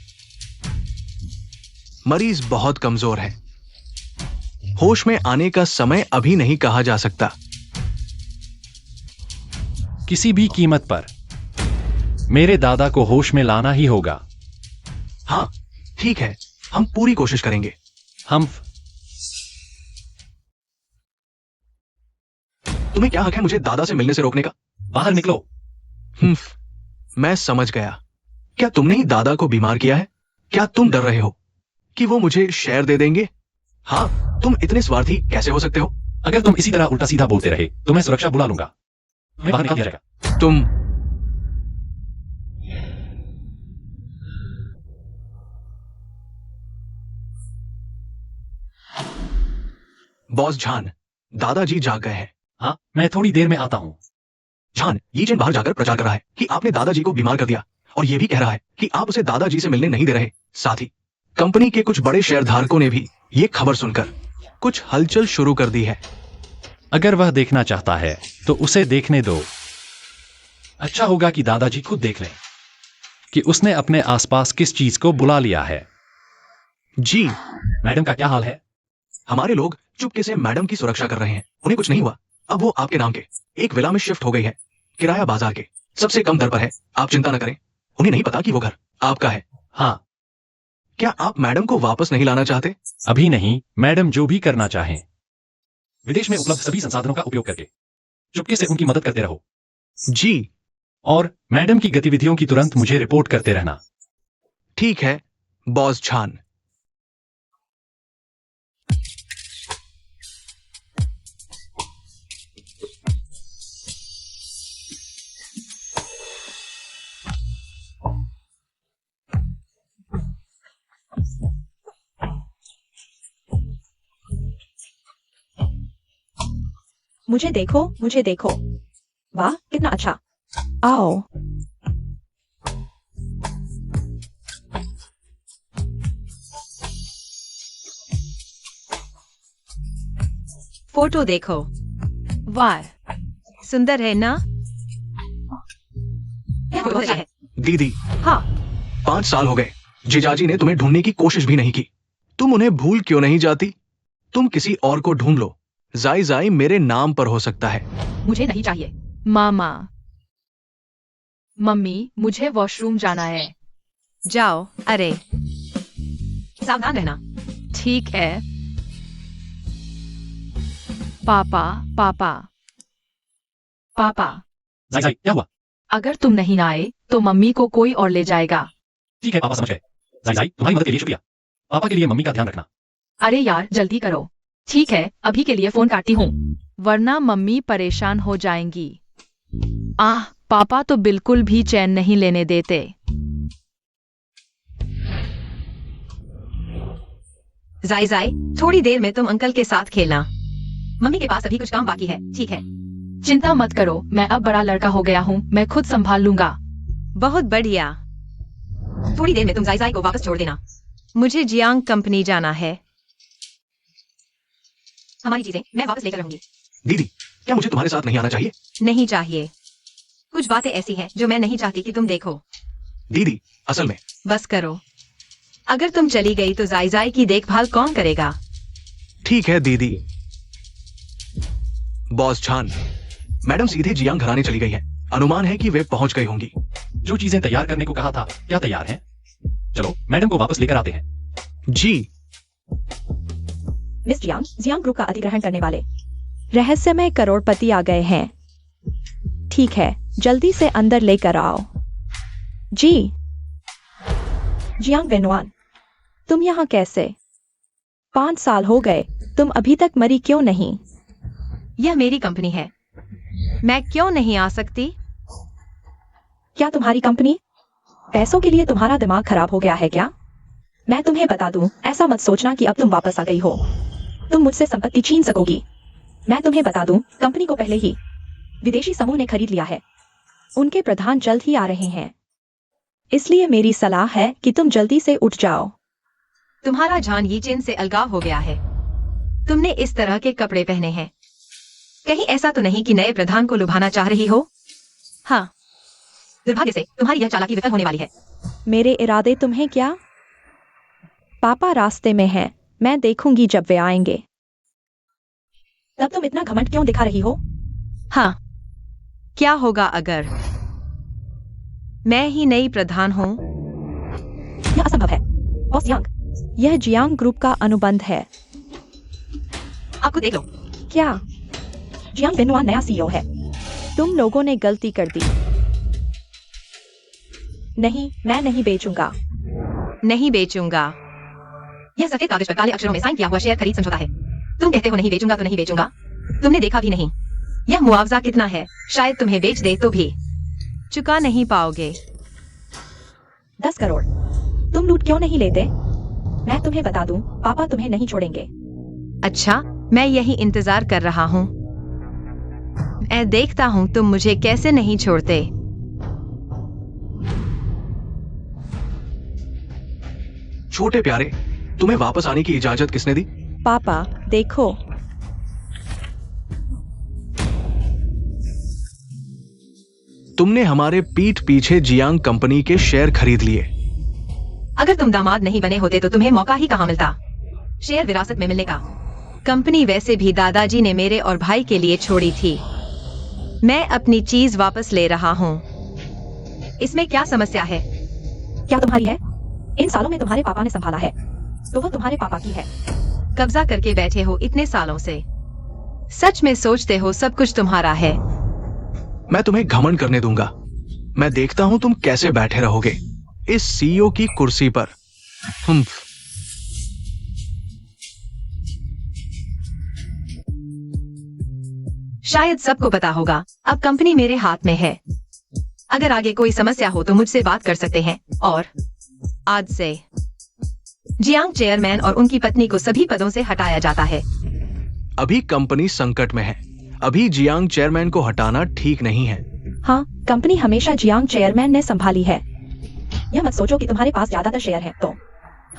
मरीज बहुत कमजोर है। होश में आने का समय अभी नहीं कहा जा सकता। किसी भी कीमत पर मेरे दादा को होश में लाना ही होगा। हाँ, ठीक है, हम पूरी कोशिश करेंगे। हम तुम्हें क्या हक है मुझे दादा से मिलने से रोकने का? बाहर निकलो। मैं समझ गया। क्या तुमने ही दादा को बीमार किया है? क्या तुम डर रहे हो कि वो मुझे शेयर दे देंगे? हाँ, तुम इतने स्वार्थी कैसे हो सकते हो? अगर तुम इसी तरह उल्टा सीधा बोलते रहे तो मैं सुरक्षा बुला लूंगा। तुम्हें बाहर निकाल दिया जाएगा। तुम बॉस झान, दादाजी जाग गए हैं। हाँ, मैं थोड़ी देर में आता हूं। झान, ये चैन बाहर जाकर प्रचार कर रहा है कि आपने दादाजी को बीमार कर दिया और ये भी कह रहा है कि आप उसे दादाजी से मिलने नहीं दे रहे। साथ ही कंपनी के कुछ बड़े शेयरधारकों ने भी ये खबर सुनकर कुछ हलचल शुरू कर दी है। अगर वह देखना चाहता है तो उसे देखने दो। अच्छा होगा कि दादाजी खुद देख लें कि उसने अपने आसपास किस चीज को बुला लिया है। जी, मैडम का क्या हाल है? हमारे लोग चुपके से मैडम की सुरक्षा कर रहे हैं। उन्हें कुछ नहीं हुआ। अब वो आपके नाम के एक विला में शिफ्ट हो गई है, किराया बाजार के सबसे कम दर पर है। आप चिंता न करें। उन्हें नहीं पता कि वो घर आपका है। हाँ। क्या आप मैडम को वापस नहीं लाना चाहते? अभी नहीं, मैडम जो भी करना चाहें। विदेश में उपलब्ध सभी संसाधनों का उपयोग करके चुपके से उनकी मदद करते रहो। जी। और मैडम की गतिविधियों की तुरंत मुझे रिपोर्ट करते रहना। ठीक है, बॉस झान। मुझे देखो, मुझे देखो। वाह, कितना अच्छा। आओ। फोटो देखो। वाह, सुंदर है ना? बहुत अच्छा है। दीदी, हाँ, 5 साल हो गए जीजाजी ने तुम्हें ढूंढने की कोशिश भी नहीं की। तुम उन्हें भूल क्यों नहीं जाती? तुम किसी और को ढूंढ लो। जाई जाई मेरे नाम पर हो सकता है। मुझे नहीं चाहिए। मामा, मम्मी, मुझे वॉशरूम जाना है। जाओ। अरे, सावधान रहना। ठीक है। पापा, पापा, पापा, जाई जाई, क्या हुआ? अगर तुम नहीं आए तो मम्मी को कोई और ले जाएगा। ठीक है, पापा समझ गए। जाई जाई, तुम्हारी मदद के लिए शुक्रिया। पापा के लिए मम्मी का ध्यान रखना। अरे यार, जल्दी करो। ठीक है, अभी के लिए फोन काटती हूँ, वरना मम्मी परेशान हो जाएंगी। पापा तो बिल्कुल भी चैन नहीं लेने देते। जाई जाई, थोड़ी देर में तुम अंकल के साथ खेलना। मम्मी के पास अभी कुछ काम बाकी है। ठीक है? चिंता मत करो, मैं अब बड़ा लड़का हो गया हूँ, मैं खुद संभाल लूंगा। बहुत बढ़िया। थोड़ी देर में तुम जाई जाई को वापस छोड़ देना। मुझे जियांग कंपनी जाना है। हमारी चीजें मैं वापस लेकर रहूंगी। दीदी, क्या मुझे तुम्हारे साथ नहीं आना चाहिए? नहीं चाहिए। कुछ बातें ऐसी हैं जो मैं नहीं चाहती कि तुम देखो। दीदी, असल में बस करो। अगर तुम चली गई तो जाई जाई की देखभाल कौन करेगा? ठीक है दीदी। बॉस झान, मैडम सीधे जियांग घराने चली गई है। अनुमान है कि वे पहुंच गई होंगी। जो चीजें तैयार करने को कहा था, क्या तैयार हैं? चलो, मैडम को वापस लेकर आते हैं। जी। मिस जियांग, जियांग ग्रुप का अधिग्रहण करने वाले रहस्यमय करोड़पति आ गए हैं। ठीक है, जल्दी से अंदर लेकर आओ। जी। जियांग वेनुआन, तुम यहाँ कैसे? 5 साल हो गए, तुम अभी तक मरी क्यों नहीं? यह मेरी कंपनी है, मैं क्यों नहीं आ सकती? क्या तुम्हारी कंपनी? पैसों के लिए तुम्हारा दिमाग खराब हो गया है क्या? मैं तुम्हें बता दूं, ऐसा मत सोचना कि अब तुम वापस आ गई हो। तुम मुझसे संपत्ति छीन सकोगी। मैं तुम्हें बता दूं, कंपनी को पहले ही विदेशी समूह ने खरीद लिया है। उनके प्रधान जल्द ही आ रहे हैं। इसलिए मेरी सलाह है कि तुम जल्दी से उठ जाओ। तुम्हारा जान ये चेन से अलगाव हो गया है। तुमने इस तरह के कपड़े पहने हैं। कहीं ऐसा तो नहीं कि नए प्रधान को लुभाना चाह रही हो? हाँ, दुर्भाग्य से तुम्हारी यह चालाकी विफल होने वाली है। मेरे इरादे तुम्हें क्या? पापा रास्ते में हैं, मैं देखूंगी जब वे आएंगे। तब तुम इतना घमंड क्यों दिखा रही हो? हाँ, क्या होगा अगर मैं ही नई प्रधान हूँ? यह असंभव है। बॉस यांग, यह जियांग ग्रुप का अनुबंध है। आपको देख लो। क्या? जियांग बेनुआन नया सीईओ है। तुम लोगों ने गलती कर दी। नहीं, मैं नहीं बेचूंगा। नहीं बेचूंगा। यह सफेद कागज पर काले अक्षरों में साइन किया हुआ शेयर खरीद समझौता है। तुम कहते हो नहीं बेचूंगा तो नहीं बेचूंगा। तुमने देखा भी नहीं। यह मुआवजा कितना है? शायद तुम्हें बेच दे तो भी चुका नहीं पाओगे। 10 करोड़। तुम लूट क्यों नहीं लेते? मैं तुम्हें बता दूं, पापा तुम्हें नहीं छोड़ेंगे। अच्छा, मैं यही इंतजार कर रहा हूँ। मैं देखता हूँ तुम मुझे कैसे नहीं छोड़ते। छोटे प्यारे, तुम्हें वापस आने की इजाजत किसने दी? पापा, देखो। तुमने हमारे पीठ पीछे जियांग कंपनी के शेयर खरीद लिए। अगर तुम दामाद नहीं बने होते तो तुम्हें मौका ही कहाँ मिलता शेयर विरासत में मिलने का। कंपनी वैसे भी दादाजी ने मेरे और भाई के लिए छोड़ी थी। मैं अपनी चीज वापस ले रहा हूँ। इसमें क्या समस्या है? क्या तुम्हारी है? इन सालों में तुम्हारे पापा ने संभाला है, तो वह तुम्हारे पापा की है। कब्जा करके बैठे हो इतने सालों से। सच में सोचते हो सब कुछ तुम्हारा है? मैं तुम्हें घमंड करने दूंगा। मैं देखता हूं तुम कैसे बैठे रहोगे इस सीईओ की कुर्सी पर। शायद सबको पता होगा, अब कंपनी मेरे हाथ में है। अगर आगे कोई समस्या हो तो मुझसे बात कर सकते हैं। और आज से जियांग चेयरमैन और उनकी पत्नी को सभी पदों से हटाया जाता है। अभी कंपनी संकट में है। अभी जियांग चेयरमैन को हटाना ठीक नहीं है। हाँ, कंपनी हमेशा जियांग चेयरमैन ने संभाली है। यह मत सोचो कि तुम्हारे पास ज्यादातर शेयर हैं, तो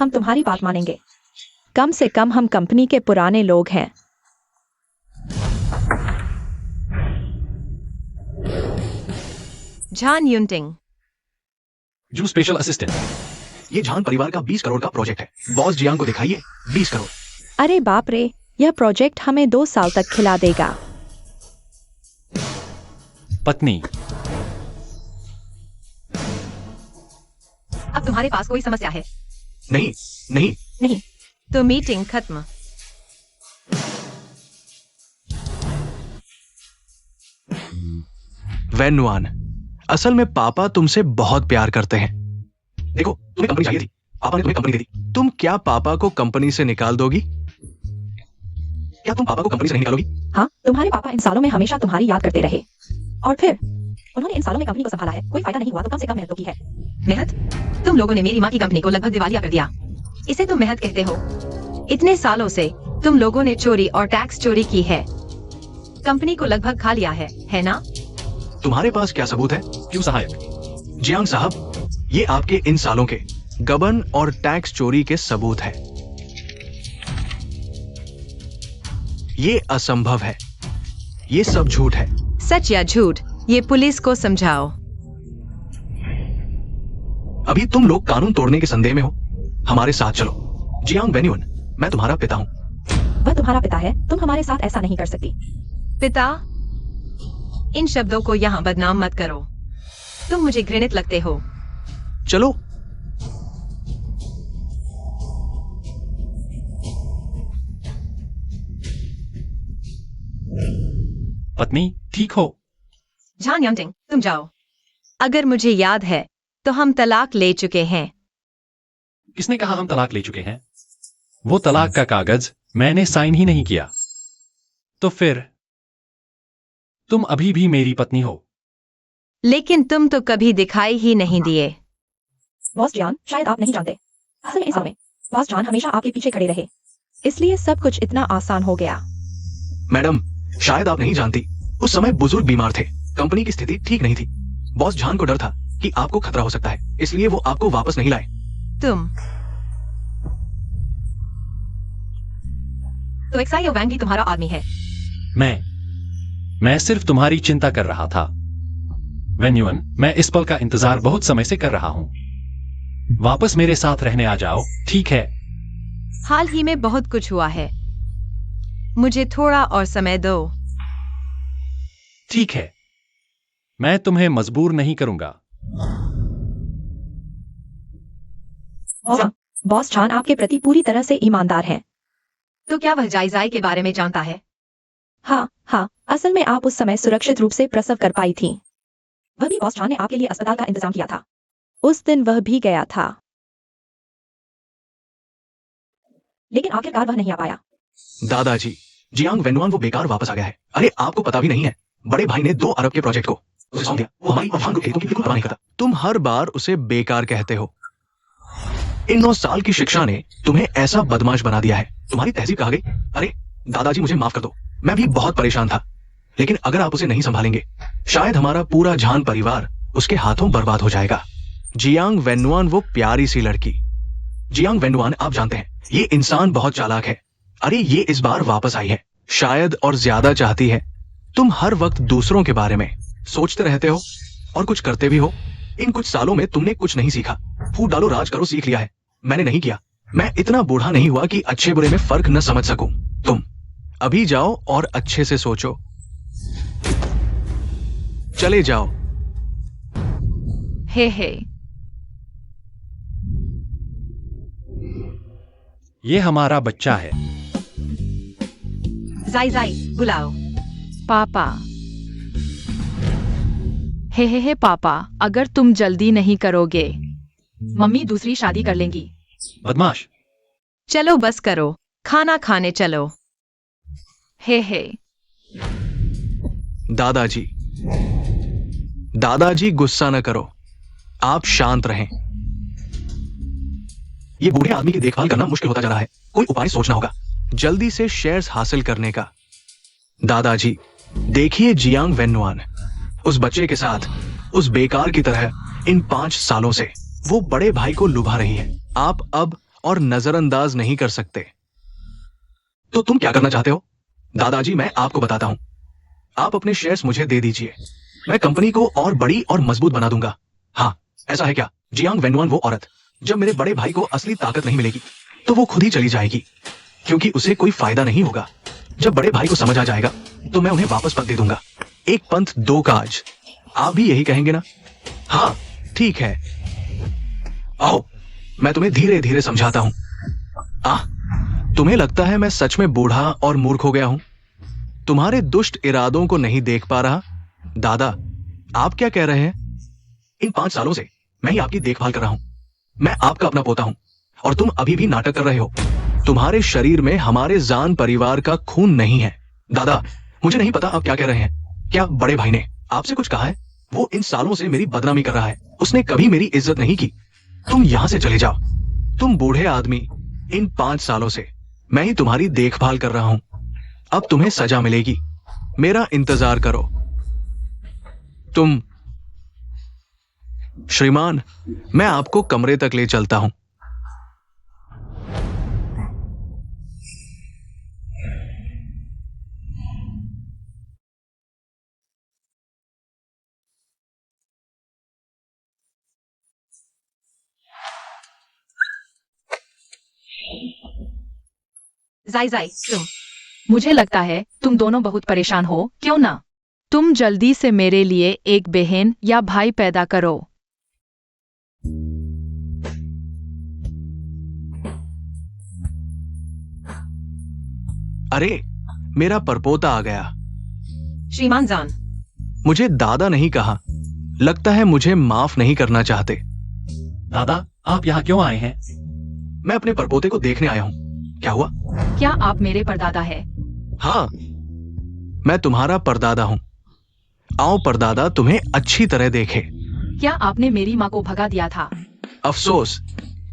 हम तुम्हारी बात मानेंगे। कम से कम हम कंपनी के पुराने लोग हैं। झान युनटिंग, जू स्पेशल असिस्टेंट। ये झान परिवार का 20 करोड़ का प्रोजेक्ट है। बॉस जियांग को दिखाइए 20 करोड़। अरे बाप रे, यह प्रोजेक्ट हमें 2 साल तक खिला देगा। पत्नी, अब तुम्हारे पास कोई समस्या है? नहीं नहीं नहीं, तो मीटिंग खत्म। वैन नुआन, असल में पापा तुमसे बहुत प्यार करते हैं। देखो, तुम्हें कंपनी चाहिए थी, पापा ने तुम्हें कंपनी दे दी। तुम क्या पापा को कंपनी से निकाल दोगी? क्या तुम पापा को कंपनी से नहीं निकालोगी? हाँ, तुम्हारे पापा इन सालों में हमेशा तुम्हारी याद करते रहे, और फिर उन्होंने इन सालों में कंपनी को संभाला है। कोई फायदा नहीं हुआ तो कम से कम मेहनत तो की है। मेहनत? तुम लोगों ने मेरी माँ की कंपनी को लगभग दिवालिया कर दिया। इसे तुम मेहनत कहते हो? इतने सालों से तुम लोगों ने चोरी और टैक्स चोरी की है। कंपनी को लगभग खा लिया है ना? तुम्हारे पास क्या सबूत है? क्यों सहायक? जियांग साहब, ये आपके इन सालों के गबन और टैक्स चोरी के सबूत है। ये असंभव है। ये सब झूठ है। सच या झूठ, ये पुलिस को समझाओ। अभी तुम लोग कानून तोड़ने के संदेह में हो। हमारे साथ चलो। जियांग बेन्युन, मैं तुम्हारा पिता हूं। वह तुम्हारा पिता है, तुम हमारे साथ ऐसा नहीं कर सकती। पिता? इन शब्दों को यहाँ बदनाम मत करो। तुम मुझे घृणित लगते हो। चलो। पत्नी, ठीक हो? झान यंटिंग, तुम जाओ। अगर मुझे याद है तो हम तलाक ले चुके हैं। किसने कहा हम तलाक ले चुके हैं? वो तलाक का कागज मैंने साइन ही नहीं किया। तो फिर तुम अभी भी मेरी पत्नी हो। लेकिन तुम तो कभी दिखाई ही नहीं दिए। बॉस जान, शायद आप नहीं जानते, असल में इस साल में बॉस जान हमेशा आपके पीछे खड़े रहे, इसलिए सब कुछ इतना आसान हो गया। मैडम, शायद आप नहीं जानती, उस समय बुजुर्ग बीमार थे। कंपनी की स्थिति ठीक नहीं थी। बॉस जान को डर था कि आपको खतरा हो सकता है, इसलिए वो आपको वापस नहीं लाए। तुम तो एक्साई वैंग भी तुम्हारा आदमी है। मैं सिर्फ तुम्हारी चिंता कर रहा था। वेन्युअन, मैं इस पल का इंतजार बहुत समय से कर रहा हूं। वापस मेरे साथ रहने आ जाओ, ठीक है? हाल ही में बहुत कुछ हुआ है, मुझे थोड़ा और समय दो। ठीक है, मैं तुम्हें मजबूर नहीं करूंगा। बॉस जान आपके प्रति पूरी तरह से ईमानदार हैं। तो क्या वह जायजाई के बारे में जानता है? हाँ, असल में आप उस समय सुरक्षित रूप से प्रसव कर पाई थी। वह भी बॉस जान ने आपके लिए अस्पताल का इंतजाम किया था। उस दिन वह भी गया था, लेकिन आखिरकार वह नहीं आ पाया। दादाजी, जियांग वेनुआन वो बेकार वापस आ गया है। अरे आपको पता भी नहीं है, बड़े भाई ने 2 अरब के प्रोजेक्ट को उसे सौंप दिया। वो हमारी और फांग खेतों की बिल्कुल परवाह नहीं करता। तुम हर बार उसे बेकार कहते हो। इन 9 साल की शिक्षा ने तुम्हें ऐसा बदमाश बना दिया है। तुम्हारी तहजीब कहाँ गई? अरे दादाजी, मुझे माफ कर दो, मैं भी बहुत परेशान था। लेकिन अगर आप उसे नहीं संभालेंगे, शायद हमारा पूरा जान परिवार उसके हाथों बर्बाद हो जाएगा। जियांग वेनुआन वो प्यारी सी लड़की। जियांग वेनुआन, आप जानते हैं ये इंसान बहुत चालाक है। अरे ये इस बार वापस आई है, शायद और ज्यादा चाहती है। तुम हर वक्त दूसरों के बारे में सोचते रहते हो और कुछ करते भी हो। इन कुछ सालों में तुमने कुछ नहीं सीखा। फूट डालो राज करो सीख लिया है, मैंने नहीं किया। मैं इतना बूढ़ा नहीं हुआ कि अच्छे बुरे में फर्क न समझ सकूं। तुम अभी जाओ और अच्छे से सोचो। चले जाओ। हे ये हमारा बच्चा है। जाई बुलाओ। पापा। हे पापा, अगर तुम जल्दी नहीं करोगे, मम्मी दूसरी शादी कर लेंगी। बदमाश। चलो बस करो, खाना खाने चलो। हे दादाजी गुस्सा न करो, आप शांत रहें। ये बूढ़े आदमी की देखभाल करना मुश्किल होता जा रहा है, कोई उपाय सोचना होगा जल्दी से शेयर्स हासिल करने का। दादाजी देखिए, जियांग वेनुआन उस बच्चे के साथ उस बेकार की तरह इन 5 सालों से वो बड़े भाई को लुभा रही है। आप अब और नजरअंदाज नहीं कर सकते। तो तुम क्या करना चाहते हो? दादाजी मैं आपको बताता हूं, आप अपने शेयर्स मुझे दे दीजिए, मैं कंपनी को और बड़ी और मजबूत बना दूंगा। हाँ, ऐसा है क्या? जियांग वेनुआन वो औरत, जब मेरे बड़े भाई को असली ताकत नहीं मिलेगी तो वो खुद ही चली जाएगी, क्योंकि उसे कोई फायदा नहीं होगा। जब बड़े भाई को समझ आ जाएगा तो मैं उन्हें वापस पद दे दूंगा। एक पंथ 2 काज। आप भी यही कहेंगे ना? हाँ ठीक है, आओ मैं तुम्हें धीरे धीरे समझाता हूं। तुम्हें लगता है मैं सच में बूढ़ा और मूर्ख हो गया हूं? तुम्हारे दुष्ट इरादों को नहीं देख पा रहा? दादा आप क्या कह रहे हैं? इन 5 सालों से मैं ही आपकी देखभाल कर रहा हूं। मैं आपका अपना पोता हूं और तुम अभी भी नाटक कर रहे हो। तुम्हारे शरीर में हमारे जान परिवार का खून नहीं है। दादा मुझे नहीं पता आप क्या कह रहे हैं। क्या बड़े भाई ने आपसे कुछ कहा है? वो इन सालों से मेरी बदनामी कर रहा है, उसने कभी मेरी इज्जत नहीं की। तुम यहां से चले जाओ। तुम बूढ़े आदमी, इन 5 सालों से मैं ही तुम्हारी देखभाल कर रहा हूं। अब तुम्हें सजा मिलेगी, मेरा इंतजार करो। तुम श्रीमान, मैं आपको कमरे तक ले चलता हूं। जाई तुम। मुझे लगता है तुम दोनों बहुत परेशान हो, क्यों ना तुम जल्दी से मेरे लिए एक बहन या भाई पैदा करो। अरे मेरा परपोता आ गया। श्रीमान जान, मुझे दादा नहीं कहा, लगता है मुझे माफ नहीं करना चाहते। दादा आप यहाँ क्यों आए हैं? मैं अपने परपोते को देखने आया हूं। क्या हुआ? क्या आप मेरे परदादा है? हाँ, मैं तुम्हारा परदादा हूं। आओ परदादा तुम्हें अच्छी तरह देखे। क्या आपने मेरी माँ को भगा दिया था? अफसोस,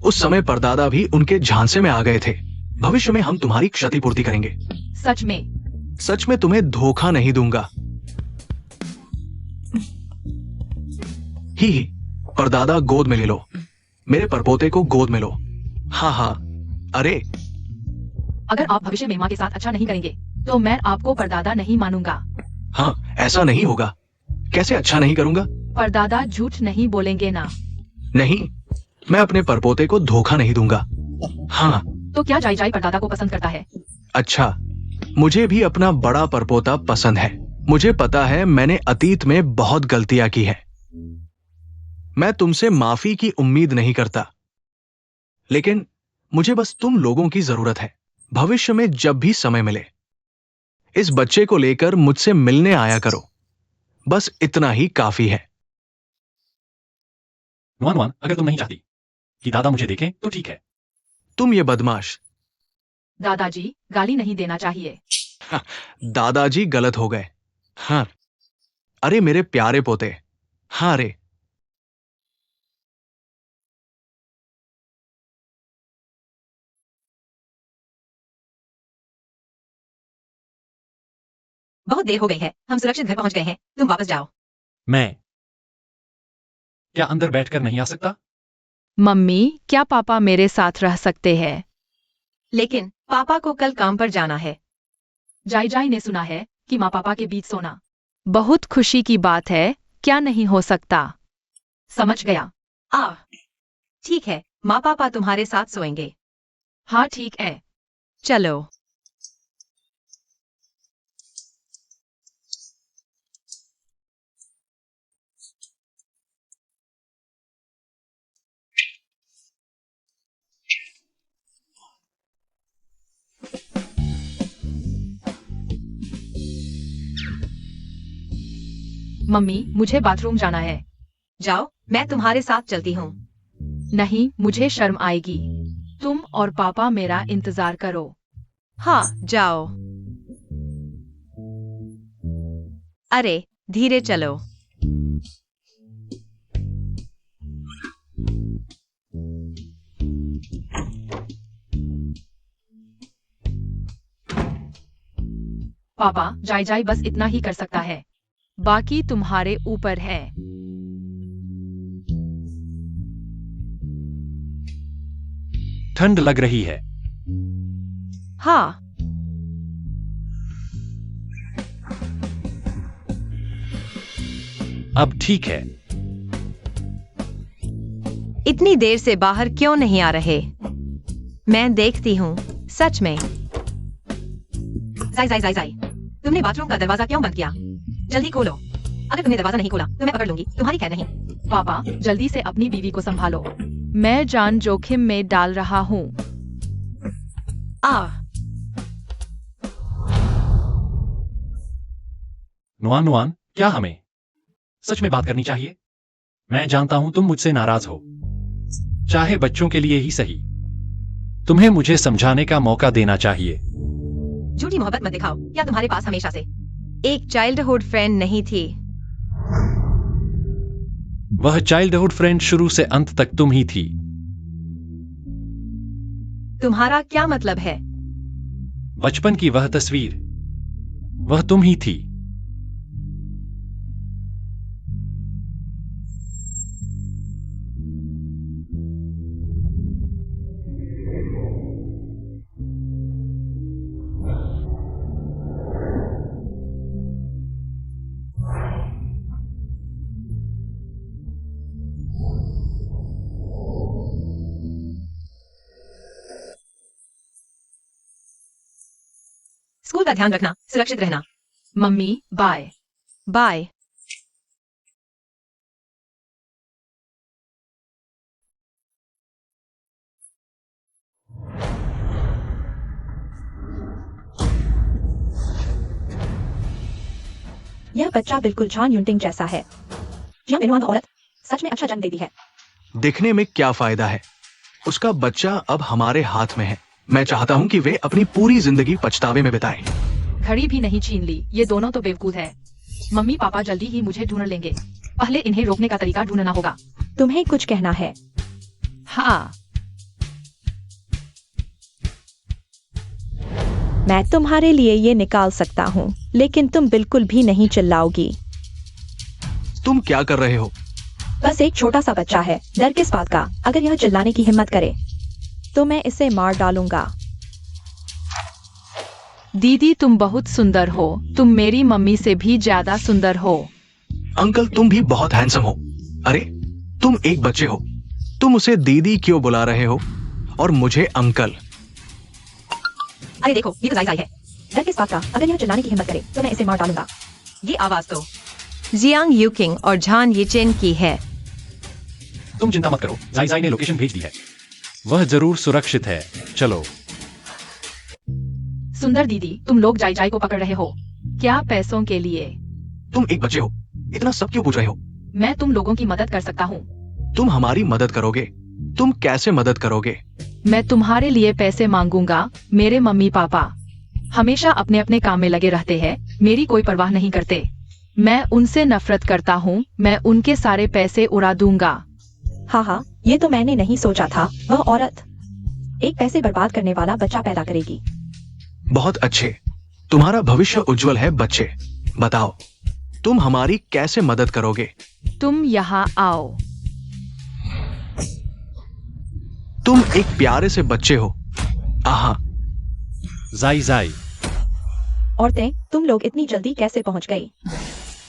उस समय परदादा भी उनके झांसे में आ गए थे। भविष्य में हम तुम्हारी क्षतिपूर्ति करेंगे। सच में? सच में तुम्हें धोखा नहीं दूंगा। ही परदादा गोद में ले लो, मेरे परपोते को गोद में लो। हाँ हाँ, अरे अगर आप भविष्य में माँ के साथ अच्छा नहीं करेंगे तो मैं आपको परदादा नहीं मानूंगा। हाँ, ऐसा नहीं होगा। कैसे अच्छा नहीं करूंगा? परदादा झूठ नहीं बोलेंगे ना? नहीं, मैं अपने परपोते को धोखा नहीं दूंगा। हाँ, तो क्या जाई जाई परदादा को पसंद करता है? अच्छा, मुझे भी अपना बड़ा परपोता पसंद है। मुझे पता है मैंने अतीत में बहुत गलतियां की हैं। मैं तुमसे माफी की उम्मीद नहीं करता, लेकिन मुझे बस तुम लोगों की जरूरत है। भविष्य में जब भी समय मिले इस बच्चे को लेकर मुझसे मिलने आया करो। बस इतना ही काफी है। नुआन नुआन, अगर तुम नहीं चाहती कि दादा मुझे देखें तो ठीक है। तुम ये बदमाश। दादाजी, गाली नहीं देना चाहिए। दादाजी गलत हो गए। हाँ, अरे मेरे प्यारे पोते। हाँ रे, बहुत देर हो गई है, हम सुरक्षित घर पहुंच गए हैं, तुम वापस जाओ। मैं क्या अंदर बैठकर नहीं आ सकता? मम्मी, क्या पापा मेरे साथ रह सकते हैं? लेकिन पापा को कल काम पर जाना है। जाई जाई ने सुना है कि माँ पापा के बीच सोना बहुत खुशी की बात है, क्या नहीं हो सकता? समझ गया। ठीक है, माँ पापा तुम्हारे साथ सोएंगे। हाँ ठीक है। चलो। मम्मी, मुझे बाथरूम जाना है। जाओ, मैं तुम्हारे साथ चलती हूँ। नहीं, मुझे शर्म आएगी। तुम और पापा मेरा इंतजार करो। हाँ, जाओ। अरे, धीरे चलो। पापा, जाई जाई बस इतना ही कर सकता है, बाकी तुम्हारे ऊपर है। ठंड लग रही है। हाँ, अब ठीक है। इतनी देर से बाहर क्यों नहीं आ रहे? मैं देखती हूँ, सच में। जाई जाई जाई जाई, तुमने बाथरूम का दरवाजा क्यों बंद किया? जल्दी खोलो। अगर तुमने दरवाजा नहीं खोला तो मैं पकड़ लूंगी, तुम्हारी खैर नहीं। पापा, जल्दी से अपनी बीवी को संभालो, मैं जान जोखिम में डाल रहा हूँ। नुआन नुआन, क्या हमें सच में बात करनी चाहिए? मैं जानता हूं तुम मुझसे नाराज हो, चाहे बच्चों के लिए ही सही। तुम्हें मुझे समझाने का मौका देना चाहिए। झूठी मोहब्बत मत दिखाओ। क्या तुम्हारे पास हमेशा से एक चाइल्डहुड फ्रेंड नहीं थी? वह चाइल्डहुड फ्रेंड शुरू से अंत तक तुम ही थी। तुम्हारा क्या मतलब है? बचपन की वह तस्वीर, वह तुम ही थी। स्कूल का ध्यान रखना, सुरक्षित रहना। Mummy, bye. बाय। यह बच्चा बिल्कुल जॉन यूंटिंग जैसा है। यह मेनुआन औरत सच में अच्छा जन्म देती है। दिखने में क्या फायदा है? उसका बच्चा अब हमारे हाथ में है। मैं चाहता हूं कि वे अपनी पूरी जिंदगी पछतावे में बिताएं। घड़ी भी नहीं छीन ली, ये दोनों तो बेवकूफ है। मम्मी पापा जल्दी ही मुझे ढूंढ लेंगे, पहले इन्हें रोकने का तरीका ढूंढना होगा। तुम्हें कुछ कहना है? हाँ, मैं तुम्हारे लिए ये निकाल सकता हूँ, लेकिन तुम बिल्कुल भी नहीं चिल्लाओगी। तुम क्या कर रहे हो? बस एक छोटा सा बच्चा है, डर किस बात का? अगर यह चिल्लाने की हिम्मत करे तो मैं इसे मार डालूंगा। दीदी तुम बहुत सुंदर हो, तुम मेरी मम्मी से भी ज्यादा सुंदर हो। अंकल तुम भी बहुत हैंडसम हो। अरे तुम एक बच्चे हो, तुम उसे दीदी क्यों बुला रहे हो और मुझे अंकल? अरे देखो, ये तो जायज़ है। डर किस बात का? अगर यह चिल्लाने की हिम्मत करे तो मैं इसे मार डालूंगा। ये आवाज तो जियांग यूकिंग और झान यिचेन की है। तुम चिंता मत करो, जाई जाई ने लोकेशन भेज दी है, वह जरूर सुरक्षित है। चलो। सुंदर दीदी, तुम लोग जाई जाई को पकड़ रहे हो क्या पैसों के लिए? तुम एक बच्चे हो, इतना सब क्यों पूछ रहे हो? मैं तुम लोगों की मदद कर सकता हूँ। तुम हमारी मदद करोगे? तुम कैसे मदद करोगे? मैं तुम्हारे लिए पैसे मांगूंगा। मेरे मम्मी पापा हमेशा अपने अपने काम में लगे रहते हैं, मेरी कोई परवाह नहीं करते। मैं उनसे नफरत करता हूँ, मैं उनके सारे पैसे उड़ा दूंगा। हाँ, ये तो मैंने नहीं सोचा था। वह औरत एक पैसे बर्बाद करने वाला बच्चा पैदा करेगी। बहुत अच्छे, तुम्हारा भविष्य उज्जवल है बच्चे। बताओ तुम हमारी कैसे मदद करोगे? तुम यहाँ आओ। तुम एक प्यारे से बच्चे हो। आहा, जाई जाई, औरतें, तुम लोग इतनी जल्दी कैसे पहुंच गई?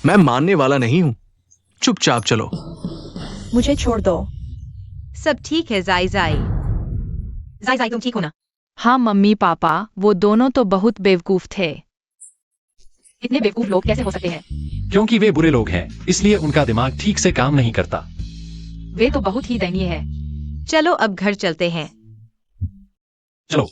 मैं मानने वाला नहीं हूं, चुपचाप चलो। मुझे छोड़ दो। सब ठीक है जाई जाई। जाई जाई तुम ठीक हो ना? हाँ मम्मी पापा, वो दोनों तो बहुत बेवकूफ थे। इतने बेवकूफ लोग कैसे हो सकते हैं? क्योंकि वे बुरे लोग हैं, इसलिए उनका दिमाग ठीक से काम नहीं करता। वे तो बहुत ही दयनीय है। चलो अब घर चलते हैं। चलो।